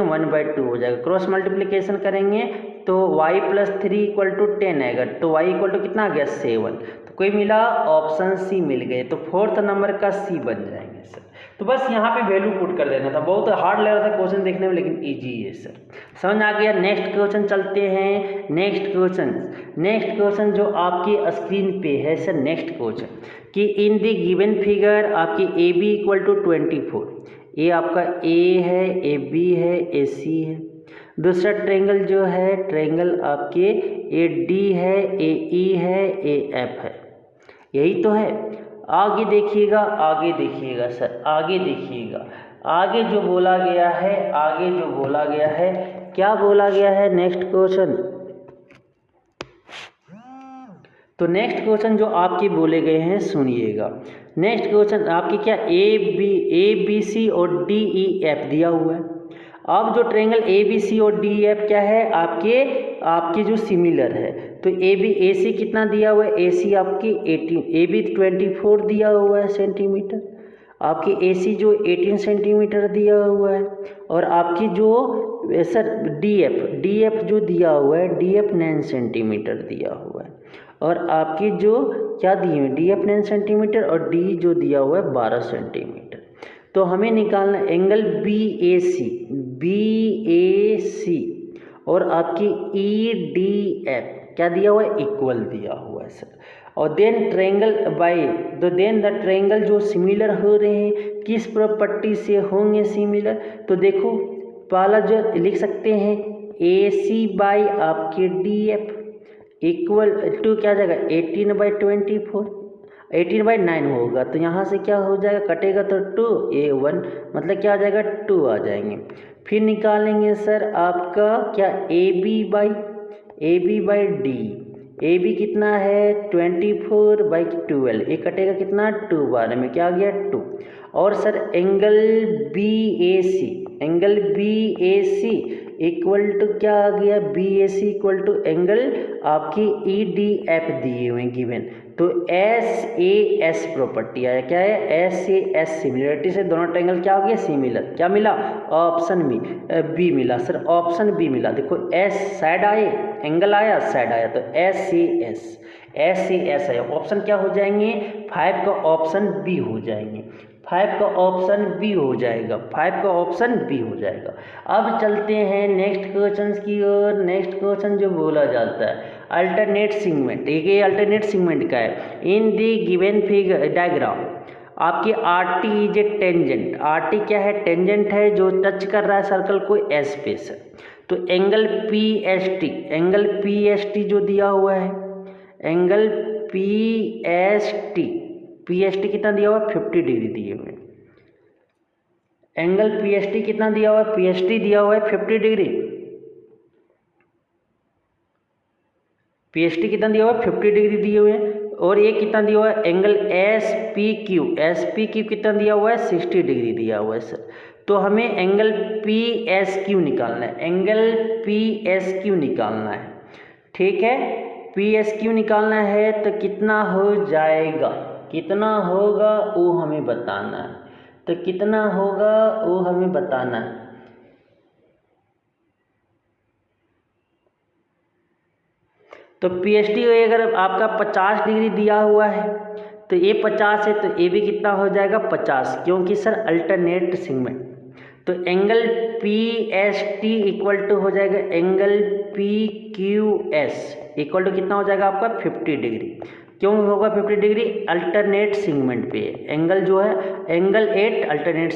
Speaker 1: 1/2 हो जाएगा। क्रॉस मल्टीप्लिकेशन करेंगे तो y+3 इक्वल टू 10 आएगा, तो y इक्वल टू कितना आ गया 7। तो कोई मिला, ऑप्शन सी मिल गए, तो फोर्थ नंबर का सी बन जाएंगे सर। तो बस यहाँ पे वैल्यू पुट कर देना था, बहुत हार्ड लग रहा था क्वेश्चन देखने में लेकिन इजी है सर, समझ आ गया। नेक्स्ट क्वेश्चन चलते हैं, नेक्स्ट क्वेश्चन जो आपकी स्क्रीन पे है सर। नेक्स्ट क्वेश्चन कि इन द गिवन फिगर आपकी AB इक्वल टू 24, ये आपका A है, AB है, AC है। दूसरा ट्रायंगल जो है, ट्रायंगल आपके AD है, AE है, AF है, यही तो है। आगे देखिएगा सर, आगे देखिएगा, आगे जो बोला गया है, क्या बोला गया है नेक्स्ट क्वेश्चन। तो नेक्स्ट क्वेश्चन जो आपके बोले गए हैं सुनिएगा। नेक्स्ट क्वेश्चन आपके क्या ABC और DEF दिया हुआ है। अब जो ट्रायंगल ABC और DEF क्या है, आपके जो सिमिलर है, तो AC कितना दिया हुआ है, AC आपकी 18, AB 24 दिया हुआ है सेंटीमीटर, आपकी AC जो 18 सेंटीमीटर दिया हुआ है, और आपकी जो सर DF जो दिया हुआ है, DF 9 सेंटीमीटर दिया हुआ है, और आपकी जो क्या दिए हैं DF 9 सेंटीमीटर और D जो दिया हुआ है 12 सेंटीमीटर। तो हमें निकालना एंगल BAC और आपकी EDF क्या दिया हुआ है, इक्वल दिया हुआ है सर। और then triangle by then the triangle जो सिमिलर हो रहे हैं किस प्रॉपर्टी से होंगे सिमिलर। तो देखो पहला जो लिख सकते हैं AC बाई आपके DF इक्वल टू क्या जाएगा 18/24 18/9 होगा। तो यहाँ से क्या हो जाएगा कटेगा तो 2A1 मतलब क्या आ जाएगा 2 आ जाएंगे। फिर निकालेंगे सर आपका क्या AB बाई D। AB कितना है 24/12 ये कटेगा कितना 2 बार में क्या आ गया 2। और sir angle BAC equal to क्या आ गया BAC इक्वल टू एंगल आपकी EDF दिए हुए गिवन। तो SAS प्रॉपर्टी आया क्या है SAS सिमिलरिटी से दोनों ट्रायंगल क्या हो गया सिमिलर। क्या मिला ऑप्शन में बी मिला सर ऑप्शन बी मिला। देखो S साइड आए एंगल आया साइड आया तो SAS है ऑप्शन क्या हो जाएंगे 5 का ऑप्शन बी हो जाएंगे 5 का ऑप्शन बी हो जाएगा 5 का ऑप्शन बी हो जाएगा। अब चलते हैं नेक्स्ट क्वेश्चन की ओर। नेक्स्ट क्वेश्चन जो बोला जाता है अल्टरनेट सेगमेंट। ये अल्टरनेट सेगमेंट का है इन दी गिवन फिगर डायग्राम आपकी RT is a tangent. RT क्या है टेंजेंट है जो टच कर रहा है सर्कल को S पे से। तो एंगल PST जो दिया हुआ है एंगल PST कितना दिया हुआ है 50 डिग्री दिए हुए। एंगल PST कितना दिया हुआ है PST दिया हुआ है 50 डिग्री। PST कितना दिया हुआ है 50 डिग्री दिए हुए हैं। और ये कितना दिया हुआ है एंगल SPQ कितना दिया हुआ है 60 डिग्री दिया हुआ है सर। तो हमें एंगल PSQ निकालना है एंगल PSQ निकालना है ठीक है। PSQ निकालना है तो कितना हो जाएगा कितना होगा वो हमें बताना है। तो कितना होगा वो हमें बताना है। तो PST अगर आपका 50 डिग्री दिया हुआ है तो ये 50 है तो ये भी कितना हो जाएगा 50 क्योंकि सर अल्टरनेट सेगमेंट। तो एंगल PST इक्वल टू हो जाएगा एंगल PQS इक्वल टू कितना हो जाएगा आपका 50 डिग्री। क्यों होगा 50 डिग्री अल्टरनेट सेगमेंट पे एंगल जो है एंगल 8 अल्टरनेट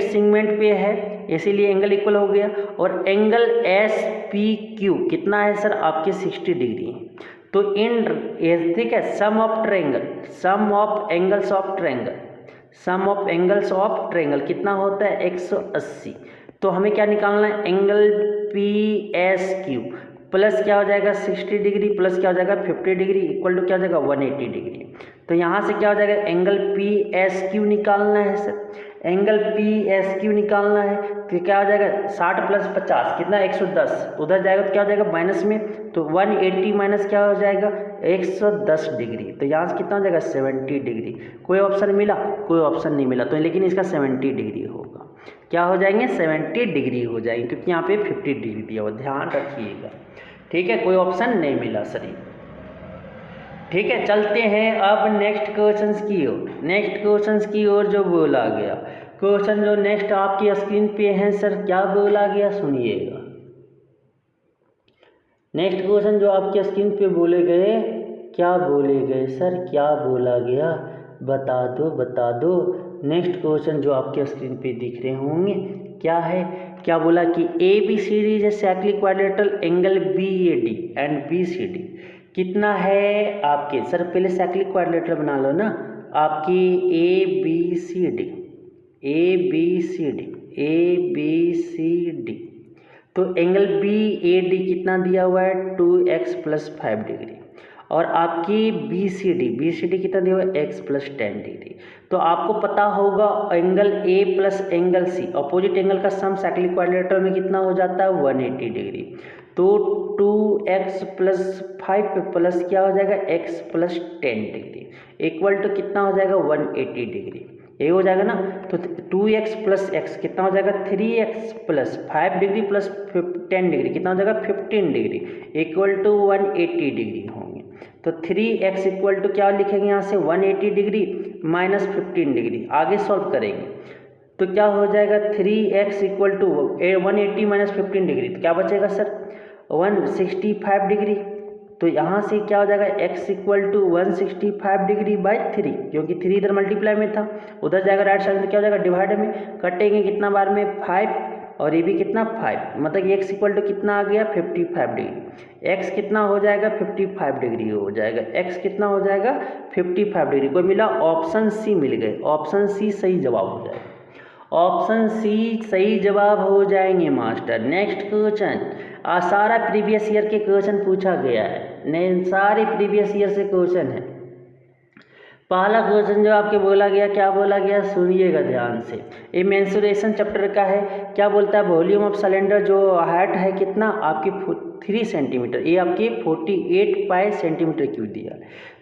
Speaker 1: सेगमेंट पे है इसीलिए एंगल इक्वल हो गया। और एंगल SPQ कितना है सर आपके 60 डिग्री है। तो इन ठीक है सम ऑफ एंगल्स ऑफ ट्रायंगल कितना होता है 180। तो हमें क्या निकालना है एंगल PSQ प्लस क्या हो जाएगा 60 डिग्री प्लस क्या हो जाएगा 50 डिग्री इक्वल टू क्या हो जाएगा 180 डिग्री। तो यहाँ से क्या हो जाएगा एंगल PSQ निकालना है सर एंगल PSQ निकालना है तो क्या हो जाएगा 60 प्लस 50 कितना 110 उधर जाएगा तो क्या हो जाएगा माइनस में। तो 180 माइनस क्या हो जाएगा 110 डिग्री। तो यहाँ से कितना हो जाएगा 70 डिग्री। कोई ऑप्शन मिला कोई ऑप्शन नहीं मिला तो लेकिन इसका 70 डिग्री होगा। क्या हो जाएंगे 70 डिग्री हो जाएंगे क्योंकि यहाँ पे 50 डिग्री दिया हुआ ध्यान रखिएगा ठीक है। कोई ऑप्शन नहीं मिला सर ठीक है। चलते हैं अब नेक्स्ट क्वेश्चंस की ओर जो बोला गया क्वेश्चन जो नेक्स्ट आपकी स्क्रीन पे है सर क्या बोला गया सुनिएगा। नेक्स्ट क्वेश्चन जो आपके स्क्रीन पे बोले गए क्या बोले गए सर क्या बोला गया बता दो। नेक्स्ट क्वेश्चन जो आपके स्क्रीन पे दिख रहे होंगे क्या है क्या बोला कि ABCD is a cyclic quadrilateral angle BAD and BCD कितना है आपके सर पहले साइक्लिक क्वाड्रिलेटरल बना लो ना आपकी ABCD। तो एंगल BAD कितना दिया हुआ है 2x + 5 डिग्री और आपकी BCD कितना दिया हुआ है x + 10 डिग्री। तो आपको पता होगा angle A plus angle C opposite angle का सम साइक्लिक क्वाड्रिलेटरल में कितना हो जाता है 180 डिग्री। तो 2x + 5 प्लस क्या हो जाएगा x + 10 डिग्री इक्वल टू कितना हो जाएगा 180 डिग्री। ये हो जाएगा ना। तो 2x + x कितना हो जाएगा 3x + 5 डिग्री + 10 डिग्री कितना हो जाएगा 15 डिग्री इक्वल टू 180 डिग्री होंगे। तो 3x इक्वल टू क्या लिखेंगे यहाँ से 180 डिग्री माइनस 15 डिग्री। आगे सॉल्व करेंगे तो क्या हो जाएगा 3x equal to 180 minus 15 degree तो क्या बचेगा सर 165 डिग्री। तो यहाँ से क्या हो जाएगा x equal to 165 degree by 3, क्योंकि 3 इधर मल्टीप्लाई में था, उधर जाएगा राइट साइड में, तो क्या हो जाएगा डिवाइड में। कटेंगे कितना बार में 5, और ये भी कितना 5, मतलब x इक्वल टू कितना आ गया 55 डिग्री। x कितना हो जाएगा 55 डिग्री हो जाएगा, x कितना हो जाएगा 55 डिग्री। कोई मिला ऑप्शन सी मिल गए, ऑप्शन सी सही जवाब हो जाएगा, ऑप्शन सी सही जवाब हो जाएंगे मास्टर। नेक्स्ट क्वेश्चन, सारा प्रीवियस ईयर के क्वेश्चन पूछा गया है, सारे प्रीवियस ईयर से क्वेश्चन है। पहला क्वेश्चन जो आपके बोला गया, क्या बोला गया सुनिएगा ध्यान से, ये मेंसुरेशन चैप्टर का है। क्या बोलता है वॉल्यूम ऑफ सिलेंडर जो हाइट है कितना आपकी 3 सेंटीमीटर, ये आपकी 48 पाई सेंटीमीटर क्यूब दिया।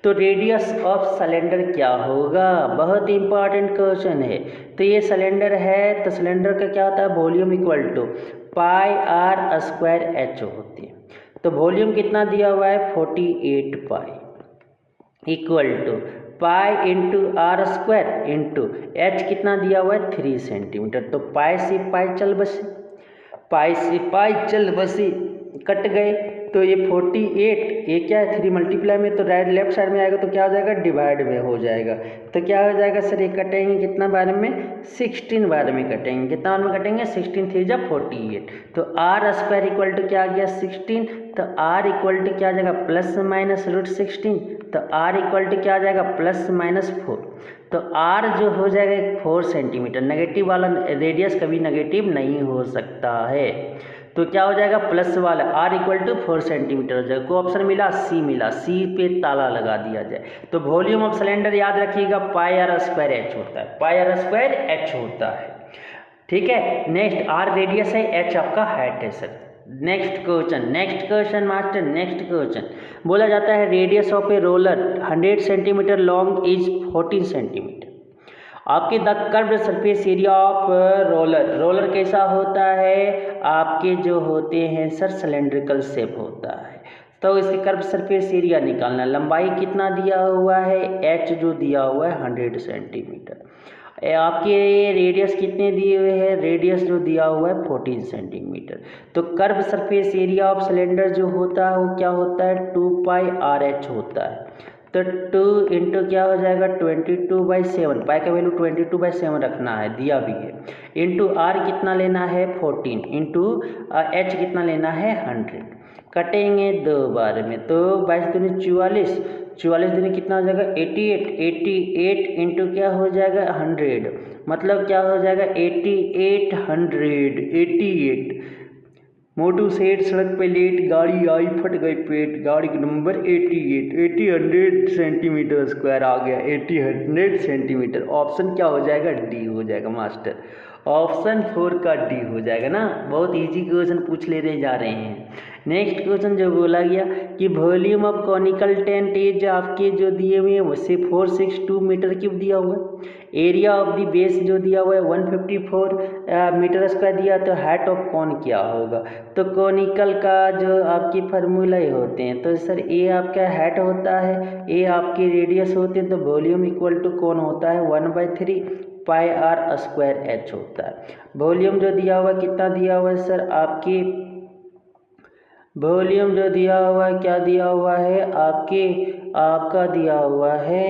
Speaker 1: तो रेडियस ऑफ सिलेंडर क्या होगा, बहुत इंपॉर्टेंट क्वेश्चन है। तो ये सिलेंडर है, तो सिलेंडर का क्या होता है volume equal to pi are square h होती है। तो वॉल्यूम कितना दिया हुआ है 48 pi equal to pi into r square into h कितना दिया हुआ है 3 सेंटीमीटर। तो पाई से पाई चल बसे, पाई से पाई चल बसे, कट गए। तो ये 48, ये क्या है 3 मल्टीप्लाई में, तो राइट लेफ्ट साइड में आएगा तो क्या हो जाएगा डिवाइड में हो जाएगा। तो क्या हो जाएगा सर, ये कटेंगे कितना बार में 16 बार में कटेंगे, कितना बार में कटेंगे 16 3 जा 48। तो आर स्क्वायर इक्वल टू क्या आ गया 16, तो आर इक्वल टू क्या आ जाएगा प्लस माइनस रूट 16, तो आर इक्वल टू क्या आ जाएगा प्लस माइनस 4। तो आर जो हो जाएगा 4 सेंटीमीटर, नेगेटिव वाला रेडियस कभी नेगेटिव नहीं हो सकता है। तो क्या हो जाएगा प्लस वाला आर इक्वल टू 4 सेंटीमीटर हो जाएगा। कोई ऑप्शन मिला सी मिला, सी पे ताला लगा दिया जाए। तो वॉल्यूम ऑफ सिलेंडर याद रखिएगा पाई आर स्क्वायर एच होता है, पाई आर स्क्वायर एच होता है, ठीक है। नेक्स्ट आर रेडियस है, एच आपका हाइट है sir. Next question master, next question बोला जाता है radius of a roller 100 centimetre long is 14 centimetre. आपके the curved surface area of roller कैसा होता है, आपके जो होते हैं सर सिलेंड्रिकल शेप होता है। तो इसके कर्व सरफेस एरिया निकालना, लंबाई कितना दिया हुआ है एच जो दिया हुआ है 100 सेंटीमीटर, आपके रेडियस कितने दिए हुए हैं, रेडियस जो दिया हुआ है 14 सेंटीमीटर। तो curve surface area of cylinder जो होता है वो क्या होता है 2 पाई आर एच होता है। तो 2 इंटू क्या हो जाएगा 22/7, पाई का वैल्यू 22/7 रखना है, दिया भी है, इंटू आर कितना लेना है 14, इंटू एच कितना लेना है 100। कटेंगे 2 बार में, तो 22 दूनी 44, 44 दूनी कितना हो जाएगा 88, 88 इंटू क्या हो जाएगा 100, मतलब क्या हो जाएगा 8800, 88। मोटू सेठ सड़क पे लेट, गाड़ी आई फट गई पेट, गाड़ी का नंबर 88, 80 सेंटीमीटर स्क्वायर आ गया, 80 सेंटीमीटर। ऑप्शन क्या हो जाएगा डी हो जाएगा मास्टर, ऑप्शन 4 का डी हो जाएगा ना। बहुत इजी क्वेश्चन पूछ ले रहे जा रहे हैं। नेक्स्ट क्वेश्चन जो बोला गया कि volume of conical tent as आपके जो दिए हुए हैं उससे 462 मीटर क्यूब दिया हुआ है। एरिया ऑफ द बेस जो दिया हुआ है 154 मीटर स्क्वायर दिया, तो हाइट ऑफ कॉन क्या होगा। तो कॉनिकल का जो आपकी फार्मूला ही होते हैं, तो सर ए आपका हाइट होता है, ए आपकी रेडियस होते हैं, तो वॉल्यूम इक्वल टू कौन होता है 1/3 पाई आर स्क्वायर एच होता है। वॉल्यूम जो दिया हुआ कितना दिया हुआ है सर, आपकी वॉल्यूम जो दिया हुआ है क्या दिया हुआ है आपका दिया हुआ है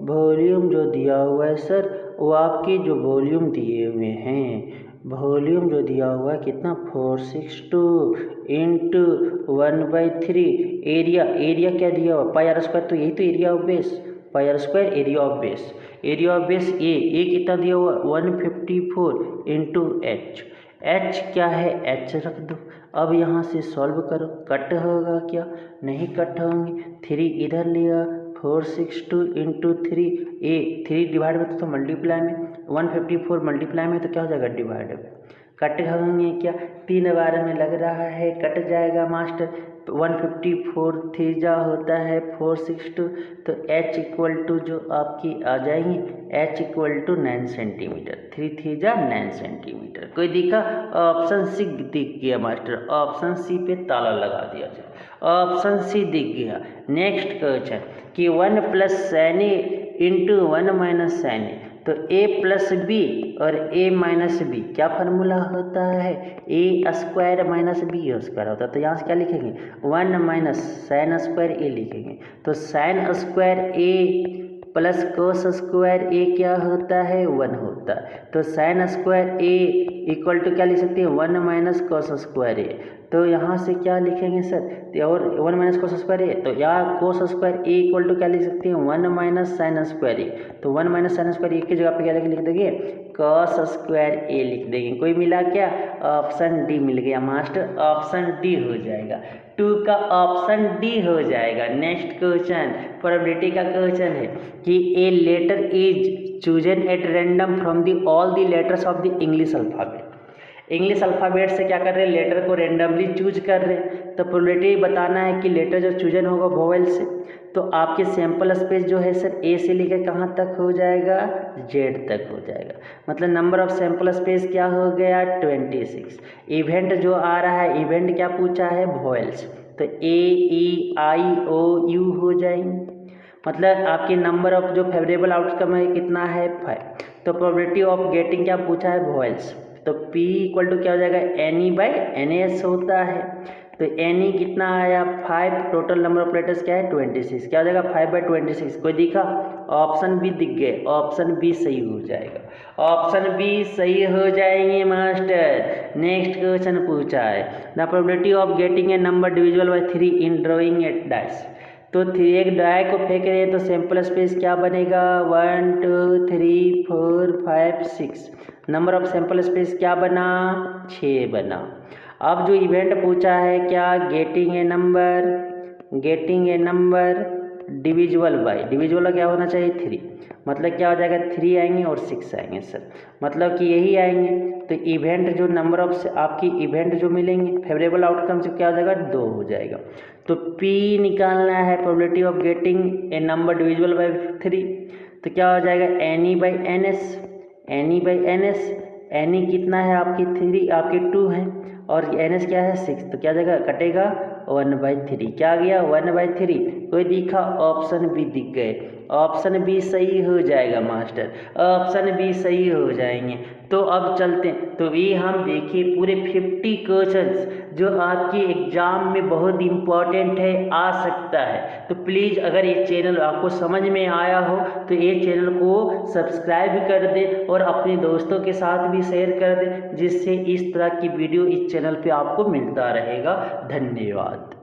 Speaker 1: वॉल्यूम जो दिया हुआ है सर, वो आपके जो वॉल्यूम दिए हुए हैं, वॉल्यूम जो दिया हुआ है कितना 462 इंटू 1/3 एरिया क्या दिया हुआ पाई आर स्क्वायर, तो यही तो area of base, pi are square area of base, area of base A कितना दिया हुआ 154 इंटू एच क्या है एच रख दो। अब यहाँ से सॉल्व करो, कट होगा क्या, नहीं कट होंगे, 3 इधर लिया 462 इंटू 3 3 डिवाइड में तो मल्टीप्लाई में 154 मल्टीप्लाई में तो क्या हो जाएगा डिवाइड में, कट होंगे क्या 3 बार में लग रहा है कट जाएगा मास्टर। 154 थीजा होता है 462, तो h इक्वल टू जो आपकी आ जाएगी h इक्वल टू 9 सेंटीमीटर, 3 थीजा 9 सेंटीमीटर। कोई दिखा, ऑप्शन सी दिख गया मास्टर, ऑप्शन सी पे ताला लगा दिया जाए, ऑप्शन सी दिख गया। नेक्स्ट क्वेश्चन कि 1 + sin A into 1 - sin A, तो a प्लस बी और a माइनस बी क्या फार्मूला होता है, a square minus b square होता है। तो यहाँ से क्या लिखेंगे, 1 माइनस साइन स्क्वायर a लिखेंगे। तो sine square a plus cos square A क्या होता है, 1 होता है। तो sine square A equal to क्या लिख सकते हैं, 1 माइनस कोस स्क्वायर ए। तो यहाँ से क्या लिखेंगे सर, और 1 माइनस कोस स्क्वायर ए, तो यहाँ cos square A equal to क्या लिख सकते हैं, 1 माइनस साइन स्क्वायर ए। तो 1 माइनस साइन स्क्वायर ए की जगह पे क्या लिख देंगे, कॉस स्क्वायर ए लिख देंगे। कोई मिला क्या, ऑप्शन डी मिल गया मास्टर, ऑप्शन डी हो जाएगा। 2 का ऑप्शन डी हो जाएगा। नेक्स्ट क्वेश्चन प्रोबेबिलिटी का क्वेश्चन है कि a letter is chosen at random from the all the letters of the English alphabet. English alphabet से क्या कर रहे हैं, लेटर को रेंडमली चूज कर रहे हैं। तो प्रोबेबिलिटी बताना है कि लेटर जो चूजन होगा वोवेल से, तो आपके सैंपल स्पेस जो है सर ए से लेकर कहाँ तक हो जाएगा, जेड तक हो जाएगा। मतलब नंबर ऑफ सैंपल स्पेस क्या हो गया, 26। इवेंट जो आ रहा है, इवेंट क्या पूछा है, वोवेल्स, तो ए ई आई ओ यू हो जाएंगे। मतलब आपके नंबर ऑफ जो फेवरेबल आउटकम है कितना है, 5। तो प्रोबेबिलिटी ऑफ गेटिंग क्या पूछा है, वोवेल्स, तो P इक्वल टू क्या हो जाएगा, n E by n S होता है। तो एन ई कितना आया, 5, टोटल नंबर ऑफ लेटर्स क्या है, 26, क्या हो जाएगा 5/26। कोई दिखा, ऑप्शन बी दिख गए, ऑप्शन बी सही हो जाएगा, ऑप्शन बी सही हो जाएंगे मास्टर। नेक्स्ट क्वेश्चन पूछा है, the probability of getting a number divisible by 3 in drawing at dice. तो एक डाई को फेंक रहे हैं तो सैंपल स्पेस क्या बनेगा, 1 2 3 4 5 6। नंबर ऑफ सैंपल स्पेस क्या बना, 6 बना। अब जो इवेंट पूछा है क्या, getting a number divisible bye, divisible क्या होना चाहिए, 3। मतलब क्या हो जाएगा, 3 आएंगे और 6 आएंगे सर, मतलब कि यही आएंगे। तो इवेंट जो नंबर ऑफ आपकी इवेंट जो मिलेंगे फेवरेबल आउटकम से क्या हो जाएगा, 2 हो जाएगा। तो P निकालना है, probability of getting a number divisible by 3, तो क्या हो जाएगा, n E by n S, n E by n S. N E कितना है आपकी, 3, आपकी 2 है, और एन एस क्या है, 6। तो क्या जाएगा, कटेगा 1/3, क्या आ गया 1/3। कोई दिखा, ऑप्शन बी दिख गए, ऑप्शन बी सही हो जाएगा मास्टर, ऑप्शन बी सही हो जाएंगे। तो अब चलते हैं, तो ये हम देखिए पूरे 50 क्वेश्चंस जो आपके एग्जाम में बहुत इंपॉर्टेंट है, आ सकता है। तो प्लीज़ अगर ये चैनल आपको समझ में आया हो तो ये चैनल को सब्सक्राइब कर दें और अपने दोस्तों के साथ भी शेयर कर दें, जिससे इस तरह की वीडियो इस चैनल पे आपको मिलता रहेगा। धन्यवाद।